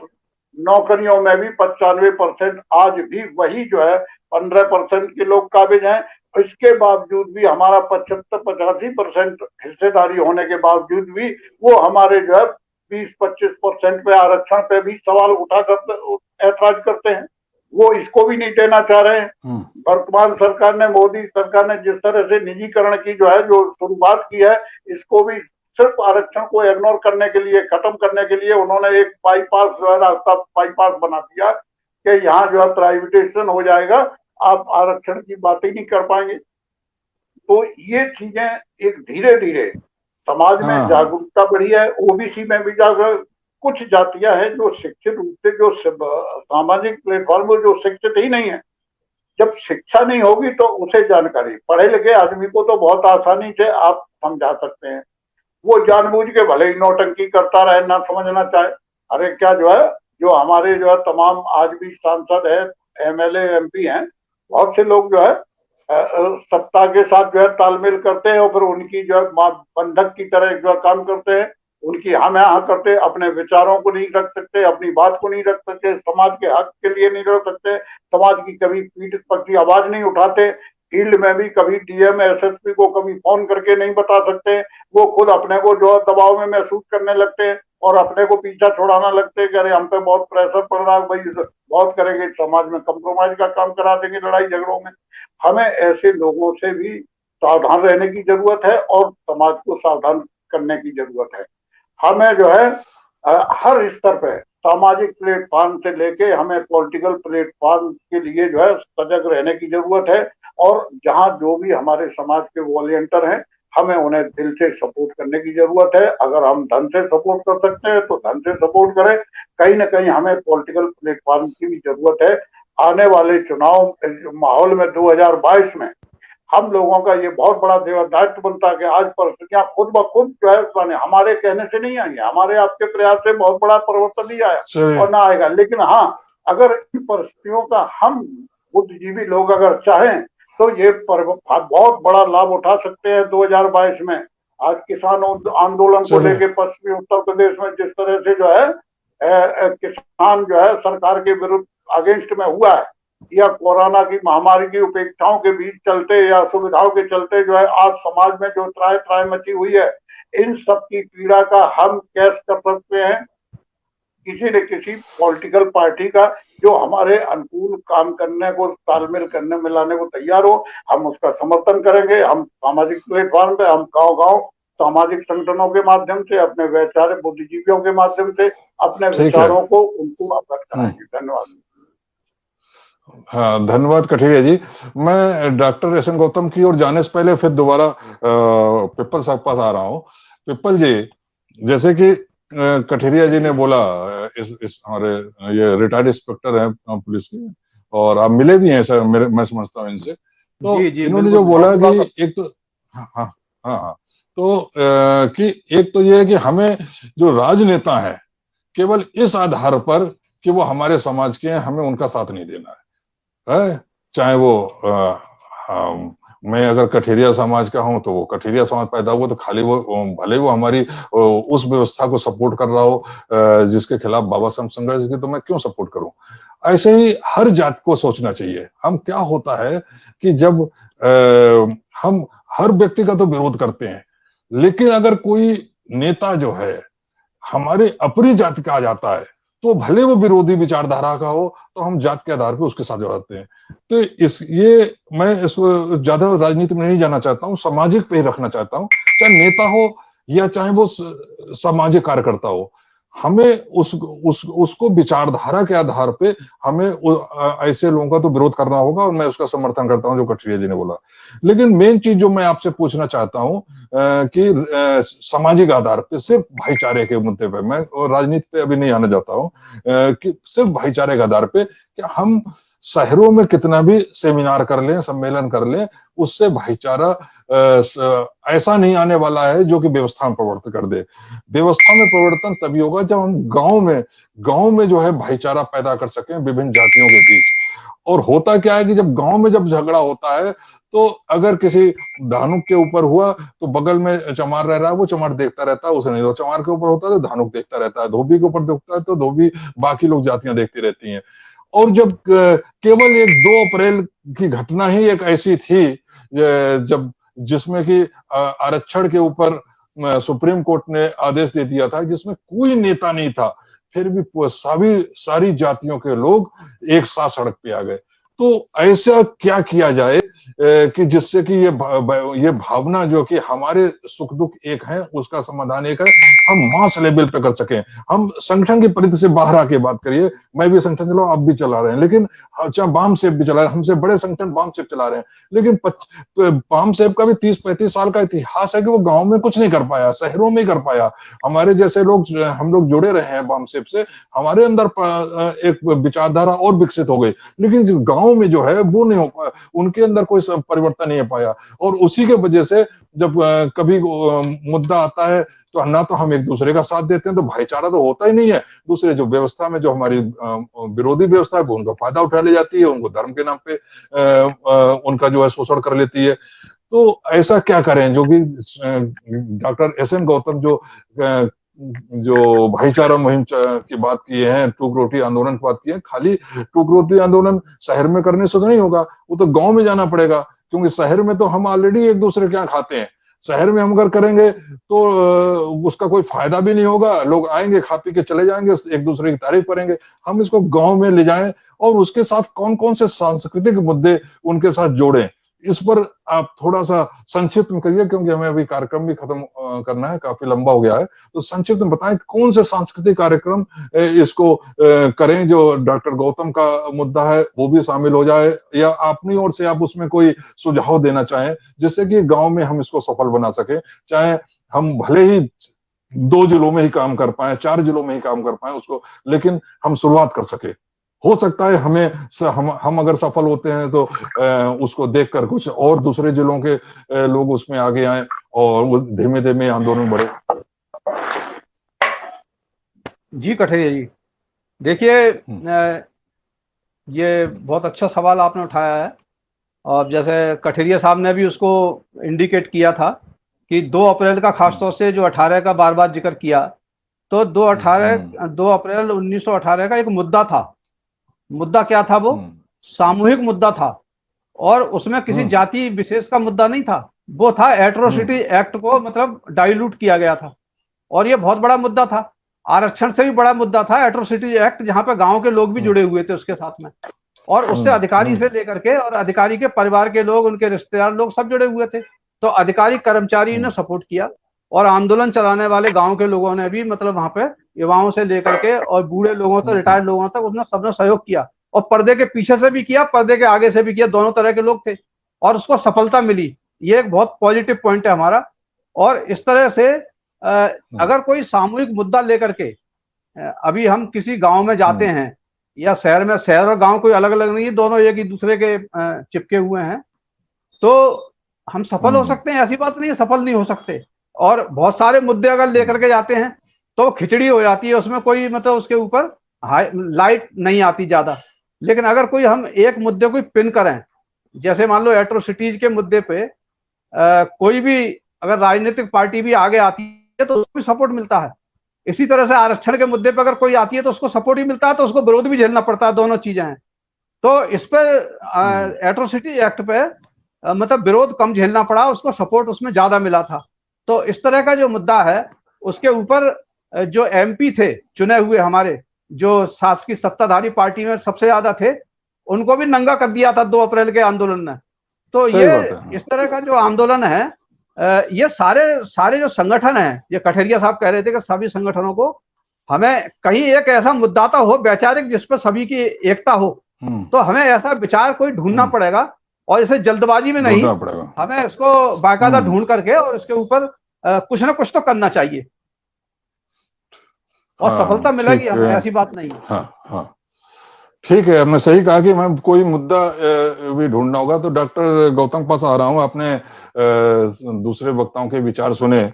नौकरियों में भी 95% आज भी वही जो है 15% के लोग काबिज हैं। इसके बावजूद भी हमारा 75-85% हिस्सेदारी होने के बावजूद भी वो हमारे जो है 20-25% पे आरक्षण पे भी सवाल उठा करते, ऐतराज करते हैं। वो इसको भी नहीं देना चाह रहे हैं। वर्तमान सरकार ने, मोदी सरकार ने जिस तरह से निजीकरण की जो है जो शुरुआत की है, इसको भी सिर्फ आरक्षण को इग्नोर करने के लिए, खत्म करने के लिए उन्होंने एक बाईपास जो है रास्ता बाईपास बना दिया कि यहाँ जो है प्राइवेटाइजेशन हो जाएगा, आप आरक्षण की बात ही नहीं कर पाएंगे। तो ये चीजें एक धीरे धीरे समाज में जागरूकता बढ़ी है, ओबीसी में भी जागरूक। कुछ जातियां हैं जो शिक्षित रूप से, जो सामाजिक प्लेटफॉर्म पर जो शिक्षित ही नहीं है, जब शिक्षा नहीं होगी तो उसे जानकारी, पढ़े लिखे आदमी को तो बहुत आसानी से आप समझा सकते हैं, वो जानबूझ के भले ही नौटंकी करता रहे, ना समझना चाहे। अरे क्या जो है, जो हमारे जो है तमाम आज भी सांसद है, MLA MP हैं, बहुत से लोग जो है सत्ता के साथ जो है तालमेल करते हैं और फिर उनकी जो है बंधक की तरह जो है काम करते हैं, उनकी हम यहाँ करते, अपने विचारों को नहीं रख सकते, अपनी बात को नहीं रख सकते, समाज के हक के लिए नहीं रख सकते, समाज की कभी पीड़ित पक्ष की आवाज नहीं उठाते, फील्ड में भी कभी DM SSP को कभी फोन करके नहीं बता सकते, वो खुद अपने को जो दबाव में महसूस करने लगते हैं और अपने को पीछा छोड़ाना लगते हैं कि अरे हम पे बहुत प्रेशर पड़ रहा है, भाई बहुत करेंगे, समाज में कंप्रोमाइज का काम करा देंगे लड़ाई झगड़ों में। हमें ऐसे लोगों से भी सावधान रहने की जरूरत है और समाज को सावधान करने की जरूरत है। हमें जो है हर स्तर पे सामाजिक प्लेटफॉर्म से लेके हमें पॉलिटिकल प्लेटफॉर्म के लिए जो है सजग रहने की जरूरत है, और जहां जो भी हमारे समाज के वॉलंटियर हैं, हमें उन्हें दिल से सपोर्ट करने की जरूरत है। अगर हम धन से सपोर्ट कर सकते हैं तो धन से सपोर्ट करें, कहीं ना कहीं हमें पॉलिटिकल प्लेटफॉर्म की भी जरूरत है। आने वाले चुनाव माहौल में 2022 में हम लोगों का ये बहुत बड़ा दायित्व बनता है कि आज परिस्थितियां खुद ब खुद जो है हमारे कहने से नहीं आई है, हमारे आपके प्रयास से बहुत बड़ा परिवर्तन नहीं आया और ना आएगा, लेकिन हाँ, अगर इन परिस्थितियों का हम बुद्धिजीवी लोग अगर चाहें तो ये बहुत बड़ा लाभ उठा सकते हैं 2022 में। आज किसान आंदोलन को लेकर पश्चिमी उत्तर प्रदेश में जिस तरह से जो है किसान जो है सरकार के विरुद्ध अगेंस्ट में हुआ है, या कोरोना की महामारी की उपेक्षाओं के बीच चलते या सुविधाओं के चलते जो है आज समाज में जो त्राय त्राय मची हुई है, इन सब की पीड़ा का हम कैसे कर सकते हैं? किसी न किसी पॉलिटिकल पार्टी का जो हमारे अनुकूल काम करने को, तालमेल करने मिलाने को तैयार हो, हम उसका समर्थन करेंगे। हम सामाजिक प्लेटफॉर्म पे, हम गांव-गांव सामाजिक संगठनों के माध्यम से, अपने वैचारिक बुद्धिजीवियों के माध्यम से अपने विचारों को उनको अवगत कराएंगे। धन्यवाद। हाँ, धन्यवाद कठेरिया जी। मैं डॉक्टर SN गौतम की ओर जाने से पहले फिर दोबारा पिप्पल साहब पास आ रहा हूँ। पिप्पल जी, जैसे कि कठेरिया जी ने बोला, इस हमारे ये रिटायर्ड इंस्पेक्टर हैं पुलिस के और आप मिले भी हैं सर, मैं समझता हूँ इनसे, तो इन्होंने जो बोला कि एक तो हाँ तो कि एक तो ये है कि हमें जो राजनेता है केवल इस आधार पर कि वो हमारे समाज के हैं, हमें उनका साथ नहीं देना है। चाहे वो मैं अगर कठेरिया समाज का हूं तो वो कठेरिया समाज पैदा हुआ तो खाली वो भले वो हमारी उस व्यवस्था को सपोर्ट कर रहा हो जिसके खिलाफ बाबा साहब संघर्ष की, तो मैं क्यों सपोर्ट करूं? ऐसे ही हर जात को सोचना चाहिए। हम क्या होता है कि जब हम हर व्यक्ति का तो विरोध करते हैं, लेकिन अगर कोई नेता जो है हमारे अपनी जाति का आ जाता है तो भले वो विरोधी विचारधारा का हो, तो हम जात के आधार पर उसके साथ जोड़ते हैं। तो ये मैं इसको ज्यादा राजनीति में नहीं जाना चाहता हूँ, सामाजिक पे ही रखना चाहता हूँ, चाहे नेता हो या चाहे वो सामाजिक कार्यकर्ता हो। हमें उसको विचारधारा के आधार पे हमें ऐसे लोगों का तो विरोध करना होगा, और मैं उसका समर्थन करता हूं जो कठरिया जी ने बोला। लेकिन मेन चीज जो मैं आपसे पूछना चाहता हूं कि सामाजिक आधार पे, सिर्फ भाईचारे के मुद्दे पे, मैं राजनीति पे अभी नहीं आना चाहता हूं, कि सिर्फ भाईचारे के आधार पे कि हम शहरों में कितना भी सेमिनार कर लें, सम्मेलन कर लें, उससे भाईचारा ऐसा नहीं आने वाला है जो कि व्यवस्था में परिवर्तन कर दे। व्यवस्था में परिवर्तन तभी होगा जब हम गांव में जो है भाईचारा पैदा कर सकें विभिन्न जातियों के बीच। और होता क्या है कि जब गांव में जब झगड़ा होता है, तो अगर किसी धानुक के ऊपर हुआ तो बगल में चमार रह रहा है, वो चमार देखता रहता है, उसे नहीं, तो चमार के ऊपर होता है तो धानुक देखता रहता है, धोबी के ऊपर देखता है तो धोबी, बाकी लोग जातियां देखती रहती हैं। और जब केवल एक 2 अप्रैल की घटना ही एक ऐसी थी जब जिसमें कि आरक्षण के ऊपर सुप्रीम कोर्ट ने आदेश दे दिया था, जिसमें कोई नेता नहीं था, फिर भी सारी जातियों के लोग एक साथ सड़क पे आ गए। तो ऐसा क्या किया जाए कि जिससे कि ये भावना जो कि हमारे सुख दुख एक है, उसका समाधान एक है, हम मास लेवल पे कर सकें। हम संगठन की परिधि से बाहर आके बात करिए, मैं भी संगठन चला, आप भी चला रहे हैं, लेकिन चाहे बाम सेब भी चला रहे हैं, हमसे बड़े संगठन बाम सेब चला रहे हैं, लेकिन बाम सेब का भी 30-35 साल का इतिहास है कि वो गांव में कुछ नहीं कर पाया, शहरों में ही कर पाया। हमारे जैसे लोग, हम लोग जुड़े रहे हैं बाम सेब से, हमारे अंदर एक विचारधारा और विकसित हो गई, लेकिन गांव में जो है वो नहीं हो पाया, उनके अंदर कोई परिवर्तन नहीं हो पाया। और उसी के वजह से जब कभी मुद्दा आता है तो ना तो हम एक दूसरे का साथ देते हैं, तो भाईचारा तो होता ही नहीं है। दूसरे जो व्यवस्था में जो हमारी विरोधी व्यवस्था है वो उनका फायदा उठा ले जाती है, उनको धर्म के नाम पे उनका जो है शोषण कर लेती है। तो ऐसा क्या करें जो कि डॉक्टर एस.एन. गौतम जो भाईचारा मुहिम की बात किए हैं, टूक रोटी आंदोलन की बात की है, खाली टूक रोटी आंदोलन शहर में करने से तो नहीं होगा, वो तो गांव में जाना पड़ेगा, क्योंकि शहर में तो हम ऑलरेडी एक दूसरे के यहाँ खाते हैं। शहर में हम अगर करेंगे तो उसका कोई फायदा भी नहीं होगा, लोग आएंगे खा पी के चले जाएंगे, एक दूसरे की तारीफ करेंगे। हम इसको गांव में ले जाएं और उसके साथ कौन कौन से सांस्कृतिक मुद्दे उनके साथ जोड़ें, इस पर आप थोड़ा सा संक्षिप्त में करिए, क्योंकि हमें अभी कार्यक्रम भी खत्म करना है, काफी लंबा हो गया है। तो संक्षिप्त में बताएं कौन से सांस्कृतिक कार्यक्रम इसको करें, जो डॉक्टर गौतम का मुद्दा है वो भी शामिल हो जाए, या अपनी ओर से आप उसमें कोई सुझाव देना चाहें जिससे कि गांव में हम इसको सफल बना सके। चाहे हम भले ही 2 जिलों में ही काम कर पाए, 4 जिलों में ही काम कर पाए उसको, लेकिन हम शुरुआत कर सके। हो सकता है हम अगर सफल होते हैं तो उसको देखकर कुछ और दूसरे जिलों के लोग उसमें आगे आए और वो धीमे धीमे आंदोलन बढ़े। जी कठरिया जी, देखिए ये बहुत अच्छा सवाल आपने उठाया है, और जैसे कठरिया साहब ने भी उसको इंडिकेट किया था कि 2 अप्रैल का खासतौर से जो 18 का बार बार जिक्र किया, तो 2 अप्रैल 1918 का एक मुद्दा था। मुद्दा क्या था? वो सामूहिक मुद्दा था, और उसमें किसी जाति विशेष का मुद्दा नहीं था। वो था एट्रोसिटी एक्ट को मतलब डाइल्यूट किया गया था, और ये बहुत बड़ा मुद्दा था। आरक्षण से भी बड़ा मुद्दा था एट्रोसिटी एक्ट, जहां पे गांव के लोग भी जुड़े हुए थे उसके साथ में, और उससे अधिकारी से लेकर के और अधिकारी के परिवार के लोग, उनके रिश्तेदार लोग सब जुड़े हुए थे। तो अधिकारी कर्मचारी ने सपोर्ट किया, और आंदोलन चलाने वाले गांव के लोगों ने भी मतलब वहां पे युवाओं से लेकर के और बूढ़े लोगों तक, रिटायर्ड लोगों तक, उसने सबने सहयोग किया, और पर्दे के पीछे से भी किया, पर्दे के आगे से भी किया, दोनों तरह के लोग थे, और उसको सफलता मिली। ये एक बहुत पॉजिटिव पॉइंट है हमारा। और इस तरह से अगर कोई सामूहिक मुद्दा लेकर के अभी हम किसी गांव में जाते हैं या शहर में, शहर और गांव कोई अलग अलग नहीं है, दोनों एक ही दूसरे के चिपके हुए हैं, तो हम सफल हो सकते हैं, ऐसी बात नहीं है सफल नहीं हो सकते। और बहुत सारे मुद्दे अगर लेकर के जाते हैं तो खिचड़ी हो जाती है, उसमें कोई मतलब उसके ऊपर लाइट नहीं आती ज्यादा। लेकिन अगर कोई हम एक मुद्दे को पिन करें, जैसे मान लो एट्रोसिटीज के मुद्दे पे कोई भी अगर राजनीतिक पार्टी भी आगे आती है तो उसको भी सपोर्ट मिलता है। इसी तरह से आरक्षण के मुद्दे पे अगर कोई आती है तो उसको सपोर्ट ही मिलता है, तो उसको विरोध भी झेलना पड़ता है, दोनों चीजें हैं। तो इस पे एट्रोसिटी एक्ट पे मतलब विरोध कम झेलना पड़ा, उसको सपोर्ट उसमें ज्यादा मिला था। तो इस तरह का जो मुद्दा है उसके ऊपर जो एमपी थे चुने हुए हमारे, जो शासकीय सत्ताधारी पार्टी में सबसे ज्यादा थे, उनको भी नंगा कर दिया था 2 अप्रैल के आंदोलन ने। तो सही बात है। ये इस तरह का जो आंदोलन है, ये सारे सारे जो संगठन है, ये कठेरिया साहब कह रहे थे कि सभी संगठनों को हमें कहीं एक ऐसा मुद्दा तो हो वैचारिक जिस पर सभी की एकता हो, तो हमें ऐसा विचार कोई ढूंढना पड़ेगा, और इसे जल्दबाजी में नहीं, हमें इसको बाकायदा ढूंढ करके और इसके ऊपर कुछ ना कुछ तो करना चाहिए, और सफलता मिलेगी हमें, ऐसी बात नहीं है। हाँ हाँ, ठीक है, आपने सही कहा कि मैं कोई मुद्दा भी ढूंढना होगा। तो डॉक्टर गौतम के पास आ रहा हूँ। आपने दूसरे वक्ताओं के विचार सुने,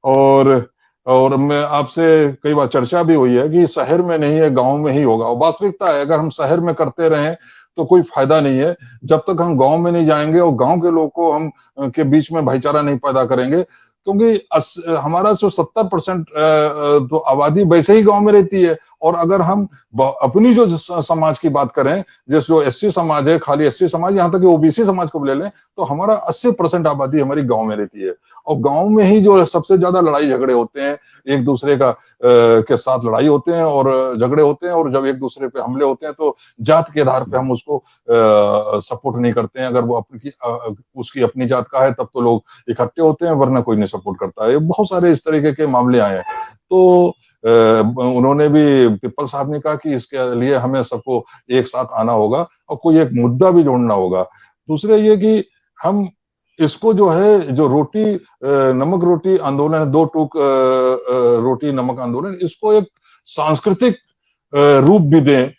और मैं आपसे कई बार चर्चा भी हुई है कि शहर में नहीं है, गांव में ही होगा। और वास्तविकता है, अगर हम शहर में करते रहें तो कोई फायदा नहीं है, जब तक हम गांव में नहीं जाएंगे और गांव के लोगों को हम के बीच में भाईचारा नहीं पैदा करेंगे। क्योंकि हमारा जो 70% तो आबादी वैसे ही गांव में रहती है। और अगर हम अपनी जो समाज की बात करें, जैसे जो एससी समाज है, खाली एससी समाज, यहाँ तक कि ओबीसी समाज को ले लें, तो हमारा 80% आबादी हमारी गांव में रहती है। और गांव में ही जो सबसे ज्यादा लड़ाई झगड़े होते हैं, एक दूसरे का के साथ लड़ाई होते हैं और झगड़े होते हैं। और जब एक दूसरे पे हमले होते हैं तो जात के आधार पे हम उसको सपोर्ट नहीं करते हैं। अगर वो उसकी अपनी जात का है तब तो लोग इकट्ठे होते हैं, वरना कोई नहीं सपोर्ट करता है। बहुत सारे इस तरीके के मामले आए हैं। तो उन्होंने भी, पिप्पल साहब ने कहा कि इसके लिए हमें सबको एक साथ आना होगा और कोई एक मुद्दा भी जोड़ना होगा। दूसरे ये कि हम इसको जो है, जो रोटी नमक रोटी आंदोलन है, 2 टूक रोटी नमक आंदोलन, इसको एक सांस्कृतिक रूप भी दें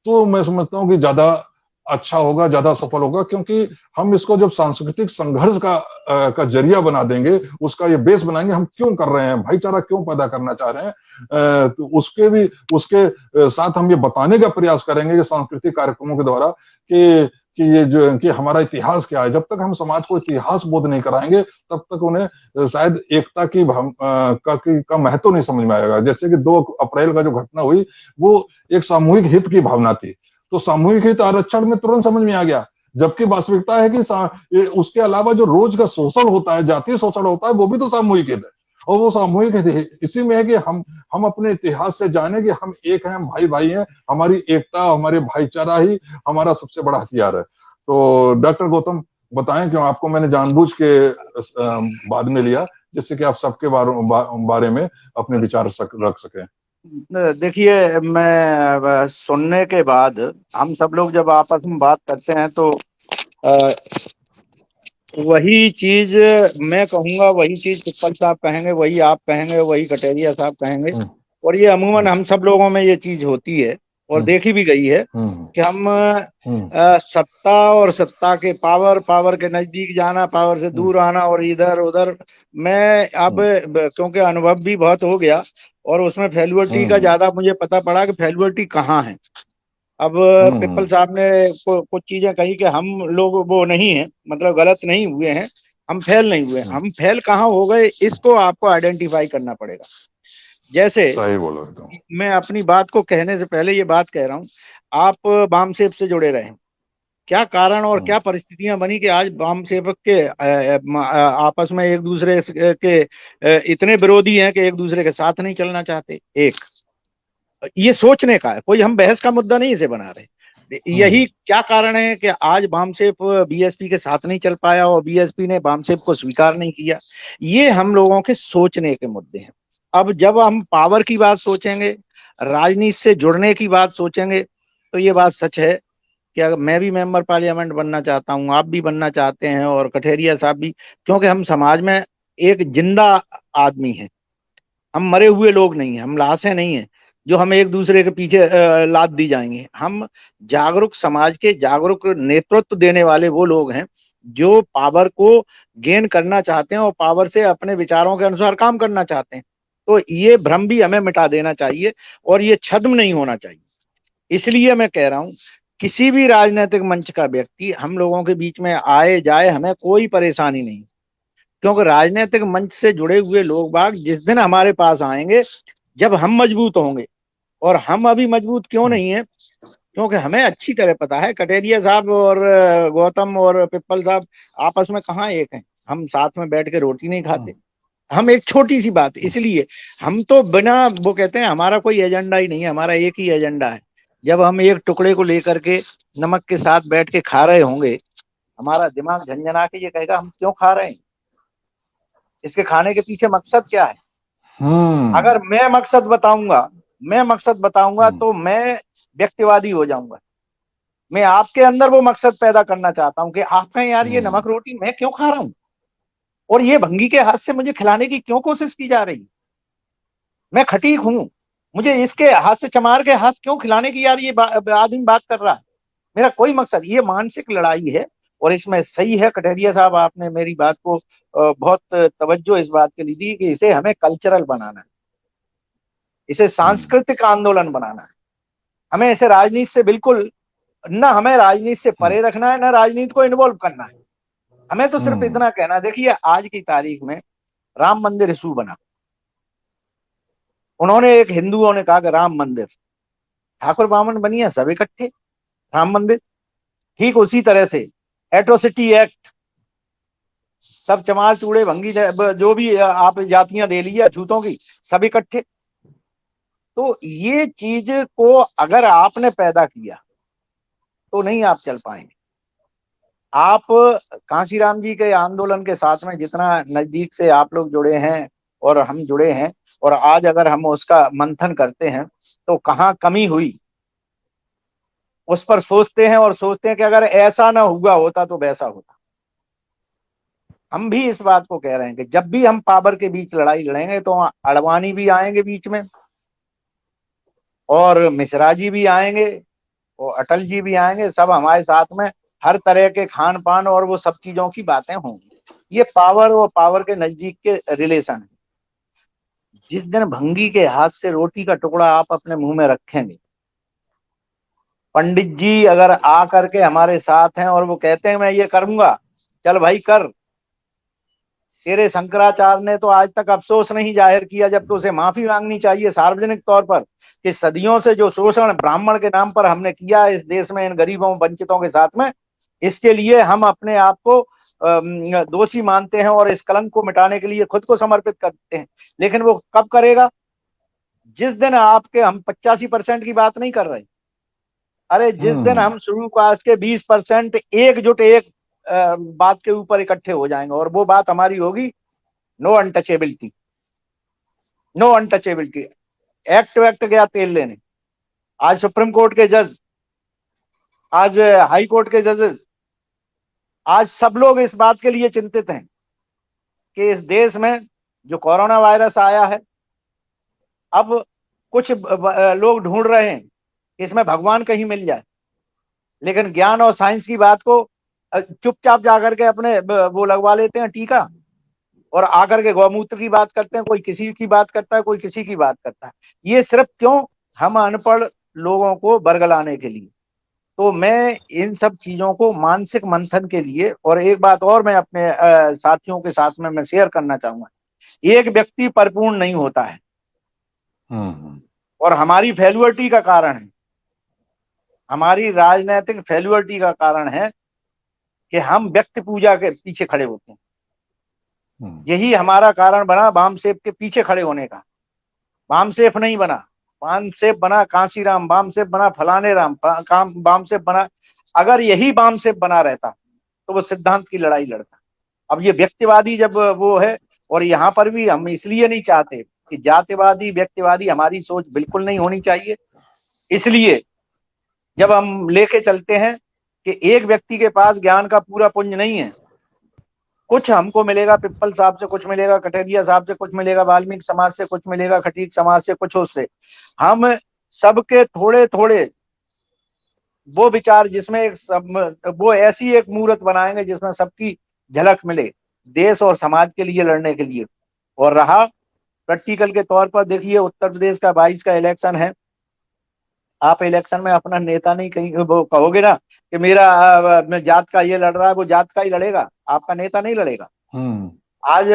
तो मैं समझता हूं कि ज्यादा अच्छा होगा, ज्यादा सफल होगा। क्योंकि हम इसको जब सांस्कृतिक संघर्ष का जरिया बना देंगे, उसका ये बेस बनाएंगे, हम क्यों कर रहे हैं, भाईचारा क्यों पैदा करना चाह रहे हैं, तो उसके साथ हम ये बताने का प्रयास करेंगे कि सांस्कृतिक कार्यक्रमों के द्वारा कि ये जो कि हमारा इतिहास क्या है। जब तक हम समाज को इतिहास बोध नहीं कराएंगे, तब तक उन्हें शायद एकता का महत्व नहीं समझ में आएगा। जैसे कि 2 अप्रैल का जो घटना हुई, वो एक सामूहिक हित की भावना थी, तो सामूहिक हित आरक्षण में तुरंत समझ में आ गया। जबकि वास्तविकता है कि उसके अलावा जो रोज का शोषण होता है, जातीय शोषण होता है, वो भी तो सामूहिक हित है। और वो सामूहिक हित इसी में है कि हम अपने इतिहास से जाने कि हम एक हैं, हम भाई भाई हैं, हमारी एकता, हमारे भाईचारा ही हमारा सबसे बड़ा हथियार है। तो डॉक्टर गौतम बताएं, क्यों आपको मैंने जानबूझ के बाद में लिया, जिससे कि आप सबके बारे में अपने विचार रख सकें। देखिए, मैं सुनने के बाद, हम सब लोग जब आपस में बात करते हैं तो वही चीज मैं कहूंगा, वही चीज पिप्पल साहब कहेंगे, वही आप कहेंगे, वही कटेरिया साहब कहेंगे। और ये अमूमन हम सब लोगों में ये चीज होती है और देखी भी गई है कि हम सत्ता और सत्ता के पावर के नजदीक जाना, पावर से दूर आना, और इधर उधर। मैं अब क्योंकि अनुभव भी बहुत हो गया और उसमें फेल्युअरिटी का ज्यादा मुझे पता पड़ा कि फेल्युअरिटी कहाँ है। अब पिप्पल साहब ने कुछ चीजें कही कि हम लोग वो नहीं है, मतलब गलत नहीं हुए हैं, हम फेल नहीं हुए। हम फेल कहाँ हो गए, इसको आपको आइडेंटिफाई करना पड़ेगा। जैसे सही बोलो तो। मैं अपनी बात को कहने से पहले ये बात कह रहा हूँ, आप बामसेब से जुड़े रहे, क्या कारण और क्या परिस्थितियां बनी कि आज बामसेवक के आपस में एक दूसरे के इतने विरोधी हैं कि एक दूसरे के साथ नहीं चलना चाहते। एक ये सोचने का है, कोई हम बहस का मुद्दा नहीं इसे बना रहे। यही क्या कारण है कि आज बामसेफ बीएसपी के साथ नहीं चल पाया और बीएसपी ने बामसेफ को स्वीकार नहीं किया। ये हम लोगों के सोचने के मुद्दे हैं। अब जब हम पावर की बात सोचेंगे, राजनीति से जुड़ने की बात सोचेंगे, तो ये बात सच है कि अगर मैं भी मेंबर पार्लियामेंट बनना चाहता हूं, आप भी बनना चाहते हैं और कठेरिया साहब भी, क्योंकि हम समाज में एक जिंदा आदमी हैं, हम मरे हुए लोग नहीं हैं, हम लाशें नहीं हैं जो हम एक दूसरे के पीछे लाद दी जाएंगे। हम जागरूक समाज के जागरूक नेतृत्व देने वाले वो लोग हैं जो पावर को गेन करना चाहते हैं और पावर से अपने विचारों के अनुसार काम करना चाहते हैं। तो ये भ्रम भी हमें मिटा देना चाहिए और ये छद्म नहीं होना चाहिए। इसलिए मैं कह रहा हूं, किसी भी राजनीतिक मंच का व्यक्ति हम लोगों के बीच में आए जाए, हमें कोई परेशानी नहीं, क्योंकि राजनीतिक मंच से जुड़े हुए लोग बाग जिस दिन हमारे पास आएंगे जब हम मजबूत होंगे, और हम अभी मजबूत क्यों नहीं है, क्योंकि हमें अच्छी तरह पता है कटेरिया साहब और गौतम और पिप्पल साहब आपस में कहाँ एक हैं। हम साथ में बैठ के रोटी नहीं खाते, हम एक छोटी सी बात, इसलिए हम तो बिना, वो कहते हैं हमारा कोई एजेंडा ही नहीं है, हमारा एक ही एजेंडा है। जब हम एक टुकड़े को लेकर के नमक के साथ बैठ के खा रहे होंगे, हमारा दिमाग झंझना के ये कहेगा हम क्यों खा रहे हैं, इसके खाने के पीछे मकसद क्या है। अगर मैं मकसद बताऊंगा तो मैं व्यक्तिवादी हो जाऊंगा। मैं आपके अंदर वो मकसद पैदा करना चाहता हूं कि आप कहें यार ये नमक रोटी मैं क्यों खा रहा हूं, और ये भंगी के हाथ से मुझे खिलाने की क्यों कोशिश की जा रही है। मैं खटीक हूं, मुझे इसके हाथ से चमार के हाथ क्यों खिलाने की यार ये आदमी बात कर रहा है। मेरा कोई मकसद, ये मानसिक लड़ाई है। और इसमें सही है कटहरिया साहब, आपने मेरी बात को बहुत तवज्जो इस बात के लिए दी कि इसे हमें कल्चरल बनाना है, इसे सांस्कृतिक आंदोलन बनाना है। हमें इसे राजनीति से बिल्कुल ना, हमें राजनीति से परे रखना है, ना राजनीति को इन्वॉल्व करना है। हमें तो सिर्फ इतना कहना है, देखिए आज की तारीख में राम मंदिर इशू बना, उन्होंने एक हिंदुओं ने कहा कि राम मंदिर, ठाकुर बामन बनिया सब इकट्ठे राम मंदिर। ठीक उसी तरह से एट्रोसिटी एक्ट, सब चमार चूड़े भंगी जो भी आप जातियां दे लीजिए अछूतों की, सब इकट्ठे। तो ये चीज को अगर आपने पैदा किया तो नहीं आप चल पाएंगे। आप कांशीराम जी के आंदोलन के साथ में जितना नजदीक से आप लोग जुड़े हैं और हम जुड़े हैं, और आज अगर हम उसका मंथन करते हैं तो कहाँ कमी हुई उस पर सोचते हैं, और सोचते हैं कि अगर ऐसा ना हुआ होता तो वैसा होता। हम भी इस बात को कह रहे हैं कि जब भी हम पावर के बीच लड़ाई लड़ेंगे तो अडवाणी भी आएंगे बीच में, और मिश्रा जी भी आएंगे, और अटल जी भी आएंगे, सब हमारे साथ में। हर तरह के खान पान और वो सब चीजों की बातें होंगी। ये पावर और पावर के नजदीक के रिलेशन है। जिस दिन भंगी के हाथ से रोटी का टुकड़ा आप अपने मुंह में रखेंगे, पंडित जी अगर आ करके हमारे साथ हैं और वो कहते हैं मैं ये करूंगा, चल भाई कर। तेरे शंकराचार्य ने तो आज तक अफसोस नहीं जाहिर किया, जब तो उसे माफी मांगनी चाहिए सार्वजनिक तौर पर कि सदियों से जो शोषण ब्राह्मण के नाम पर हमने किया इस देश में इन गरीबों वंचितों के साथ में, इसके लिए हम अपने आप को दोषी मानते हैं और इस कलंक को मिटाने के लिए खुद को समर्पित करते हैं। लेकिन वो कब करेगा? जिस दिन आपके, हम 85% की बात नहीं कर रहे, अरे जिस दिन हम शुरू कास्ट के 20% एकजुट एक बात के ऊपर इकट्ठे हो जाएंगे, और वो बात हमारी होगी no untouchability. No untouchability. Act वैक्ट गया तेल लेने। आज सुप्रीम कोर्ट के जज, आज हाई कोर्ट के जजेस, आज सब लोग इस बात के लिए चिंतित हैं कि इस देश में जो कोरोना वायरस आया है, अब कुछ लोग ढूंढ रहे हैं कि इसमें भगवान कहीं मिल जाए, लेकिन ज्ञान और साइंस की बात को चुपचाप जाकर के अपने वो लगवा लेते हैं टीका, और आकर के गौमूत्र की बात करते हैं। कोई किसी की बात करता है, कोई किसी की बात करता है। ये सिर्फ क्यों? हम अनपढ़ लोगों को बरगलाने के लिए। तो मैं इन सब चीजों को मानसिक मंथन के लिए, और एक बात और मैं अपने साथियों के साथ में मैं शेयर करना चाहूंगा, एक व्यक्ति परिपूर्ण नहीं होता है, और हमारी फेल्युअरिटी का कारण है, हमारी राजनीतिक फेल्युअरिटी का कारण है कि हम व्यक्ति पूजा के पीछे खड़े होते हैं। यही हमारा कारण बना बामसेफ के पीछे खड़े होने का। बामसेफ नहीं बना, बामसेफ बना कांशीराम, बामसेफ बना फलाने राम, बामसेफ बना। अगर यही बामसेफ बना रहता तो वो सिद्धांत की लड़ाई लड़ता। अब ये व्यक्तिवादी जब वो है, और यहाँ पर भी हम इसलिए नहीं चाहते कि जातिवादी व्यक्तिवादी हमारी सोच बिल्कुल नहीं होनी चाहिए। इसलिए जब हम लेके चलते हैं कि एक व्यक्ति के पास ज्ञान का पूरा पुंज नहीं है, कुछ हमको मिलेगा पिप्पल साहब से, कुछ मिलेगा कटहरिया साहब से, कुछ मिलेगा वाल्मीकि समाज से, कुछ मिलेगा खटीक समाज से, कुछ उससे। हम सबके थोड़े थोड़े वो विचार जिसमें वो ऐसी एक मूर्त बनाएंगे जिसमें सबकी झलक मिले देश और समाज के लिए लड़ने के लिए। और रहा प्रैक्टिकल के तौर पर, देखिए उत्तर प्रदेश का 22 का इलेक्शन है। आप इलेक्शन में अपना नेता नहीं कहीं वो कहोगे ना कि मेरा जात का ये लड़ रहा है, वो जात का ही लड़ेगा, आपका नेता नहीं लड़ेगा। आज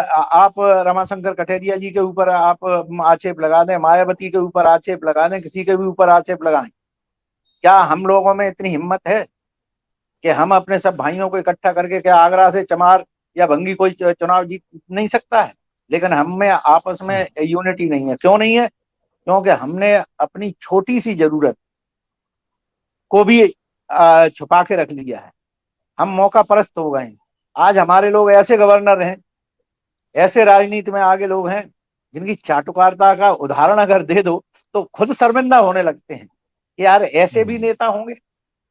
आप रमाशंकर कठेरिया जी के ऊपर आप आक्षेप लगा दें, मायावती के ऊपर आक्षेप लगा दें, किसी के भी ऊपर आक्षेप लगाएं, क्या हम लोगों में इतनी हिम्मत है कि हम अपने सब भाइयों को इकट्ठा करके, क्या आगरा से चमार या भंगी कोई चुनाव जीत नहीं सकता है, लेकिन हम में आपस में यूनिटी नहीं है। क्यों नहीं है? क्योंकि हमने अपनी छोटी सी जरूरत को भी छुपा के रख लिया है। हम मौका परस्त हो गए हैं। आज हमारे लोग ऐसे गवर्नर हैं, ऐसे राजनीति में आगे लोग हैं, जिनकी चाटुकारिता का उदाहरण अगर दे दो तो खुद शर्मिंदा होने लगते हैं कि यार ऐसे भी नेता होंगे,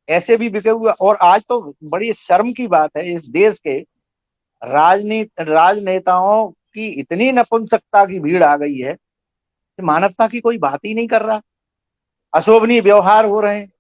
ऐसे भी बिके हुए। और आज तो बड़ी शर्म की बात है, इस देश के राजनेताओं की इतनी नपुंसकता की भीड़ आ गई है कि मानवता की कोई बात ही नहीं कर रहा। अशोभनीय व्यवहार हो रहे हैं,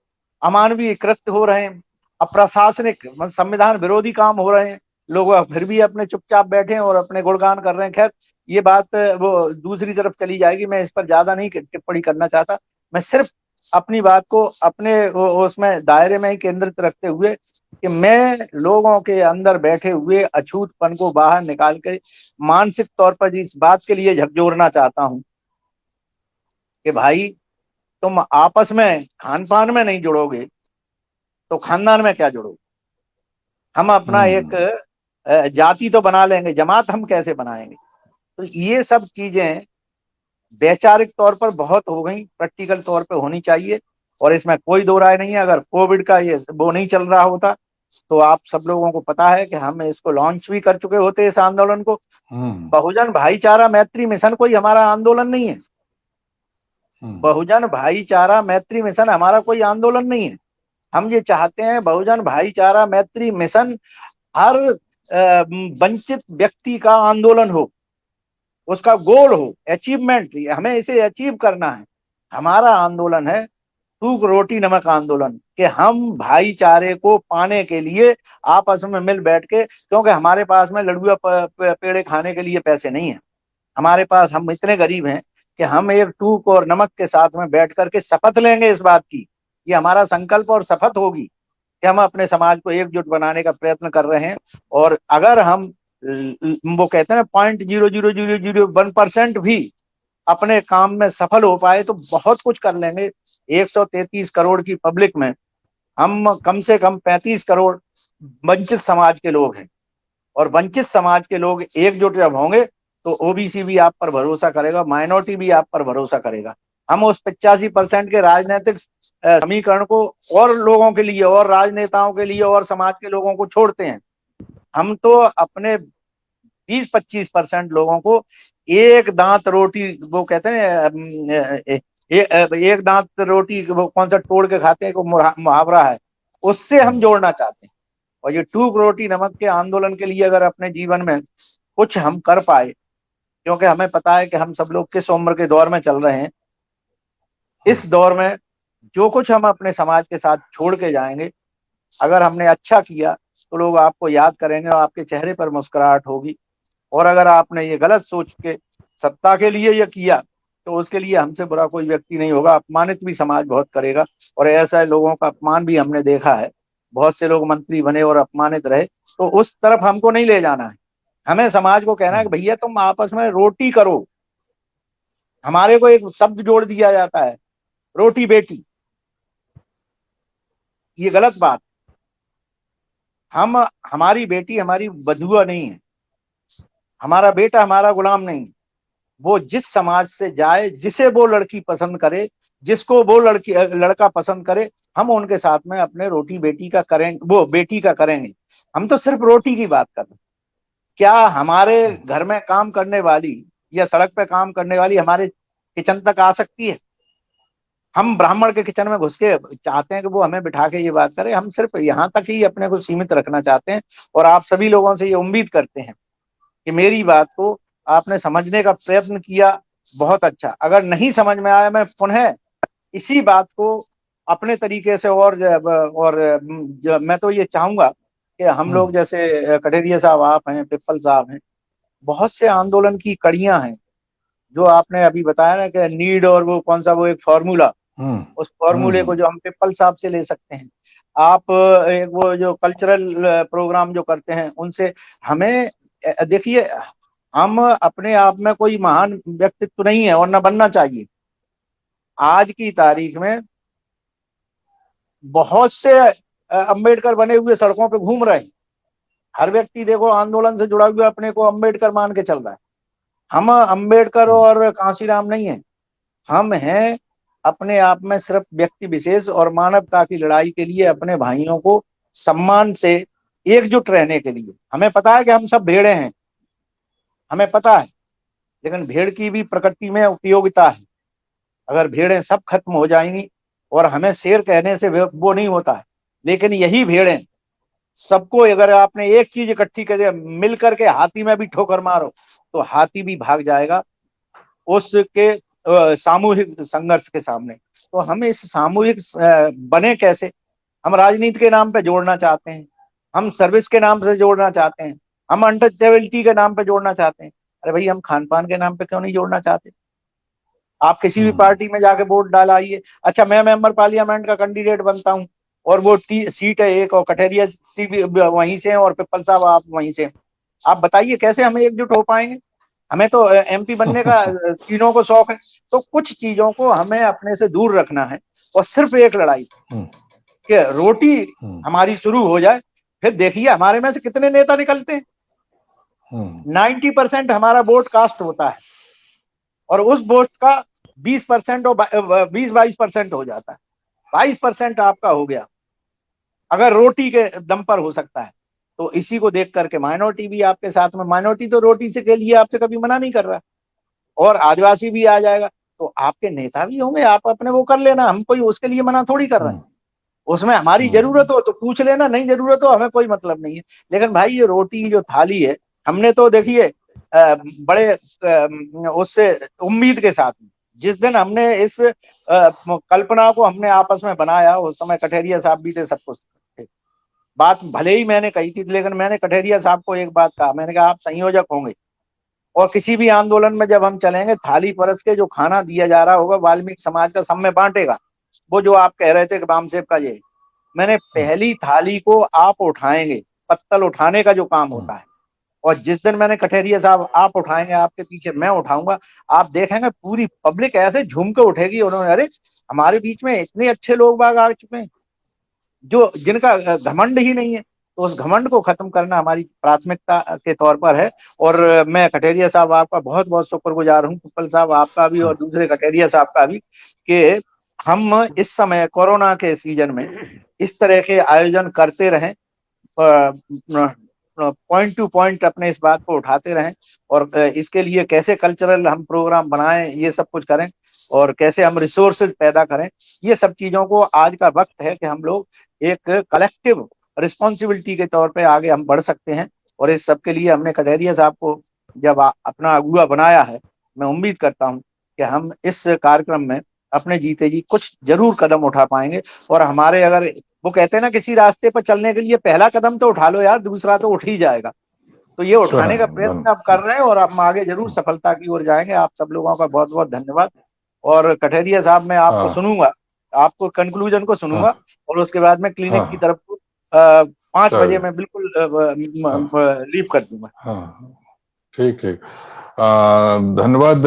अमानवीय कृत्य हो रहे हैं, अप्रशासनिक संविधान विरोधी काम हो रहे हैं, लोग फिर भी अपने चुपचाप बैठे हैं और अपने गुणगान कर रहे हैं। खैर, ये बात वो दूसरी तरफ चली जाएगी, मैं इस पर ज्यादा नहीं टिप्पणी करना चाहता। मैं सिर्फ अपनी बात को अपने उसमें दायरे में ही केंद्रित रखते हुए कि मैं लोगों के अंदर बैठे हुए अछूतपन को बाहर निकाल के मानसिक तौर पर इस बात के लिए झकझोरना चाहता हूं कि भाई, तुम आपस में खान पान में नहीं जुड़ोगे तो खानदान में क्या जुड़ोगे? हम अपना एक जाति तो बना लेंगे, जमात हम कैसे बनाएंगे? तो ये सब चीजें वैचारिक तौर पर बहुत हो गई, प्रैक्टिकल तौर पे होनी चाहिए। और इसमें कोई दो राय नहीं है। अगर कोविड का ये वो नहीं चल रहा होता तो आप सब लोगों को पता है कि हम इसको लॉन्च भी कर चुके होते इस आंदोलन को। बहुजन भाईचारा मैत्री मिशन कोई हमारा आंदोलन नहीं है। बहुजन भाईचारा मैत्री मिशन हमारा कोई आंदोलन नहीं है। हम ये चाहते हैं बहुजन भाईचारा मैत्री मिशन हर वंचित व्यक्ति का आंदोलन हो, उसका गोल हो, अचीवमेंट, हमें इसे अचीव करना है। हमारा आंदोलन है सूख रोटी नमक आंदोलन, कि हम भाईचारे को पाने के लिए आपस में मिल बैठ के, क्योंकि हमारे पास में लड़ुआ पेड़े खाने के लिए पैसे नहीं है। हमारे पास, हम इतने गरीब हैं कि हम एक टूक और नमक के साथ में बैठ करके शपथ लेंगे इस बात की। ये हमारा संकल्प और शपथ होगी कि हम अपने समाज को एकजुट बनाने का प्रयत्न कर रहे हैं। और अगर हम वो कहते हैं ना 0.000001% भी अपने काम में सफल हो पाए तो बहुत कुछ कर लेंगे। 133 करोड़ की पब्लिक में हम कम से कम 35 करोड़ वंचित समाज के लोग हैं, और वंचित समाज के लोग एकजुट जब होंगे तो ओबीसी भी आप पर भरोसा करेगा, माइनॉरिटी भी आप पर भरोसा करेगा। हम उस 85% के राजनीतिक समीकरण को और लोगों के लिए और राजनेताओं के लिए और समाज के लोगों को छोड़ते हैं। हम तो अपने 20-25% लोगों को एक दांत रोटी, वो कहते हैं एक दांत रोटी वो कौन सा तोड़ के खाते हैं, को मुहावरा है, उससे हम जोड़ना चाहते हैं। और ये टूक रोटी नमक के आंदोलन के लिए अगर अपने जीवन में कुछ हम कर पाए, क्योंकि हमें पता है कि हम सब लोग किस उम्र के दौर में चल रहे हैं, इस दौर में जो कुछ हम अपने समाज के साथ छोड़ के जाएंगे, अगर हमने अच्छा किया तो लोग आपको याद करेंगे और आपके चेहरे पर मुस्कुराहट होगी। और अगर आपने ये गलत सोच के सत्ता के लिए ये किया तो उसके लिए हमसे बुरा कोई व्यक्ति नहीं होगा, अपमानित भी समाज बहुत करेगा। और ऐसा लोगों का अपमान भी हमने देखा है, बहुत से लोग मंत्री बने और अपमानित रहे। तो उस तरफ हमको नहीं ले जाना है। हमें समाज को कहना है कि भैया तुम आपस में रोटी करो। हमारे को एक शब्द जोड़ दिया जाता है, रोटी बेटी, ये गलत बात। हमारी बेटी हमारी बधुआ नहीं है, हमारा बेटा हमारा गुलाम नहीं। वो जिस समाज से जाए, जिसे वो लड़की पसंद करे, जिसको वो लड़का पसंद करे, हम उनके साथ में अपने रोटी बेटी का करेंगे, वो बेटी का करेंगे। हम तो सिर्फ रोटी की बात कर रहे हैं। क्या हमारे घर में काम करने वाली या सड़क पे काम करने वाली हमारे किचन तक आ सकती है? हम ब्राह्मण के किचन में घुस के चाहते हैं कि वो हमें बिठा के ये बात करे? हम सिर्फ यहाँ तक ही अपने को सीमित रखना चाहते हैं। और आप सभी लोगों से ये उम्मीद करते हैं कि मेरी बात को आपने समझने का प्रयत्न किया, बहुत अच्छा। अगर नहीं समझ में आया, मैं पुनः इसी बात को अपने तरीके से और मैं तो ये चाहूंगा कि हम लोग, जैसे कटेरिया साहब आप हैं, पिप्पल साहब हैं, बहुत से आंदोलन की कड़ियां हैं जो आपने अभी बताया ना कि नीड, और वो कौन सा वो एक फॉर्मूला, उस फॉर्मूले को जो हम पिप्पल साहब से ले सकते हैं। आप एक वो जो कल्चरल प्रोग्राम जो करते हैं उनसे हमें, देखिए, हम अपने आप में कोई महान व्यक्तित्व नहीं है और न बनना चाहिए। आज की तारीख में बहुत से अंबेडकर बने हुए सड़कों पे घूम रहे हैं। हर व्यक्ति देखो आंदोलन से जुड़ा हुआ अपने को अम्बेडकर मान के चल रहा है। हम अम्बेडकर और कांशीराम नहीं है, हम हैं अपने आप में सिर्फ व्यक्ति विशेष और मानवता की लड़ाई के लिए अपने भाइयों को सम्मान से एकजुट रहने के लिए। हमें पता है कि हम सब भेड़े हैं, हमें पता है, लेकिन भेड़ की भी प्रकृति में उपयोगिता है। अगर भेड़ें सब खत्म हो जाएंगी, और हमें शेर कहने से वो नहीं होता है, लेकिन यही भेड़ें सबको, अगर आपने एक चीज इकट्ठी कर मिल करके हाथी में भी ठोकर मारो तो हाथी भी भाग जाएगा उसके सामूहिक संघर्ष के सामने। तो हमें इस सामूहिक बने कैसे? हम राजनीति के नाम पे जोड़ना चाहते हैं, हम सर्विस के नाम से जोड़ना चाहते हैं, हम अनटचेबिलिटी के नाम पे जोड़ना चाहते हैं। अरे भाई, हम खान पान के नाम पे क्यों नहीं जोड़ना चाहते? आप किसी भी पार्टी में जाके वोट डालाइए। अच्छा, मैं मेंबर पार्लियामेंट का कैंडिडेट बनता हूँ और वो सीट है एक, और कठेरिया जी भी वहीं से हैं और पिप्पल साहब आप वहीं से हैं। आप बताइए कैसे हम एकजुट हो पाएंगे? हमें तो एमपी बनने का तीनों को शौक है। तो कुछ चीजों को हमें अपने से दूर रखना है और सिर्फ एक लड़ाई कि रोटी हमारी शुरू हो जाए, फिर देखिए हमारे में से कितने नेता निकलते हैं। 90% हमारा वोट कास्ट होता है और उस वोट का 20% और 20-22% हो जाता है। 22% आपका हो गया अगर रोटी के दम पर हो सकता है। तो इसी को देख करके माइनॉरिटी भी आपके साथ में, माइनॉरिटी तो रोटी से के लिए आपसे कभी मना नहीं कर रहा, और आदिवासी भी आ जाएगा तो आपके नेता भी होंगे, आप अपने वो कर लेना, हम कोई उसके लिए मना थोड़ी कर रहे हैं। उसमें हमारी जरूरत हो तो पूछ लेना, नहीं जरूरत हो हमें कोई मतलब नहीं है। लेकिन भाई ये रोटी जो थाली है, हमने तो देखिए बड़े उससे उम्मीद के साथ जिस दिन हमने इस कल्पना को हमने आपस में बनाया, उस समय कठेरिया साहब भी थे, सब कुछ थे। बात भले ही मैंने कही थी, लेकिन मैंने कठेरिया साहब को एक बात कहा, मैंने कहा आप संयोजक होंगे और किसी भी आंदोलन में जब हम चलेंगे, थाली परस के जो खाना दिया जा रहा होगा वाल्मीकि समाज का सब में बांटेगा। वो जो आप कह रहे थे कि बामसेब का ये, मैंने पहली थाली को आप उठाएंगे, पत्तल उठाने का जो काम होता है, और जिस दिन मैंने कठेरिया साहब आप उठाएंगे, आपके पीछे मैं उठाऊंगा, आप देखेंगे पूरी पब्लिक ऐसे झूम के उठेगी। उन्होंने, अरे हमारे बीच में इतने अच्छे लोग बाग आ चुके हैं जो जिनका घमंड ही नहीं है। तो उस घमंड को खत्म करना हमारी प्राथमिकता के तौर पर है। और मैं कठेरिया साहब आपका बहुत बहुत शुक्रगुजार हूँ, पिप्पल साहब आपका भी और दूसरे कठेरिया साहब का भी, कि हम इस समय कोरोना के सीजन में इस तरह के आयोजन करते रहें, पॉइंट टू पॉइंट अपने इस बात को उठाते रहें, और इसके लिए कैसे कल्चरल हम प्रोग्राम बनाएं, ये सब कुछ करें, और कैसे हम रिसोर्सेज पैदा करें। ये सब चीजों को आज का वक्त है कि हम लोग एक कलेक्टिव रिस्पॉन्सिबिलिटी के तौर पे आगे हम बढ़ सकते हैं। और इस सब के लिए हमने कठेरिया साहब को जब अपना अगुआ बनाया है, मैं उम्मीद करता हूं कि हम इस कार्यक्रम में अपने जीते जी कुछ जरूर कदम उठा पाएंगे। और हमारे, अगर वो कहते हैं ना, किसी रास्ते पर चलने के लिए पहला कदम तो उठा लो यार, दूसरा तो उठ ही जाएगा। तो ये उठाने का प्रयत्न आप कर रहे हैं और हम आगे जरूर सफलता की ओर जाएंगे। आप सब लोगों का बहुत बहुत धन्यवाद। और कठेरिया साहब, मैं आपको सुनूंगा, आपको कंक्लूजन को सुनूंगा, और उसके बाद में क्लिनिक की तरफ को 5 बजे मैं बिल्कुल लीव कर दूंगा। ठीक ठीक, धन्यवाद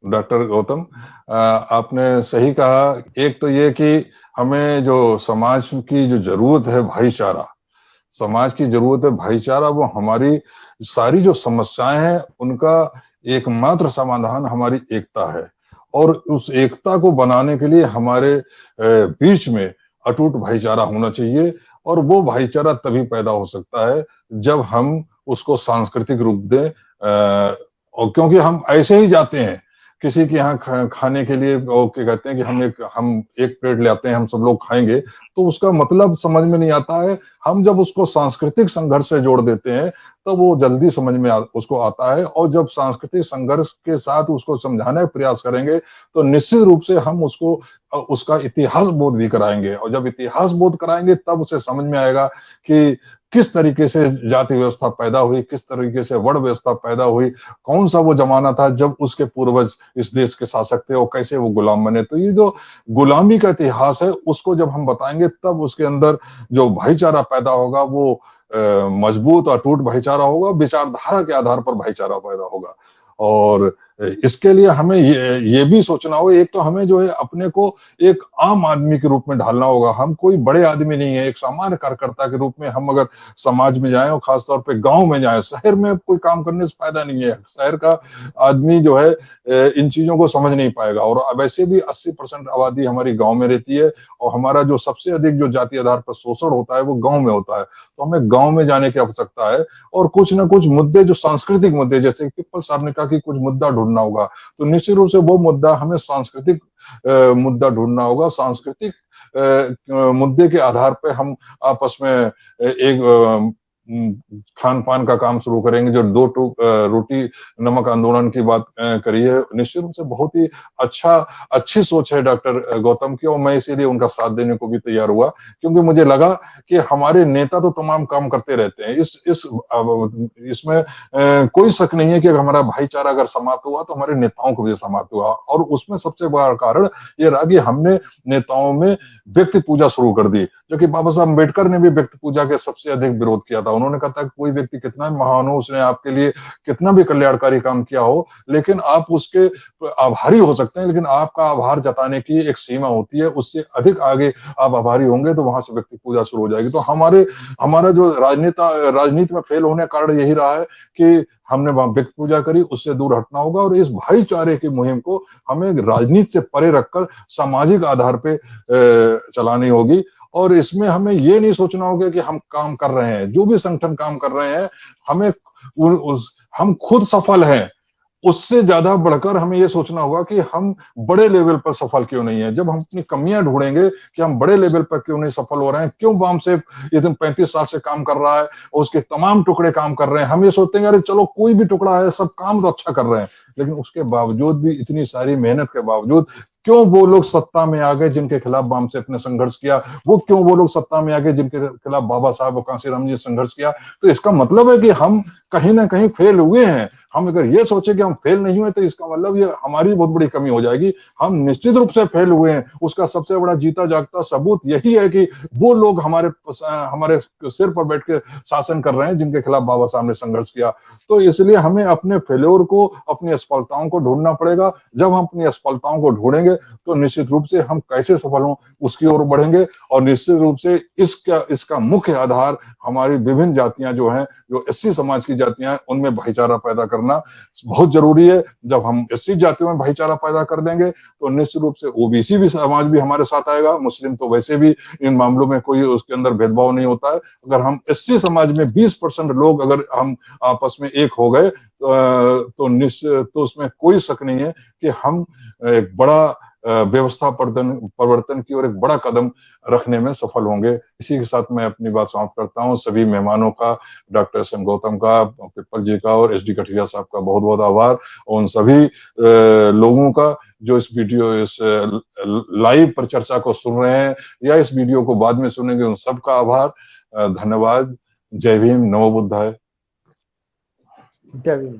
डॉक्टर गौतम। आपने सही कहा। एक तो ये कि हमें जो समाज की जो जरूरत है भाईचारा, समाज की जरूरत है भाईचारा, वो हमारी सारी जो समस्याएं हैं उनका एकमात्र समाधान हमारी एकता है। और उस एकता को बनाने के लिए हमारे बीच में अटूट भाईचारा होना चाहिए, और वो भाईचारा तभी पैदा हो सकता है जब हम उसको सांस्कृतिक रूप दें। और क्योंकि हम ऐसे ही जाते हैं किसी के यहाँ खाने के लिए, और क्या कहते हैं कि हम एक प्लेट ले आते हैं, हम सब लोग खाएंगे, तो उसका मतलब समझ में नहीं आता है। हम जब उसको सांस्कृतिक संघर्ष से जोड़ देते हैं तो वो जल्दी समझ में उसको आता है। और जब सांस्कृतिक संघर्ष के साथ उसको समझाने का प्रयास करेंगे तो निश्चित रूप से हम उसको उसका इतिहास बोध भी कराएंगे। और जब इतिहास बोध कराएंगे तब उसे समझ में आएगा कि किस तरीके से जाति व्यवस्था पैदा हुई, किस तरीके से वर्ण व्यवस्था पैदा हुई, कौन सा वो जमाना था जब उसके पूर्वज इस देश के शासक थे और कैसे वो गुलाम बने। तो ये जो गुलामी का इतिहास है उसको जब हम बताएंगे तब उसके अंदर जो भाईचारा पैदा होगा वो मजबूत और अटूट भाईचारा होगा, विचारधारा के आधार पर भाईचारा पैदा होगा। और इसके लिए हमें ये भी सोचना होगा, एक तो हमें जो है अपने को एक आम आदमी के रूप में ढालना होगा। हम कोई बड़े आदमी नहीं है, एक सामान्य कार्यकर्ता के रूप में हम अगर समाज में जाएं और खासतौर पे गांव में जाएं, शहर में कोई काम करने से फायदा नहीं है। शहर का आदमी जो है इन चीजों को समझ नहीं पाएगा। और वैसे भी 80% आबादी हमारी गांव में रहती है और हमारा जो सबसे अधिक जो जाति आधार पर शोषण होता है वो गांव में होता है। तो हमें गांव में जाने की आवश्यकता है और कुछ ना कुछ मुद्दे, जो सांस्कृतिक मुद्दे, जैसे पिप्पल साहब ने कहा कि कुछ मुद्दा ढूंढना होगा, तो निश्चित रूप से वो मुद्दा हमें सांस्कृतिक मुद्दा ढूंढना होगा। सांस्कृतिक मुद्दे के आधार पे हम आपस में एक खान पान का काम शुरू करेंगे। जो रोटी नमक आंदोलन की बात करी है, निश्चित रूप से बहुत ही अच्छी सोच है डॉक्टर गौतम की, और मैं इसीलिए उनका साथ देने को भी तैयार हुआ, क्योंकि मुझे लगा कि हमारे नेता तो तमाम काम करते रहते हैं। इसमें कोई शक नहीं है कि अगर हमारा भाईचारा अगर समाप्त हुआ तो हमारे नेताओं को भी समाप्त हुआ। और उसमें सबसे बड़ा कारण ये रहा कि हमने नेताओं में व्यक्ति पूजा शुरू कर दी, जो कि बाबा साहब अम्बेडकर ने भी व्यक्ति पूजा के सबसे अधिक विरोध किया था। उन्होंने कहा था कि कोई व्यक्ति कितना महान हो, उसने आपके लिए कितना भी कल्याणकारी काम किया हो, लेकिन आप उसके आभारी हो सकते हैं, लेकिन आपका आभार जताने की एक सीमा होती है। उससे अधिक आगे आप आभारी होंगे तो वहां से व्यक्ति पूजा शुरू हो जाएगी। तो हमारा जो राजनीति में फेल होने का कारण यही रहा है कि हमने वहां व्यक्ति पूजा करी। उससे दूर हटना होगा और इस भाईचारे की मुहिम को हमें राजनीति से परे रखकर सामाजिक आधार पे चलानी होगी। और इसमें हमें ये नहीं सोचना होगा कि हम काम कर रहे हैं, जो भी संगठन काम कर रहे हैं, हमें हम खुद सफल हैं, उससे ज्यादा बढ़कर हमें यह सोचना होगा कि हम बड़े लेवल पर सफल क्यों नहीं है। जब हम अपनी कमियां ढूंढेंगे कि हम बड़े लेवल पर क्यों नहीं सफल हो रहे हैं, क्यों बाम से ये 35 साल से काम कर रहा है और उसके तमाम टुकड़े काम कर रहे हैं, हम ये सोचते हैं अरे चलो कोई भी टुकड़ा है, सब काम तो अच्छा कर रहे हैं, लेकिन उसके बावजूद भी, इतनी सारी मेहनत के बावजूद, क्यों वो लोग सत्ता में आ गए जिनके खिलाफ बाम से अपने संघर्ष किया, क्यों वो लोग सत्ता में आ गए जिनके खिलाफ बाबा साहब और कांसीराम जी संघर्ष किया। तो इसका मतलब है कि हम कहीं ना कहीं फेल हुए हैं। हम अगर ये सोचे कि हम फेल नहीं हुए तो इसका मतलब ये हमारी बहुत बड़ी कमी हो जाएगी। हम निश्चित रूप से फेल हुए हैं। उसका सबसे बड़ा जीता जागता सबूत यही है कि वो लोग हमारे सिर पर बैठ के शासन कर रहे हैं जिनके खिलाफ बाबा साहब ने संघर्ष किया। तो इसलिए हमें अपने फेल्योर को, अपनी असफलताओं को ढूंढना पड़ेगा। जब हम अपनी असफलताओं को ढूंढेंगे तो निश्चित रूप से हम कैसे सफल हों उसकी ओर बढ़ेंगे। और निश्चित रूप से इसका मुख्य आधार हमारी विभिन्न जातियां जो हैं, जो एससी समाज की जातियां हैं, उनमें भाईचारा पैदा करना बहुत जरूरी है। जब हम एससी जातियों में भाईचारा पैदा कर देंगे तो निश्चित रूप से ओबीसी भी समाज भी हमारे साथ आएगा। मुस्लिम तो वैसे भी इन मामलों में कोई उसके अंदर भेदभाव नहीं होता है। अगर हम एससी समाज में 20% लोग अगर हम आपस में एक हो गए तो उसमें कोई शक नहीं है कि हम एक बड़ा व्यवस्था परिवर्तन की ओर एक बड़ा कदम रखने में सफल होंगे। इसी के साथ मैं अपनी बात समाप्त करता हूं। सभी मेहमानों का, डॉक्टर एस एम गौतम का, पिप्पल जी का और एस डी कठरिया साहब का बहुत बहुत आभार। और उन सभी लोगों का जो इस लाइव पर चर्चा को सुन रहे हैं या इस वीडियो को बाद में सुनेंगे, उन सबका आभार, धन्यवाद। जय भीम, नमो बुद्धाय। जय भीम।